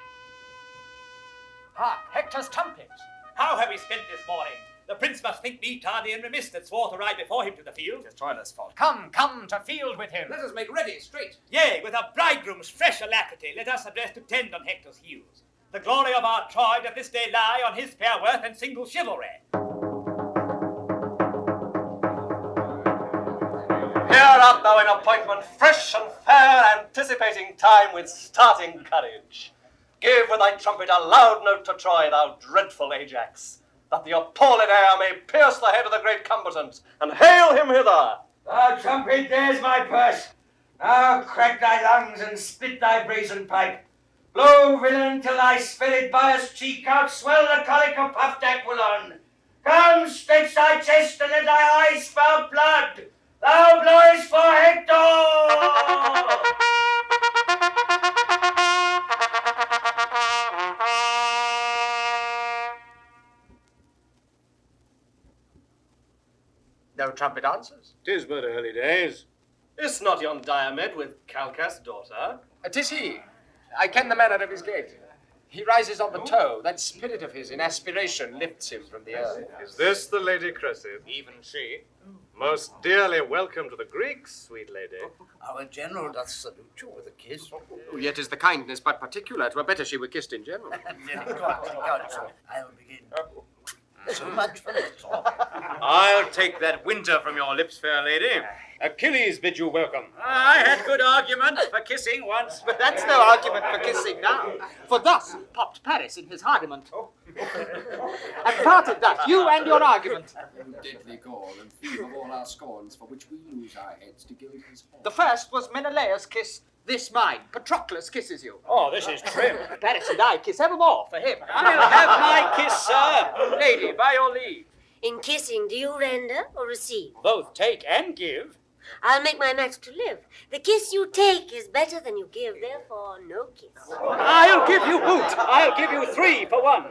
Hark, Hector's trumpet! How have we spent this morning? The prince must think me tardy and remiss that swore to ride before him to the field. 'Tis Troilus' fault. Come, come to field with him. Let us make ready, straight. Yea, with a bridegroom's fresh alacrity, let us address to tend on Hector's heels. The glory of our Troy doth this day lie on his fair worth and single chivalry. Here art thou in appointment, fresh and fair, anticipating time with starting courage. Give with thy trumpet a loud note to Troy, thou dreadful Ajax, that the appalled air may pierce the head of the great combatant, and hail him hither. Thou trumpet, there's my purse. Now crack thy lungs and spit thy brazen pipe. Blow, villain, till thy spirit bias cheek out, swell the colic of puffed aquilon. Come, stretch thy chest and let thy eyes spout blood. Thou blowest for Hector! No trumpet answers. 'Tis but early days. Is not yon Diomed with Calchas' daughter? 'Tis he. I ken the manner of his gait. He rises on the toe, that spirit of his in aspiration lifts him from the earth. Is this the Lady Cressida? Even she. Most dearly welcome to the Greeks, sweet lady. Our general doth salute you with a kiss. Yet is the kindness but particular. 'Twere better she were kissed in general. Very good, sir. I'll begin. So much for this. I'll take that winter from your lips, fair lady. Achilles bid you welcome. I had good argument for kissing once, but that's no argument for kissing now. For thus popped Paris in his hardiment. And parted thus you and your argument. You deadly Gaul, and theme of all our scorns, for which we lose our heads to gild his horn. The first was Menelaus' kiss, this mine. Patroclus kisses you. Oh, this is trim. Paris and I kiss evermore for him. I'll have my kiss, sir. Lady, by your leave. In kissing, do you render or receive? Both take and give. I'll make my match to live. The kiss you take is better than you give, therefore no kiss. I'll give you boot. I'll give you 3 for 1.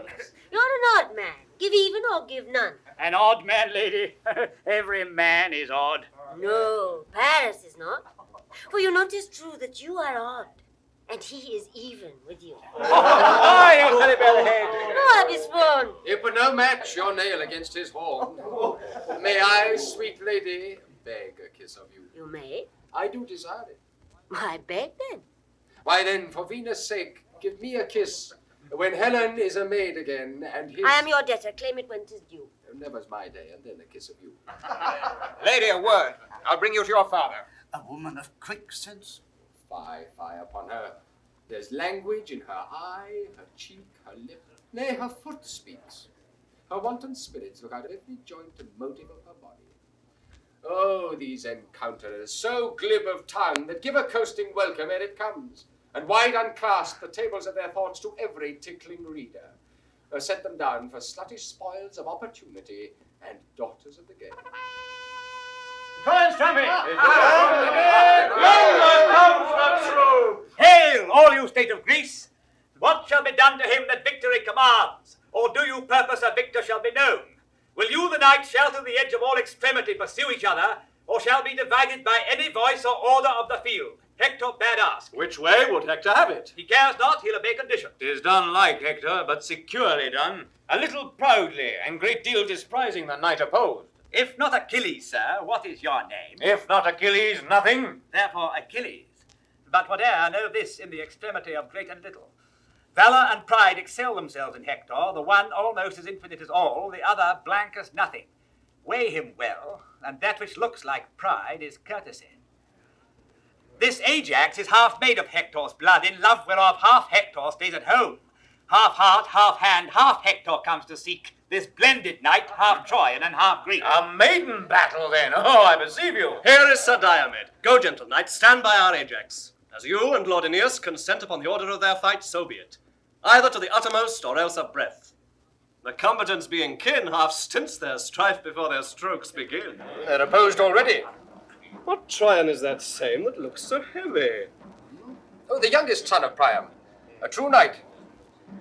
You're an odd man. Give even or give none. An odd man, lady. Every man is odd. No, Paris is not. For you notice true that you are odd, and he is even with you. Oh, you silly bellhead. No, I be sworn. It were no match, your nail against his horn. May I, sweet lady, beg a kiss of you? You may. I do desire it. I beg then. Why then, for Venus' sake, give me a kiss when Helen is a maid again, and his... I am your debtor. Claim it when 'tis due. Never's my day, and then a kiss of you. Lady, a word. I'll bring you to your father. A woman of quick sense. Fie upon her. There's language in her eye, her cheek, her lip. Nay, her foot speaks. Her wanton spirits look out every joint and motive of her body. Oh, these encounterers, so glib of tongue, that give a coasting welcome ere it comes, and wide unclasp the tables of their thoughts to every tickling reader, or set them down for sluttish spoils of opportunity and daughters of the game. Troilus trumpet! Hail, all you state of Greece! What shall be done to him that victory commands? Or do you purpose a victor shall be known? Will you, the knights, shall to the edge of all extremity pursue each other, or shall be divided by any voice or order of the field? Hector bade ask. Which way would Hector have it? He cares not, he'll obey condition. 'Tis done like Hector, but securely done, a little proudly, and great deal despising the knight opposed. If not Achilles, sir, what is your name? If not Achilles, nothing. Therefore Achilles. But whate'er, know this in the extremity of great and little. Valour and pride excel themselves in Hector, the one almost as infinite as all, the other blank as nothing. Weigh him well, and that which looks like pride is courtesy. This Ajax is half made of Hector's blood, in love whereof half Hector stays at home. Half heart, half hand, half Hector comes to seek. This blended knight, half Troyan and half Greek. A maiden battle, then. Oh, I perceive you. Here is Sir Diomedes. Go, gentle knight, stand by our Ajax. As you and Lord Aeneas consent upon the order of their fight, so be it. Either to the uttermost or else a breath. The combatants being kin half stints their strife before their strokes begin. They're opposed already. What Troyan is that same that looks so heavy? Oh, the youngest son of Priam, a true knight.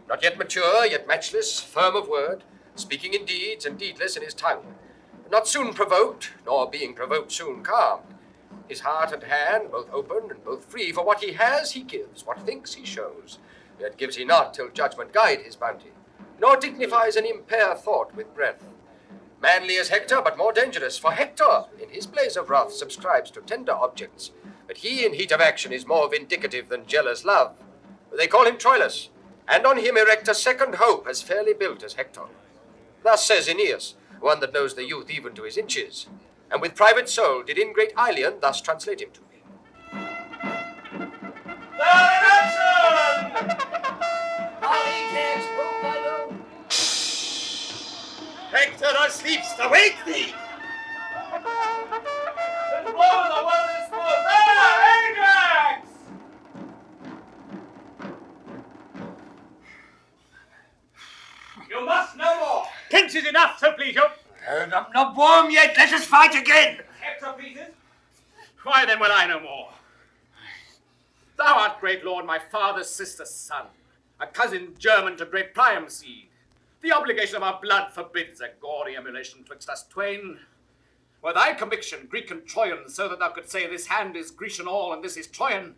Not yet mature, yet matchless, firm of word, speaking in deeds and deedless in his tongue. Not soon provoked, nor being provoked soon calmed. His heart and hand both open and both free, for what he has he gives, what thinks he shows. Yet gives he not till judgment guide his bounty, nor dignifies and impair thought with breath. Manly as Hector, but more dangerous, for Hector, in his blaze of wrath, subscribes to tender objects, but he in heat of action is more vindicative than jealous love. They call him Troilus, and on him erect a second hope as fairly built as Hector. Thus says Aeneas, one that knows the youth even to his inches, and with private soul did in great Ilion thus translate him to me. Hector, thou sleepst, awake thee! Let's blow the world is full. Ajax! You must know more. Pinch is enough, so please you. I'm not warm yet. Let us fight again. Hector pleases. Why then will I no more? Thou art, great lord, my father's sister's son, a cousin German to great Priam's seed. The obligation of our blood forbids a gory emulation twixt us twain. Were thy conviction Greek and Troyan, so that thou couldst say this hand is Grecian all and this is Troyan,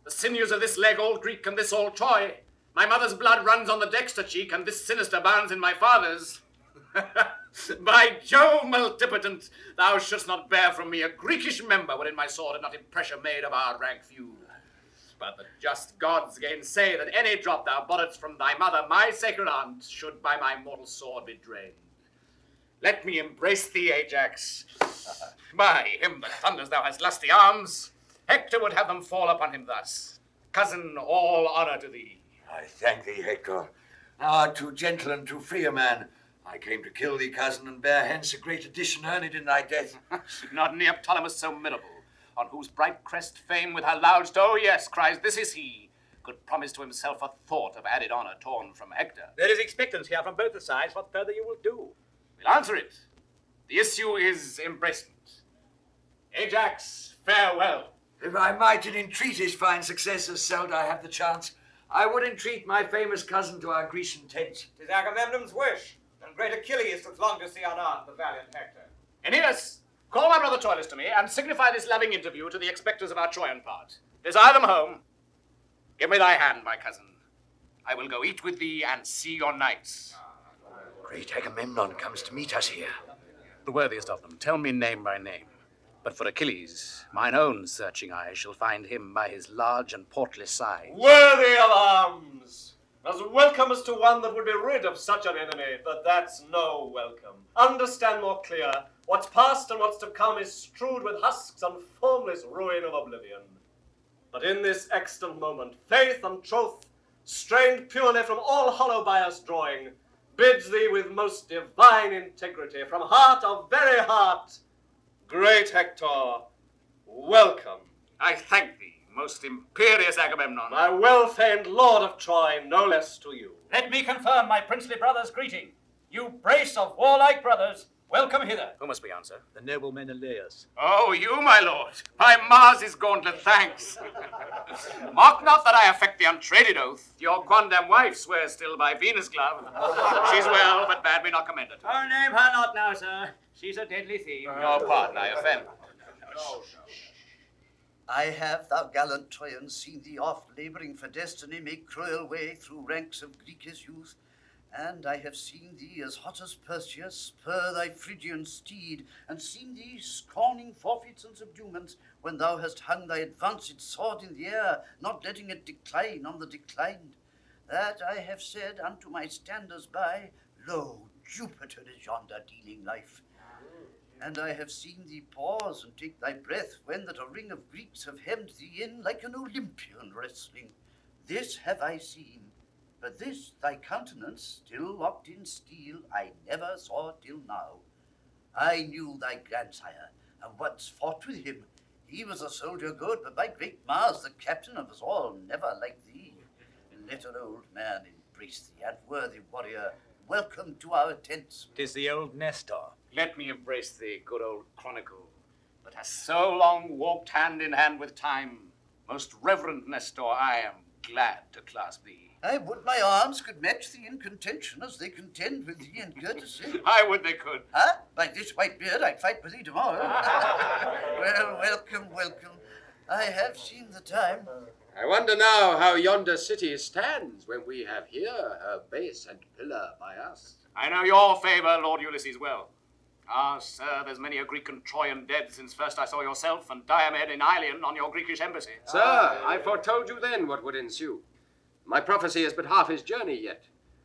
The sinews of this leg all Greek and this all Troy. My mother's blood runs on the dexter cheek, and this sinister bounds in my father's. By Jove, multipotent, thou shouldst not bear from me a Greekish member, wherein my sword had not impressure made of our rank feud. But the just gods gainsay that any drop thou borrowedst from thy mother, my sacred aunt, should by my mortal sword be drained. Let me embrace thee, Ajax. By him that thunders, thou hast lusty arms. Hector would have them fall upon him thus. Cousin, all honor to thee. I thank thee, Hector. Thou art too gentle and too free a man. I came to kill thee, cousin, and bear hence a great addition earned in thy death. Not Neoptolemus so mirable, on whose bright crest fame with her loud, oh yes, cries, this is he, could promise to himself a thought of added honor torn from Hector. There is expectance here from both the sides. What further you will do? We'll answer it. The issue is embracement. Ajax, farewell. If I might in entreaties find success as seld I have the chance, I would entreat my famous cousin to our Grecian tent. 'Tis Agamemnon's wish, and great Achilles doth long to see unarmed the valiant Hector. Aeneas, call my brother Troilus to me, and signify this loving interview to the expectors of our Trojan part. Desire them home. Give me thy hand, my cousin. I will go eat with thee and see your knights. Great Agamemnon comes to meet us here. The worthiest of them, tell me name by name. But for Achilles, mine own searching eye shall find him by his large and portly size. Worthy of arms! As welcome as to one that would be rid of such an enemy, but that's no welcome. Understand more clear, what's past and what's to come is strewed with husks and formless ruin of oblivion. But in this extant moment, faith and troth, strained purely from all hollow bias drawing, bids thee with most divine integrity, from heart of very heart, great Hector, welcome. I thank thee, most imperious Agamemnon. My well-famed lord of Troy, no less to you. Let me confirm my princely brother's greeting. You brace of warlike brothers, welcome hither. Who must we answer? The noble Menelaus. Oh, you, my lord. By Mars' gauntlet, thanks. Mark not that I affect the untraded oath. Your quondam wife swears still by Venus' glove. She's well, but bade me not commend her to. Oh, name her not now, sir. She's a deadly thief. Your pardon, I offend. I have, thou gallant Trojan, seen thee oft labouring for destiny make cruel way through ranks of Greek's youth, and I have seen thee as hot as Perseus spur thy Phrygian steed, and seen thee scorning forfeits and subduements when thou hast hung thy advanced sword in the air, not letting it decline on the declined. That I have said unto my standers by, lo, Jupiter is yonder dealing life. And I have seen thee pause and take thy breath when that a ring of Greeks have hemmed thee in like an Olympian wrestling. This have I seen, but this thy countenance, still locked in steel, I never saw till now. I knew thy grandsire, and once fought with him. He was a soldier good, but by great Mars, the captain of us all, never like thee. Let an old man embrace thee, and worthy warrior, welcome to our tents. 'Tis the old Nestor. Let me embrace thee, good old chronicle, that has so long walked hand in hand with time. Most reverend Nestor, I am glad to clasp thee. I would my arms could match thee in contention as they contend with thee in courtesy. I would they could. Huh? By this white beard I'd fight with thee tomorrow. Well, welcome, welcome. I have seen the time. I wonder now how yonder city stands when we have here her base and pillar by us. I know your favour, Lord Ulysses, well. Ah, sir, there's many a Greek and Trojan dead since first I saw yourself and Diomedes in Ilion on your Greekish embassy. Sir, I foretold you then what would ensue. My prophecy is but half his journey yet.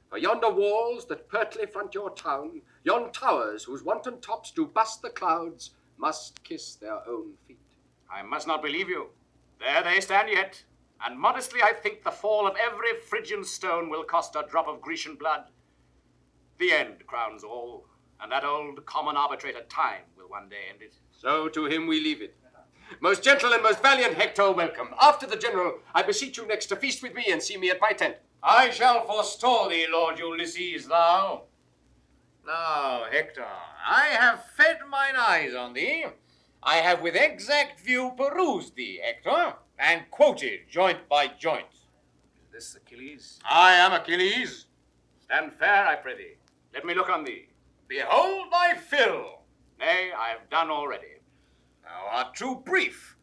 For yonder walls that pertly front your town, yon towers whose wanton tops do bust the clouds, must kiss their own feet. I must not believe you. There they stand yet, and modestly I think the fall of every Phrygian stone will cost a drop of Grecian blood. The end crowns all, and that old common arbitrator Time will one day end it. So to him we leave it. Most gentle and most valiant Hector, welcome. After the general, I beseech you next to feast with me and see me at my tent. I shall forestall thee, Lord Ulysses, thou. Now, Hector, I have fed mine eyes on thee. I have with exact view perused thee, Hector, and quoted joint by joint. Is this Achilles? I am Achilles. Stand fair, I pray thee. Let me look on thee. Behold thy fill. Nay, I have done already. Thou art too brief.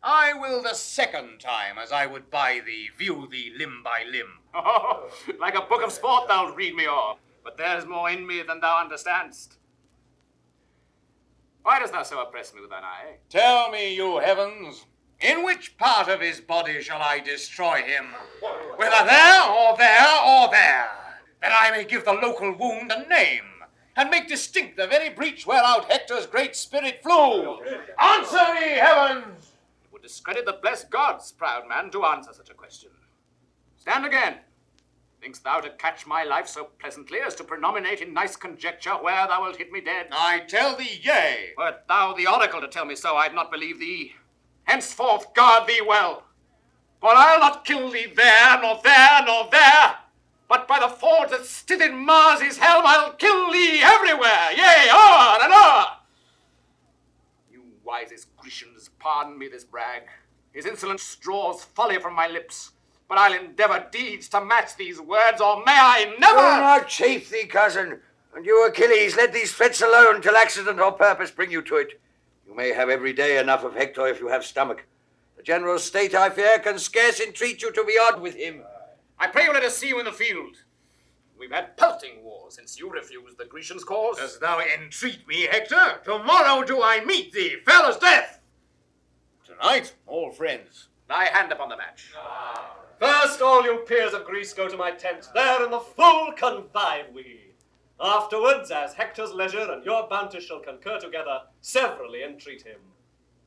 I will the second time, as I would buy thee, view thee limb by limb. Oh, like a book of sport thou'lt read me o'er, but there's more in me than thou understandst. Why dost thou so oppress me with thine eye? Tell me, you heavens, in which part of his body shall I destroy him? Whether there, or there, or there, that I may give the local wound a name, and make distinct the very breach whereout Hector's great spirit flew. Answer me, heavens! It would discredit the blessed gods, proud man, to answer such a question. Stand again. Think'st thou to catch my life so pleasantly as to prenominate in nice conjecture where thou wilt hit me dead? I tell thee, yea. Wert thou the oracle to tell me so, I'd not believe thee. Henceforth guard thee well, for I'll not kill thee there, nor there, nor there, but by the forge that stood in Mars' helm, I'll kill thee everywhere, yea, o'er and o'er. You wisest Grecians, pardon me this brag. His insolence draws folly from my lips, but I'll endeavour deeds to match these words, or may I never... Do not chafe thee, cousin, and you, Achilles, let these threats alone till accident or purpose bring you to it. You may have every day enough of Hector if you have stomach. The general state, I fear, can scarce entreat you to be odd with him. I pray you let us see you in the field. We've had pelting war since you refused the Grecians' cause. Dost thou entreat me, Hector? Tomorrow do I meet thee, fell as death. Tonight, all friends. Thy hand upon the match. First, all you peers of Greece go to my tent. There in the full convive we. Afterwards, as Hector's leisure and your bounty shall concur together, severally entreat him.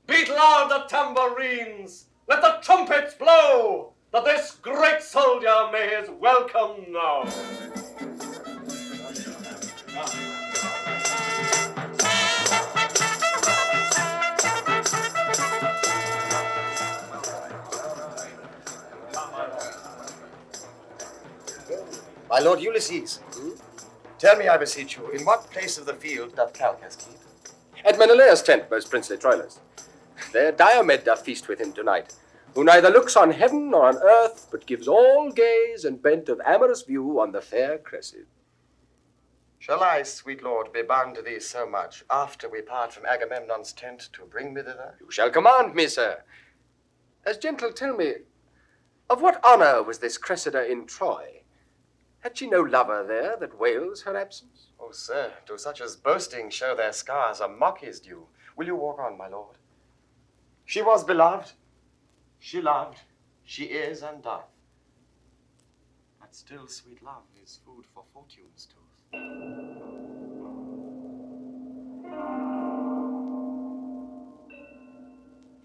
Beat loud the tambourines, let the trumpets blow, that this great soldier may his welcome know. My lord Ulysses, tell me, I beseech you, in what place of the field doth Calchas keep? At Menelaus' tent, most princely Troilus. There Diomedes doth feast with him tonight, who neither looks on heaven nor on earth, but gives all gaze and bent of amorous view on the fair Cressida. Shall I, sweet lord, be bound to thee so much, after we part from Agamemnon's tent, to bring me thither? You shall command me, sir. As gentle, tell me, of what honour was this Cressida in Troy? Had she no lover there that wails her absence? Oh, sir, to such as boasting show their scars, a mock is due. Will you walk on, my lord? She was beloved, she loved, she is and doth. But still sweet love is food for fortune's tooth.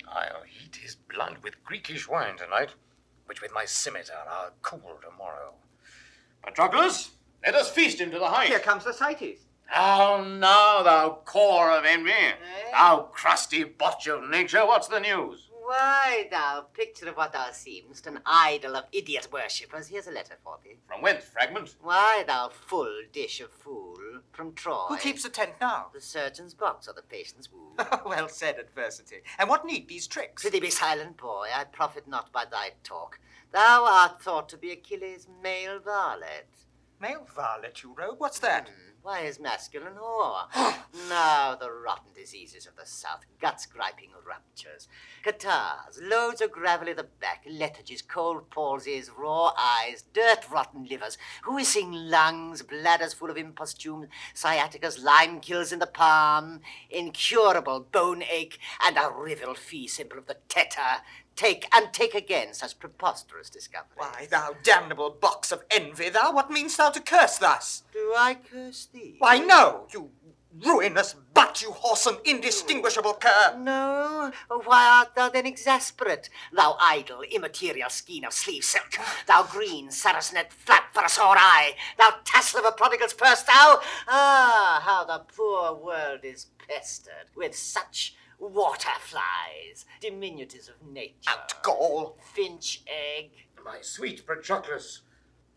I'll heat his blood with Greekish wine tonight, which with my scimitar I'll cool tomorrow. Patroclus, let us feast him to the height. Here comes the Thyses. How now, thou core of envy, thou crusty botch of nature, what's the news? Why, thou picture of what thou seemst, an idol of idiot worshippers, here's a letter for thee. From whence, fragment? Why, thou full dish of fool, from Troy. Who keeps the tent now? The surgeon's box or the patient's wound. Well said, adversity. And what need these tricks? Prithee be silent, boy, I profit not by thy talk. Thou art thought to be Achilles' male varlet. Male varlet, you rogue? What's that? Why, his masculine whore. Now the rotten diseases of the south, guts-griping ruptures, catarrhs, loads of gravel in the back, lethargies, cold palsies, raw eyes, dirt-rotten livers, wheezing lungs, bladders full of imposthumes, sciaticas, lime kills in the palm, incurable bone ache, and a rival fee simple of the tetter. Take and take again such preposterous discoveries. Why, thou damnable box of envy, thou, what meanst thou to curse thus? Do I curse thee? Why, no, you ruinous butt, you whoreson, indistinguishable cur. No? Why art thou then exasperate, thou idle, immaterial skein of sleeve silk, thou green saracenet flap for a sore eye, thou tassel of a prodigal's purse, thou? Ah, how the poor world is pestered with such water flies, diminutives of nature. Outgall. Finch egg. My sweet Patroclus,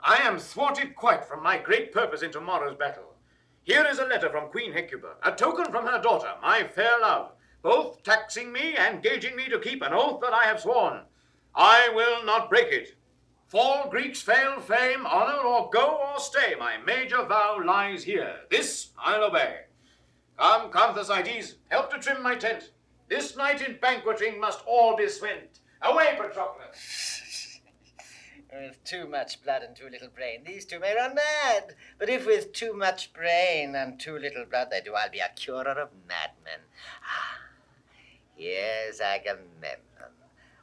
I am thwarted quite from my great purpose in tomorrow's battle. Here is a letter from Queen Hecuba, a token from her daughter, my fair love, both taxing me and gaging me to keep an oath that I have sworn. I will not break it. Fall Greeks, fail fame, honor, or go or stay, my major vow lies here. This I'll obey. Come, Thersites, help to trim my tent. This night in banqueting must all be spent. Away, Patroclus! With too much blood and too little brain, these two may run mad. But if with too much brain and too little blood they do, I'll be a curer of madmen. Here's Agamemnon,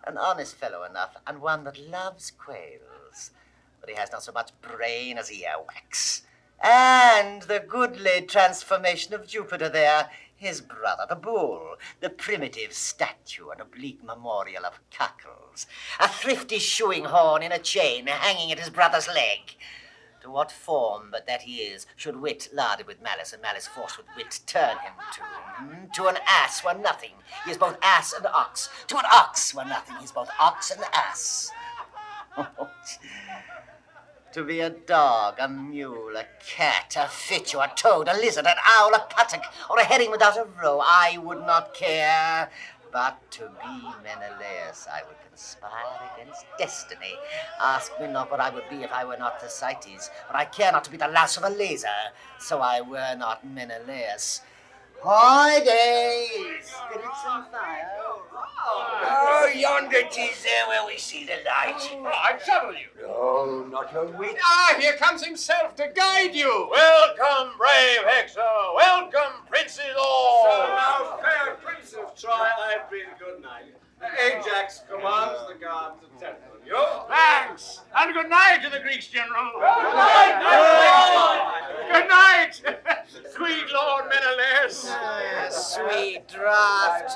an honest fellow enough, and one that loves quails. But he has not so much brain as earwax. And the goodly transformation of Jupiter there, his brother, the bull, the primitive statue and oblique memorial of cockles, a thrifty shoeing horn in a chain hanging at his brother's leg. To what form but that he is, should wit larded with malice and malice forced with wit turn him to? To an ass were nothing, he is both ass and ox. To an ox were nothing, he is both ox and ass. To be a dog, a mule, a cat, a fitch, or a toad, a lizard, an owl, a puttock, or a herring without a roe, I would not care. But to be Menelaus, I would conspire against destiny. Ask me not what I would be if I were not Thersites, for I care not to be the louse of a laser, so I were not Menelaus. Hoy days, spirits and fire. Oh, yonder 'tis there where we see the light. Oh, I trouble you. No, not your wit. Here comes himself to guide you. Welcome, brave Hector. Welcome, princes all. So now, fair prince of Troy, I bid good night. Ajax commands the guard to tend on you. Thanks, and good night to the Greeks, General. Good night. Good night, sweet Lord Menelaus. Sweet draught,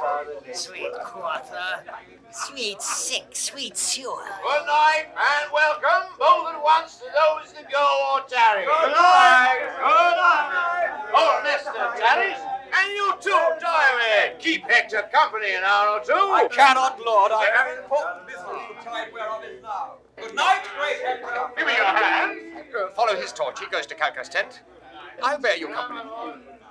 sweet quarter, sweet sink, sweet sewer. Good night, and welcome, both at once, to those that go or tarry. Good night. Good night. Oh, Nestor tarries, and you too, Diomedes. Keep Hector company an hour or two. I cannot, Lord. I have important business to tide whereof is now. Good night, great Hector. Give me your hand. follow his torch. He goes to Calchas' tent. I'll bear you company.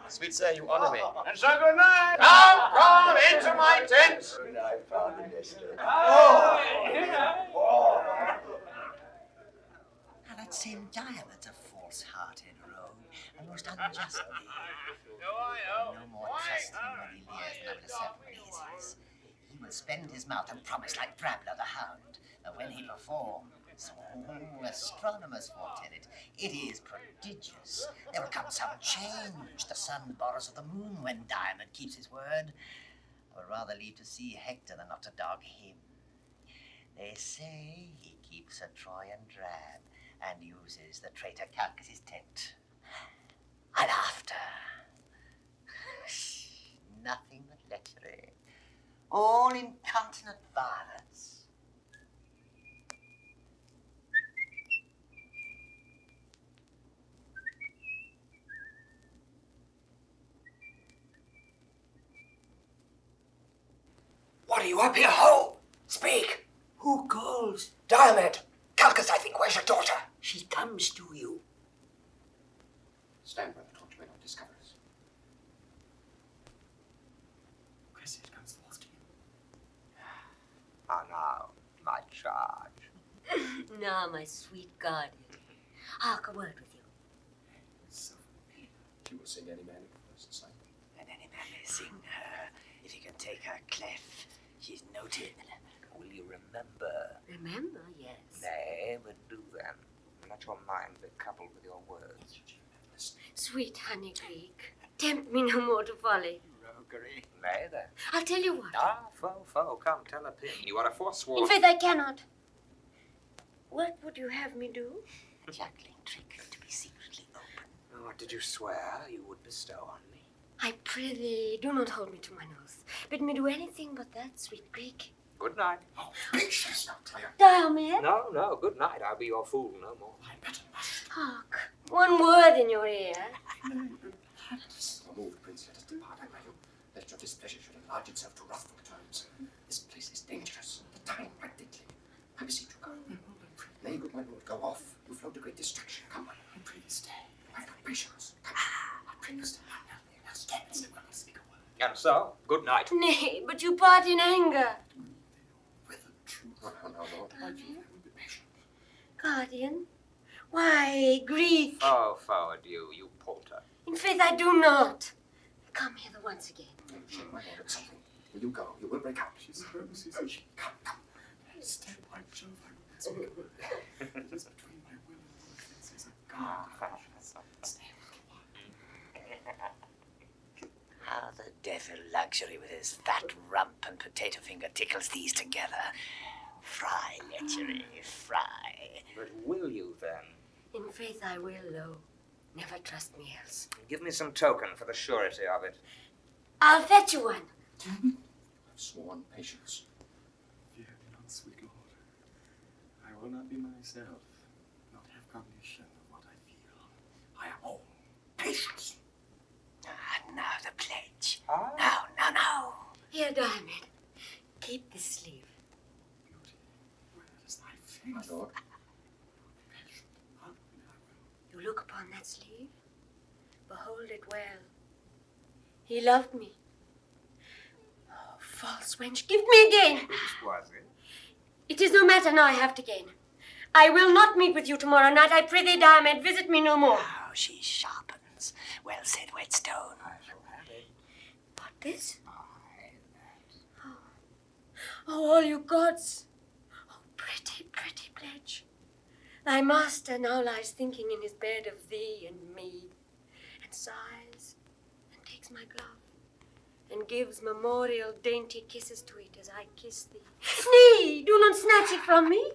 Sweet sir, you honor me. And so good night. Now come into my tent. Good night, Father Nestor. Now that same Diomedes, a false-hearted rogue, and most unjustly. No more trust him when he lives than I will accept when he is his. He will spend his mouth and promise like Brabler the hound, but when he performs, astronomers foretell it, it is prodigious. There will come some change. The sun borrows of the moon when Diomed keeps his word. I would rather leave to see Hector than not to dog him. They say he keeps a Trojan drab and uses the traitor Calchas' tent. And after, nothing but lechery, all incontinent violence. What are you up here, ho? Speak. Who calls? Diomed. Calchas, I think. Where's your daughter? She comes to you. Stand where the torch may not discover us. Cressida comes forth to you. Ah, now, my charge. Now, my sweet guardian. Hark, a word with you. She will sing any man at first sight. And any man may sing her, if he can take her clef. She's noted. Will you remember? Remember, yes. Nay, but do then. Let your mind be coupled with your words. Sweet honey Greek, tempt me no more to folly. Roguery. Nay, then. I'll tell you what. Ah, foe, come, tell a pin. You are a forsworn. In faith, I cannot. What would you have me do? Juggling trick to be secretly open. What did you swear you would bestow on me? I prithee, do not hold me to mine oath. Bid me do anything but that, sweet Greek. Good night. Oh, patience, not tired. Diomed? No, good night. I'll be your fool no more. I better must. Hark, one word in your ear. Remove, Prince, let us depart, I pray you. Let your displeasure should enlarge itself to wrathful terms. This place is dangerous, the time right deadly. I beseech you, go. Nay, good my lord, go off. You float a great distraction. Come on, I pray you stay. I have no patience. Come on, I pray you stay. Let's speak a word. And so, good night. Nay, but you part in anger. With the truth. No, Lord, I do. Be patient. Guardian, why, Greek? Oh, forward you palter. In faith, I do not. Come hither once again. Shake my lord at something. Will you go? You will break out. She's nervous. Come. Stay, by Jove, I will speak a word. It is between my will and Ulysses. God, stay a little while. How the devil luxury with his fat rump and potato finger tickles these together. Fry, lechery, fry. But will you, then? In faith I will, though. Never trust me else. Give me some token for the surety of it. I'll fetch you one. I've sworn patience. Fear me not, sweet lord. I will not be myself, not have cognition of what I feel. I am all patience. Now the pledge. Ah. Now. Here, Diomed. Keep this sleeve. Where is thy faith? My lord. You look upon that sleeve. Behold it well. He loved me. Oh, false wench, give me again. Whose was it? It is no matter now I have to gain. I will not meet with you tomorrow night. I pray thee, Diomed, visit me no more. Oh, she sharpens. Well said, Whetstone. I shall have it. What, this? Oh, all you gods. Oh, pretty, pretty pledge. Thy master now lies thinking in his bed of thee and me, and sighs, and takes my glove, and gives memorial dainty kisses to it as I kiss thee. Nay, do not snatch it from me.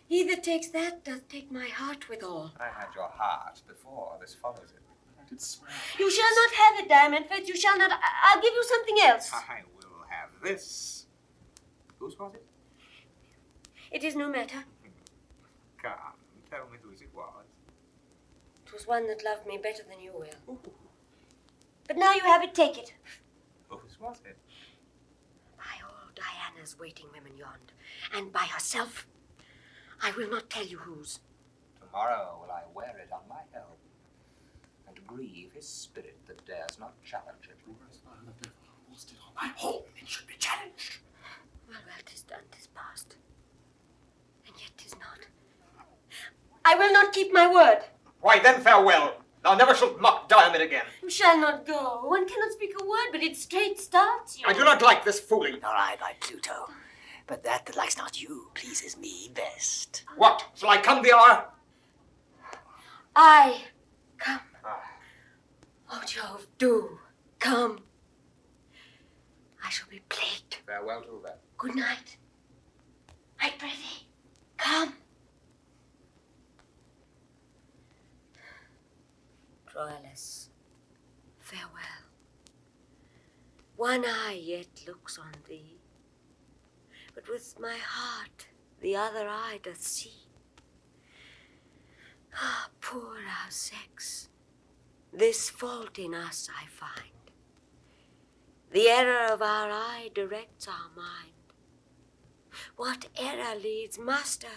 He that takes that doth take my heart withal. I had your heart before. This follows it. I did swear. You shall not have it, Diamond. Faith, you shall not. I'll give you something else. I will have this. Whose was it? It is no matter. Come, tell me whose it was. 'Twas one that loved me better than you will. Ooh. But now you have it, take it. Whose was it? By all Diana's waiting women yond, and by herself. I will not tell you whose. Tomorrow will I wear it on my helm, and grieve his spirit that dares not challenge it. Lost it on my home, it should be challenged. Well, 'tis done, 'tis past. And yet 'tis not. I will not keep my word. Why, then farewell. Thou never shalt mock Diomed again. You shall not go. One cannot speak a word, but it straight starts you. I do not like this fooling. Nor I, by Pluto. But that likes not you pleases me best. What? Shall I come the hour? I come. Oh, Jove, do come. I shall be plagued. Farewell till then. Good night. I pray thee, come. Troilus, farewell. One eye yet looks on thee, but with my heart the other eye doth see. Ah, poor our sex, this fault in us I find. The error of our eye directs our mind. What error leads master?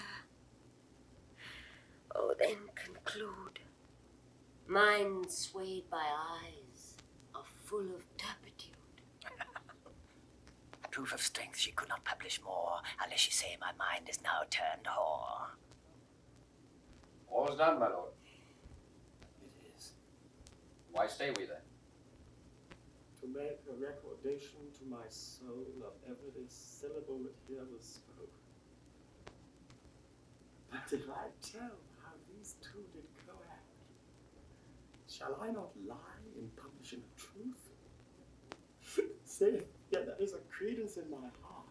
Oh, then conclude. Mind swayed by eyes are full of turpitude. A proof of strength she could not publish more, unless she say my mind is now turned whore. All's done, my lord. It is. Why stay we then? To make a recordation to my soul of every syllable that here was spoke. But if I tell how these two did coact, shall I not lie in publishing the truth? Say, yet there is a credence in my heart,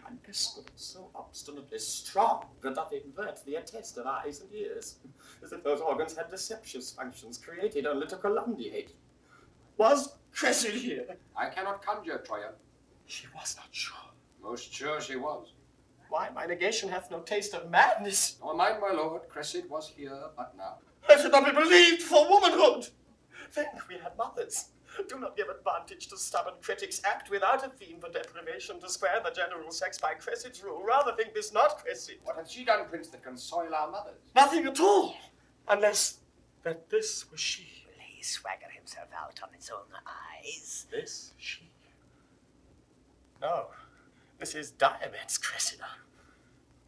an estimate so obstinately strong that doth invert the attest of eyes and ears, as if those organs had deceptious functions created only to calumniate. Was Cressida here? I cannot conjure, Troyan. She was not sure. Most sure she was. Why, my negation hath no taste of madness. Nor mind, my lord, Cressida was here but now. I should not be believed for womanhood. Think we had mothers. Do not give advantage to stubborn critics. Act without a theme for deprivation to square the general sex by Cressida's rule. Rather think this not Cressida. What hath she done, Prince, that can soil our mothers? Nothing at all, unless that this was she. Will he swagger himself out on his own eyes? This she? No, this is Diomed's Cressida.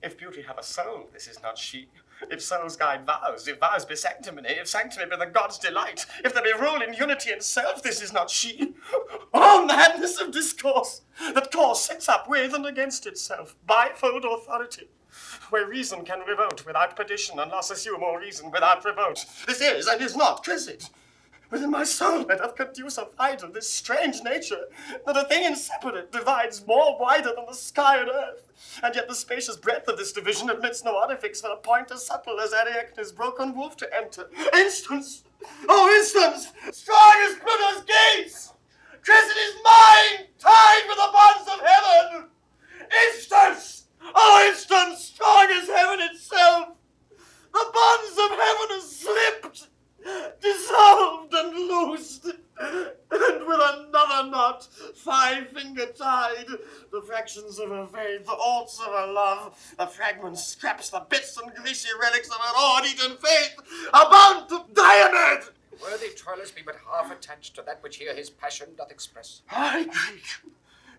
If beauty have a soul, this is not she. If souls guide vows, if vows be sanctimony, if sanctimony be the god's delight, if there be rule in unity in self, this is not she. Oh, madness of discourse, that course sets up with and against itself, bifold authority, where reason can revolt without perdition, and loss assume all reason without revolt. This is and is not Cressida. Within my soul I doth conduce a fight of this strange nature, that a thing inseparate divides more wider than the sky and earth, and yet the spacious breadth of this division admits no artifice for a point as subtle as Ariadne's broken woof to enter. Instance! Oh, instance! Strong as Pluto's gates! Cressida is mine, tied with the bonds of heaven! Instance! Oh, instance! Strong as heaven itself! The bonds of heaven are slipped! Dissolved and loosed, and with another knot, 5-finger tied, the fractions of her faith, the orts of her love, the fragments, scraps, the bits and greasy relics of her odd-eaten faith, are bound to Diomedes! Worthy Troilus be but half attached to that which here his passion doth express. Ay, Greek,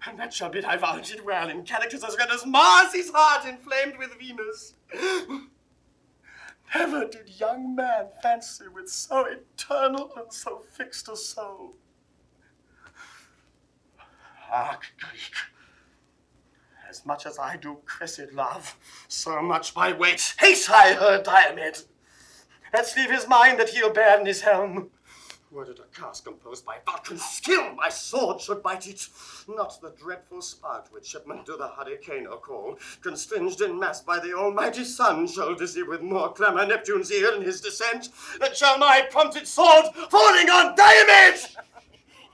and that shall be divulged well in characters as red as Mars, his heart inflamed with Venus. Never did young man fancy with so eternal and so fixed a soul. Ah, Greek, as much as I do Cressida love, so much by weight hate I her Diomed. Let's leave his mind that he'll bear in his helm. Were it a cast composed by Vulcan's skill, my sword should bite it. Not the dreadful spark which shipmen to the hurricane call, constringed in mass by the almighty sun, shall dizzy with more clamour Neptune's ear in his descent, than shall my prompted sword falling on Diomed!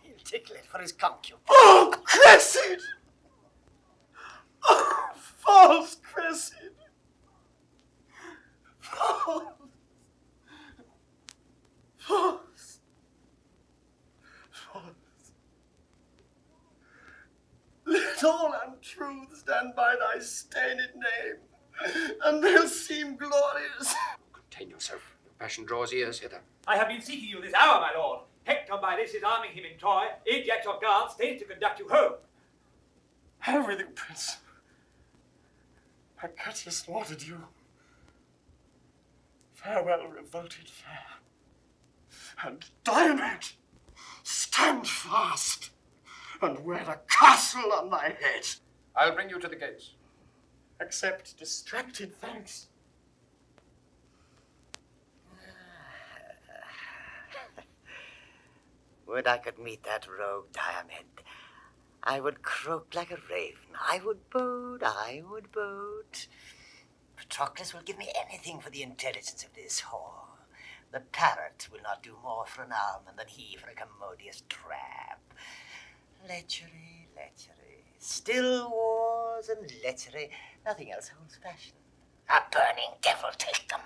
He'll tickle it for his concubine. Oh, Cressida! Oh, false Cressida! False! False! Let all untruth stand by thy stained name, and they'll seem glorious. Contain yourself. Your passion draws ears hither. I have been seeking you this hour, my lord. Hector by this is arming him in Troy. Ajax of guards stays to conduct you home. Hell with you, Prince. My courteous lord adieu. Farewell, revolted fair. And Diomed, stand fast, and wear a castle on thy head. I'll bring you to the gates. Accept distracted thanks. Would I could meet that rogue Diomed. I would croak like a raven. I would boot. Patroclus will give me anything for the intelligence of this whore. The parrot will not do more for an almond than he for a commodious trap. Lechery, still wars and lechery. Nothing else holds fashion. A burning devil take them.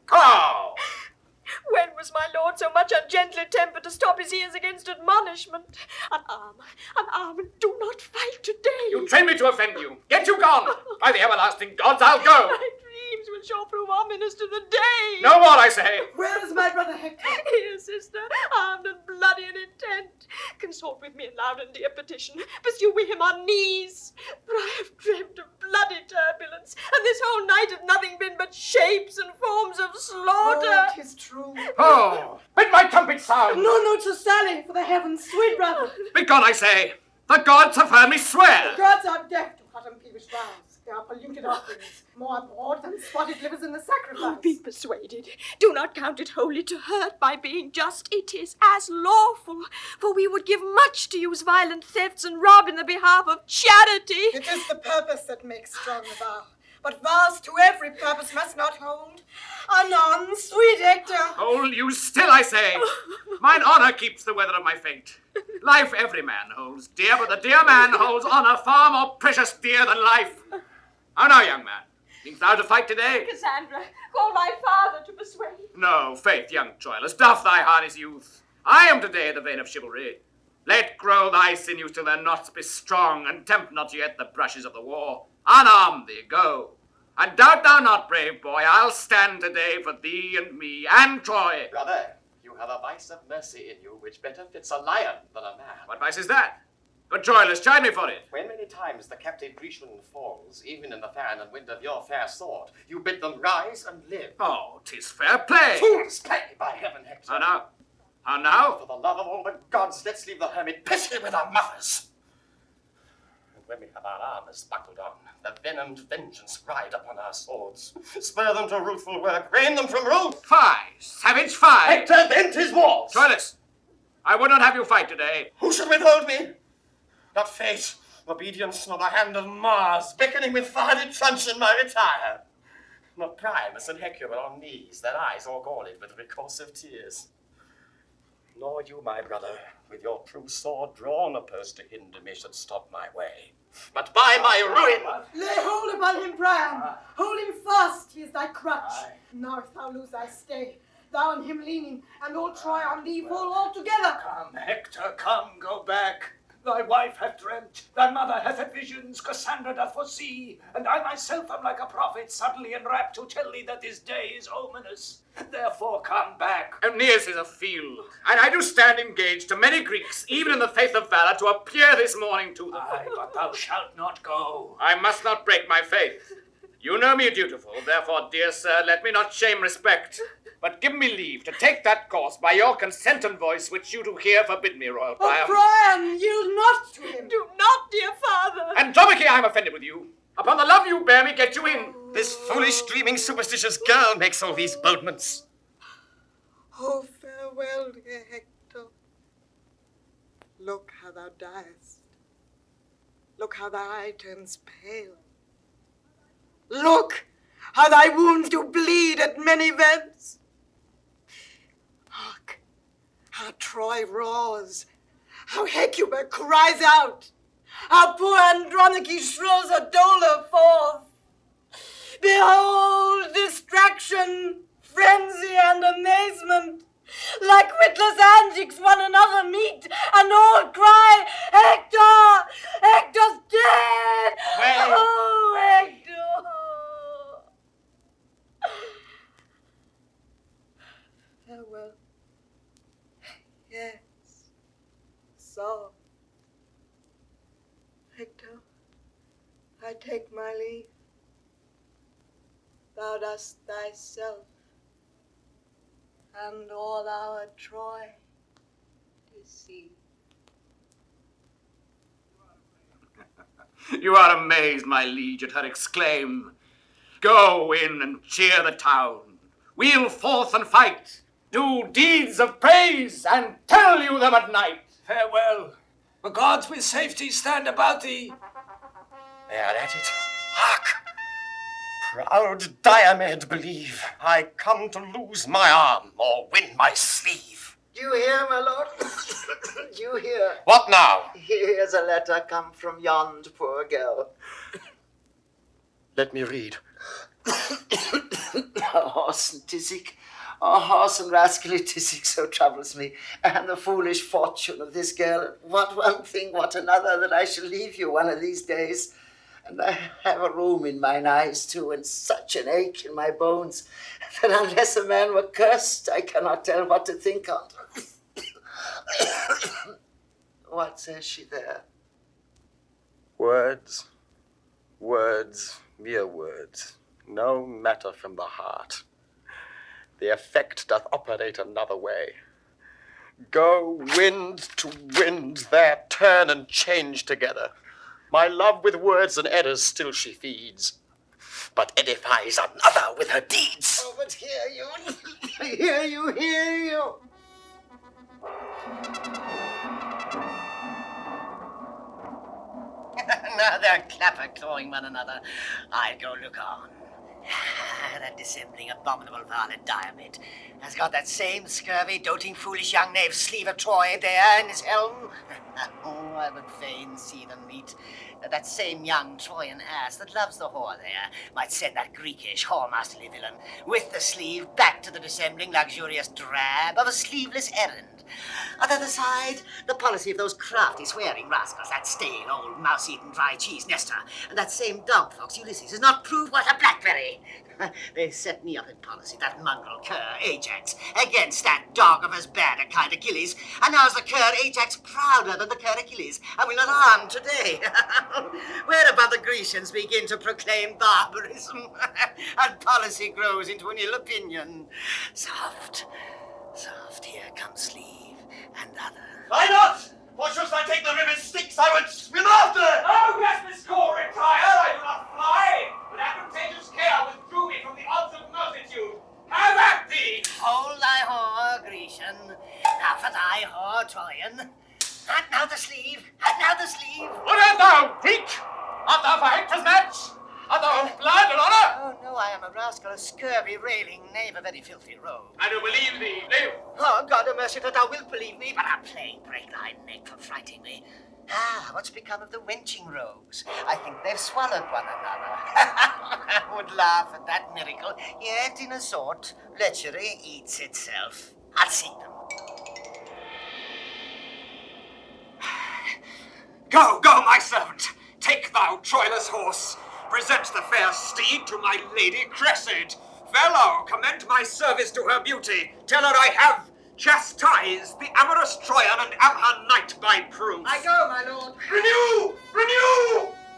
Cow! When was my lord so much ungently tempered to stop his ears against admonishment? Unarm, and do not fight today. You train me to offend you. Get you gone. By the everlasting gods, I'll go. My dreams will sure prove ominous to the day. No more, I say. Where is my brother Hector? Here, sister, armed and bloody in intent. Consort with me in loud and dear petition. Pursue we him on knees. For I have dreamt of bloody turbulence, and this whole night hath nothing been but shapes and forms of slaughter. Oh, 'tis true. Oh, bid my trumpet sound. No, to Sally, for the heavens, sweet brother. Begone, I say. The gods have heard me swear. The gods are deaf to hot and peevish vows. They are polluted offerings, more abhorred than spotted livers in the sacrifice. Oh, be persuaded. Do not count it wholly to hurt by being just. It is as lawful, for we would give much to use violent thefts and rob in the behalf of charity. It is the purpose that makes strong the vow. But vows to every purpose must not hold. Anon, sweet Hector. Hold you still, I say. Mine honor keeps the weather of my fate. Life every man holds dear, but the dear man holds honor far more precious dear than life. How now, young man? Meanst thou to fight today? Cassandra, call thy father to persuade. No, faith, young Troilus, doff thy harness youth. I am today the vein of chivalry. Let grow thy sinews till their knots be strong, and tempt not yet the brushes of the war. Unarm thee, go. And doubt thou not, brave boy, I'll stand today for thee and me and Troy. Brother, you have a vice of mercy in you which better fits a lion than a man. What vice is that? But Troilus, chide me for it. When many times the captive Grecian falls, even in the fan and wind of your fair sword, you bid them rise and live. Oh, 'tis fair play. Fool's play, by heaven, Hector. How now? How now? For the love of all the gods, let's leave the hermit pissy with our mothers. And when we have our armors buckled on, the venomed vengeance ride upon our swords. Spur them to ruthful work, rein them from ruth. Fie, savage, fie. Hector vent his walls. Troilus, I would not have you fight today. Who should withhold me? Not fate, obedience, nor the hand of Mars, beckoning with farded truncheon my retire. Not Primus and Hector on knees, their eyes all galled with recursive tears. Nor you, my brother, with your true sword drawn, opposed to hinder me, should stop my way. But by my ruin! Lay hold upon him, Priam. Hold him fast, he is thy crutch. Now if thou lose thy stay, thou on him leaning, and all Troy on thee fall altogether. Come, Hector, come, go back. Thy wife hath dreamt, thy mother hath had visions, Cassandra doth foresee, and I myself am like a prophet, suddenly enwrapped to tell thee that this day is ominous. Therefore come back. Aeneas is a field, and I do stand engaged to many Greeks, even in the faith of valor, to appear this morning to them. Aye, but thou shalt not go. I must not break my faith. You know me dutiful, therefore, dear sir, let me not shame respect, but give me leave to take that course by your consent and voice, which you do here forbid me, royal Priam. Priam, yield not to him. Do not, dear father. Andromache, I am offended with you. Upon the love you bear me, get you in. This foolish, dreaming, superstitious girl makes all these bodements. Oh, farewell, dear Hector. Look how thou diest. Look how thy eye turns pale. Look how thy wounds do bleed at many vents. Hark, how Troy roars, how Hecuba cries out, how poor Andromache throws her dolour forth. Behold distraction, frenzy, and amazement. Like witless antics one another meet, and all cry, Hector! Hector's dead! Well. Oh, Hector! Farewell. Yes. So. Hector, I take my leave. Thou dost thyself and all our Troy deceive. You are amazed, my liege, at her exclaim. Go in and cheer the town. Wheel forth and fight. Do deeds of praise, and tell you them at night. Farewell. The gods with safety stand about thee. They are at it. Hark! Proud Diomedes, believe I come to lose my arm or win my sleeve. Do you hear, my lord? Do you hear? What now? Here's a letter come from yond poor girl. Let me read. A horse and tisic, a horse and rascally tisic so troubles me, and the foolish fortune of this girl. What one thing, what another, that I shall leave you one of these days. And I have a rheum in mine eyes too, and such an ache in my bones, that unless a man were cursed, I cannot tell what to think of. What says she there? Words, words, mere words, no matter from the heart. The effect doth operate another way. Go wind to wind, there turn and change together. My love with words and errors still she feeds, but edifies another with her deeds. Oh, but hear you, hear you, hear you. Now they're clapper-clawing one another. I'll go look on. That dissembling, abominable varlet Diomed has got that same scurvy, doting, foolish young knave sleeve of Troy there in his helm. Oh, I would fain see them meet. That same young Trojan ass that loves the whore there might send that Greekish, whoremasterly villain with the sleeve back to the dissembling, luxurious drab of a sleeveless errand. On the other side, the policy of those crafty swearing rascals, that stale old mouse-eaten dry cheese Nestor, and that same dog fox Ulysses, has not proved what a blackberry. They set me up in policy, that mongrel cur Ajax, against that dog of as bad a kind Achilles, and now's the cur Ajax prouder than the cur Achilles, and will not harm today. Whereupon the Grecians begin to proclaim barbarism, and policy grows into an ill opinion. Soft, here comes Sleeve and other. Why not? For shouldst I take the riven sticks, I would swim after. Oh, yes, Miss Core, retire, I do not fly, but advantageous care withdrew me from the odds of multitude. Have at thee! Hold thy whore, Grecian. Now for thy whore, Troyan. And now the sleeve, and now the sleeve. What art thou, Greek? Art thou for Hector's match? Art thou of blood and honour? Oh, no, I am a rascal, a scurvy, railing knave, a very filthy rogue. I do believe thee, live. Oh, God have mercy that thou wilt believe me, but a plague break thy neck for frighting me. Ah, what's become of the wenching rogues? I think they've swallowed one another. I would laugh at that miracle, yet in a sort, lechery eats itself. I'll see them. Go, my servant. Take thou Troilus' horse. Present the fair steed to my lady Cressida. Fellow, commend my service to her beauty. Tell her I have chastised the amorous Troyan and am her knight by proof. I go, my lord. Renew!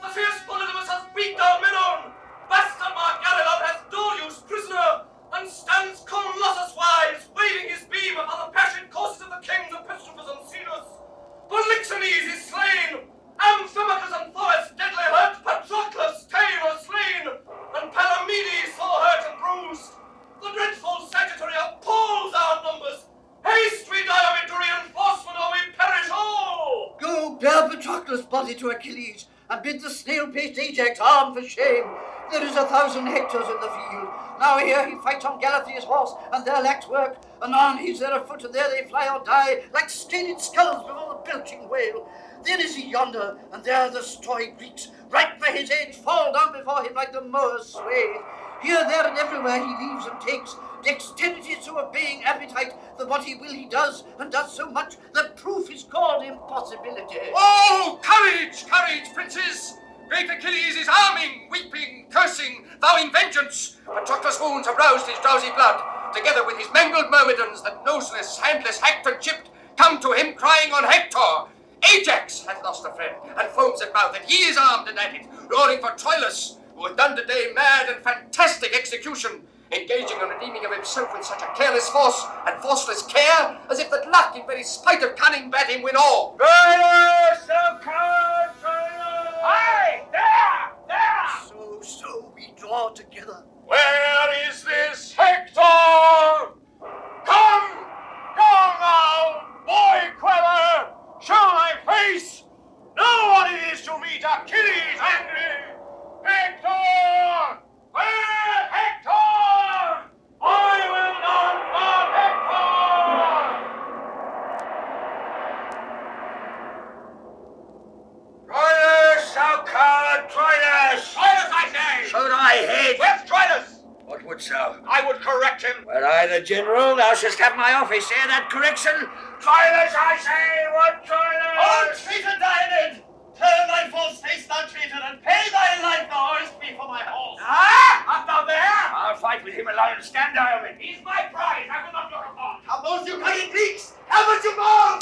The fierce Polydamas has beat down Menon. Bastard Margarelon has Dorius prisoner, and stands Colossus-wise, waving his beam upon the passionate courses of the kings of Patroclus and Cedus. Polixenes is slain. Amphimachus and Thoas deadly hurt, Patroclus tame or slain, and Palamedes sore hurt and bruised. The dreadful Sagittary appalls our numbers. Haste, we Diomedes, to reinforcement, or we perish all! Go, bear Patroclus' body to Achilles, and bid the snail-paced Ajax arm for shame. There is 1,000 Hectors in the field. Now here he fights on Galathea's horse, and there lacks work. Anon he's there afoot, and there they fly or die, like scaled skulls before the belching whale. Then is he yonder, and there the story Greeks, right by his edge, fall down before him like the mower's sway. Here, there, and everywhere he leaves and takes. Dexterity to obeying appetite, that what he will he does, and does so much, that proof is called impossibility. Oh, courage, princes! Great Achilles is arming, weeping, cursing, vowing vengeance. Patroclus' wounds have roused his drowsy blood. Together with his mangled myrmidons, that noseless, handless, hacked and chipped, come to him crying on Hector. Ajax hath lost a friend, and foams at mouth, and he is armed and at it, roaring for Troilus, who hath done today mad and fantastic execution, engaging and redeeming of himself with such a careless force and forceless care, as if that luck in very spite of cunning bade him win all. Troilus, thou coward, Troilus! Aye, there! So we draw together. Where is this Hector? Come, thou boy queller! Show thy face! Know what it is to meet Achilles angry! Hector! Where Hector? I will not harm Hector! Troilus, thou coward, Troilus! Troilus, I say! Show thy head! Where's Troilus? What wouldst thou? I would correct him. Were I the general, thou shouldst have my office. Hear that correction? Troilus, I say! What Troilus? Oh, traitor Diomedes! Turn thy false face, thou traitor, and pay thy life, thou owest me for my horse. Ah! Art thou there? I'll fight with him alone. Stand, Diomedes. He's my prize. I will not look upon. Have those you cunning Greeks! Have what you mouth!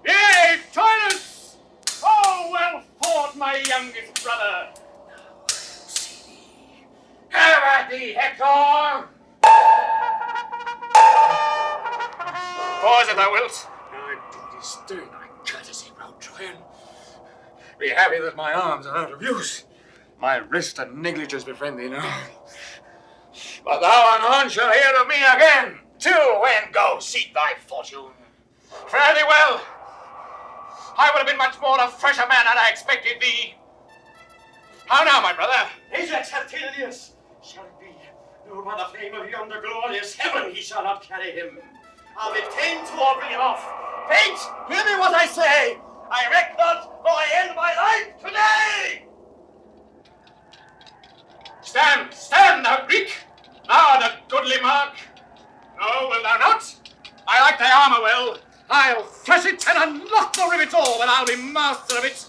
Yea, Troilus! Oh, well fought, my youngest brother! Have at thee, Hector! Pause if thou wilt. I do thee stern thy courtesy, proud Troyan. Be happy that my arms are out of use. My wrist and negligence befriend thee now. But thou anon shalt hear of me again. Till when go seek thy fortune. Fare thee well. I would have been much more a fresher man had I expected thee. How now, my brother? Ajax hath ta'en Aeneas. Shall it be? No, by the flame of yonder glorious heaven he shall not carry him. I'll be ta'en to or bring him off. Fate, hear me what I say. I reck not, for I end my life today. Stand, thou Greek. Now the goodly mark. No, will thou not? I like thy armor well. unlock the rivet all, and I'll be master of it.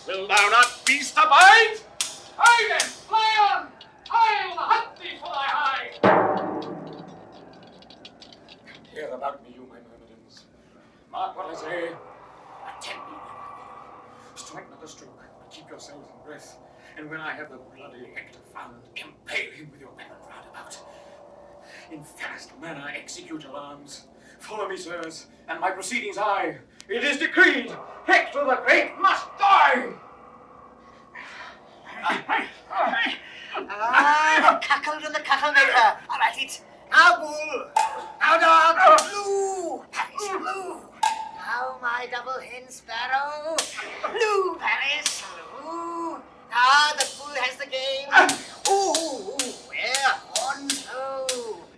Will thou not, beast, abide? Hie then, fly on! I'll hunt thee for thy hide! Hear about me, you my myrmidons. Mark what I say. Attend me when I will. Strike not a stroke, but keep yourselves in breath. And when I have the bloody Hector found, impale him with your weapon round about. In fast manner execute alarms. Follow me, sirs, and my proceedings I. It is decreed, Hector the Great must die! The cuckold and the cuckle maker are at it. Now, bull. Now, dog. Blue. Paris, blue. Now, my double hen sparrow. Blue, Paris, blue. Now, the bull has the game. Ooh, where horns ho.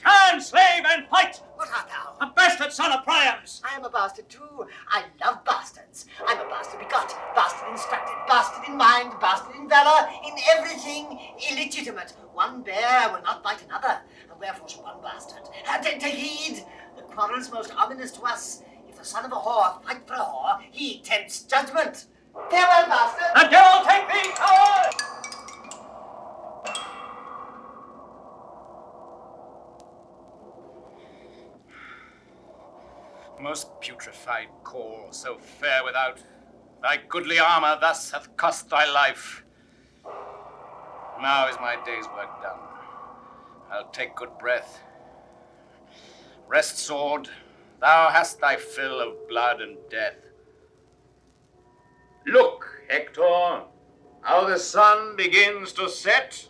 Turn, slave, and fight! What art thou? A bastard son of Priam's! I am a bastard too. I love bastards. I'm a bastard begot, bastard instructed, bastard in mind, bastard in valor, in everything illegitimate. One bear will not bite another, and wherefore should one bastard? Take heed! The quarrel's most ominous to us. If the son of a whore fight for a whore, he tempts judgment. Farewell, bastard! And you'll take thee, coward! Most putrefied core, so fair without, thy goodly armor thus hath cost thy life. Now is my day's work done. I'll take good breath. Rest, sword, thou hast thy fill of blood and death. Look, Hector, how the sun begins to set,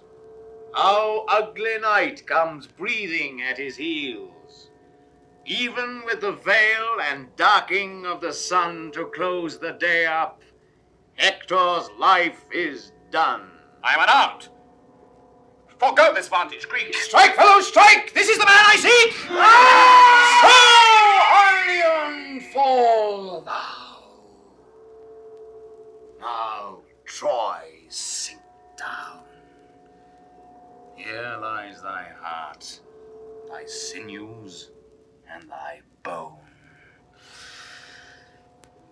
how ugly night comes breathing at his heels. Even with the veil and darking of the sun to close the day up, Hector's life is done. I am unarmed. Forgo this vantage, Greek. Strike, fellows, strike! This is the man I seek! So, Ilion, fall thou. Now, Troy, sink down. Here lies thy heart, thy sinews, and thy bone.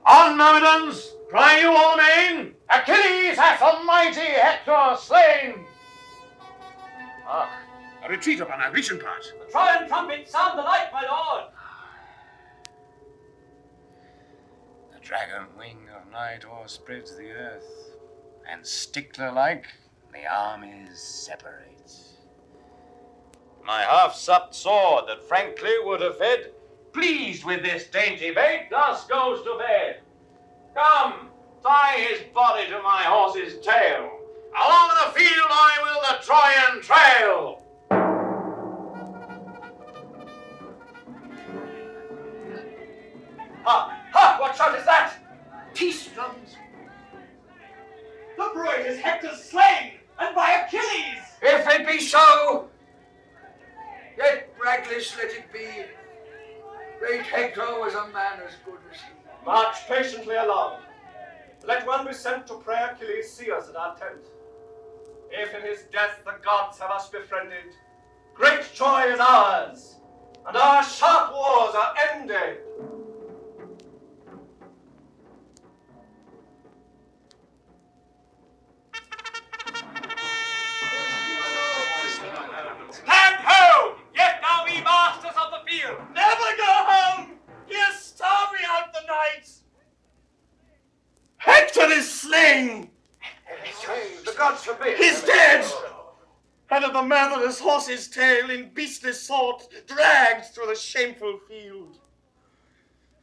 On, Myrmidons! Cry you all amain! Achilles hath the mighty Hector slain! Hark, a retreat upon our Grecian part. The Trojan trumpet sound the light, my lord! The dragon wing of night o'erspreads the earth, and stickler-like the armies separate. My half-supped sword that frankly would have fed, pleased with this dainty bait, thus goes to bed. Come, tie his body to my horse's tail. Along the field I will the Trojan trail. Ha! What shot is that? Peace drums. The brute is Hector's slain, and by Achilles! If it be so, yet bragless let it be. Great Hector was a man as good as he. March patiently along. Let one be sent to pray Achilles see us at our tent. If in his death the gods have us befriended, great joy is ours, and our sharp wars are ended. Stand ho! Yet now be masters of the field! Never go home! Here's starving out the night! Hector is slain! The gods forbid. He's dead! And of the murderous horse's tail in beastly sort dragged through the shameful field.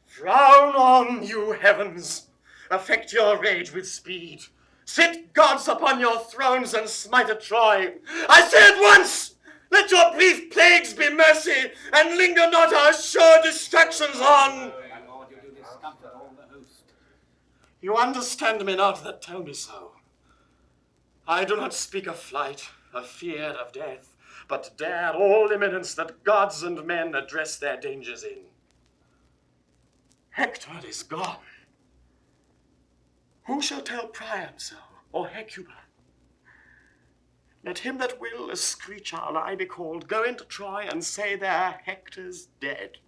Frown on, you heavens! Affect your rage with speed. Sit gods upon your thrones and smite at Troy. I say at once! Let your brief plagues be mercy, and linger not our sure distractions on. You understand me not that tell me so. I do not speak of flight, of fear, of death, but dare all eminence that gods and men address their dangers in. Hector is gone. Who shall tell Priam so, or Hecuba? Let him that will, a screech owl I be called, go into Troy and say there Hector's dead.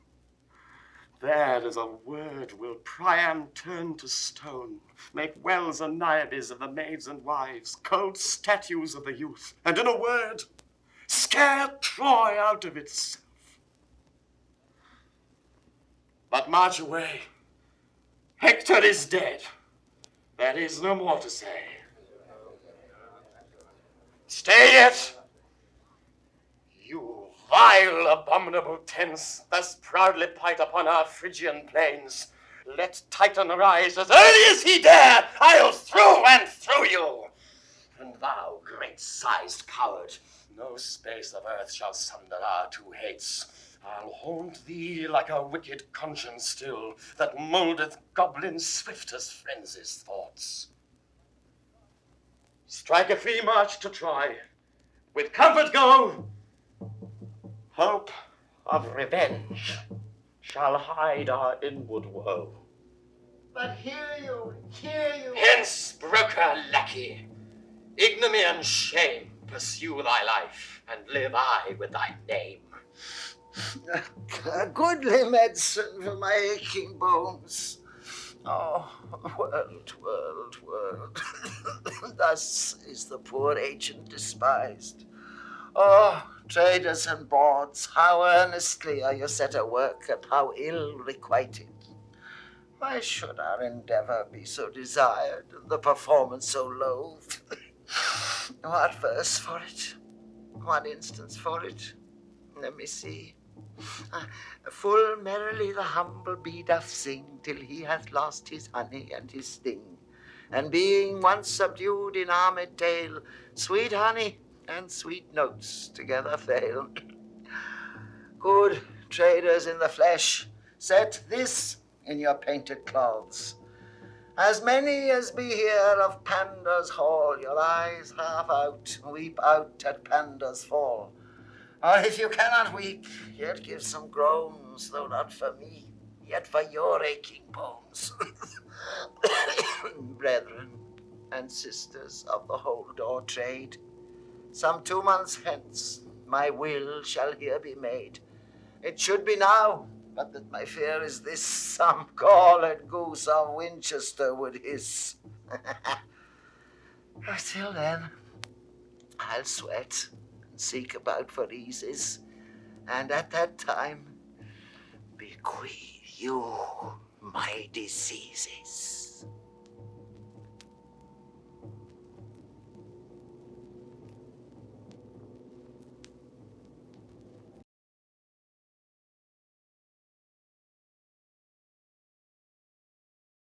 There is a word will Priam turn to stone, make wells and Niobe's of the maids and wives, cold statues of the youth, and in a word, scare Troy out of itself. But march away. Hector is dead. There is no more to say. Stay yet, you vile, abominable tents, thus proudly pight upon our Phrygian plains. Let Titan rise as early as he dare. I'll through and through you. And thou, great-sized coward, no space of earth shall sunder our two hates. I'll haunt thee like a wicked conscience still, that mouldeth goblins swift as frenzy's thoughts. Strike a free march to Troy. With comfort go. Hope of revenge shall hide our inward woe. But hear you. Hence, broker lackey, ignominy and shame pursue thy life, and live I with thy name. A goodly medicine for my aching bones. Oh, world. Thus is the poor agent despised. Oh, traders and bawds, how earnestly are you set at work, and how ill requited. Why should our endeavour be so desired, and the performance so loathed? What verse for it? What instance for it? Let me see. Full merrily the humble bee doth sing, till he hath lost his honey and his sting. And being once subdued in armed tale, sweet honey and sweet notes together fail. Good traders in the flesh, set this in your painted cloths. As many as be here of Pandar's hall, your eyes half out, weep out at Pandar's fall. Or if you cannot weep, yet give some groans, though not for me, yet for your aching bones. Brethren and sisters of the hold or trade, some 2 months hence my will shall here be made. It should be now, but that my fear is this, some galled goose of Winchester would hiss. Till then, I'll sweat and seek about for eases, and at that time bequeath you my diseases.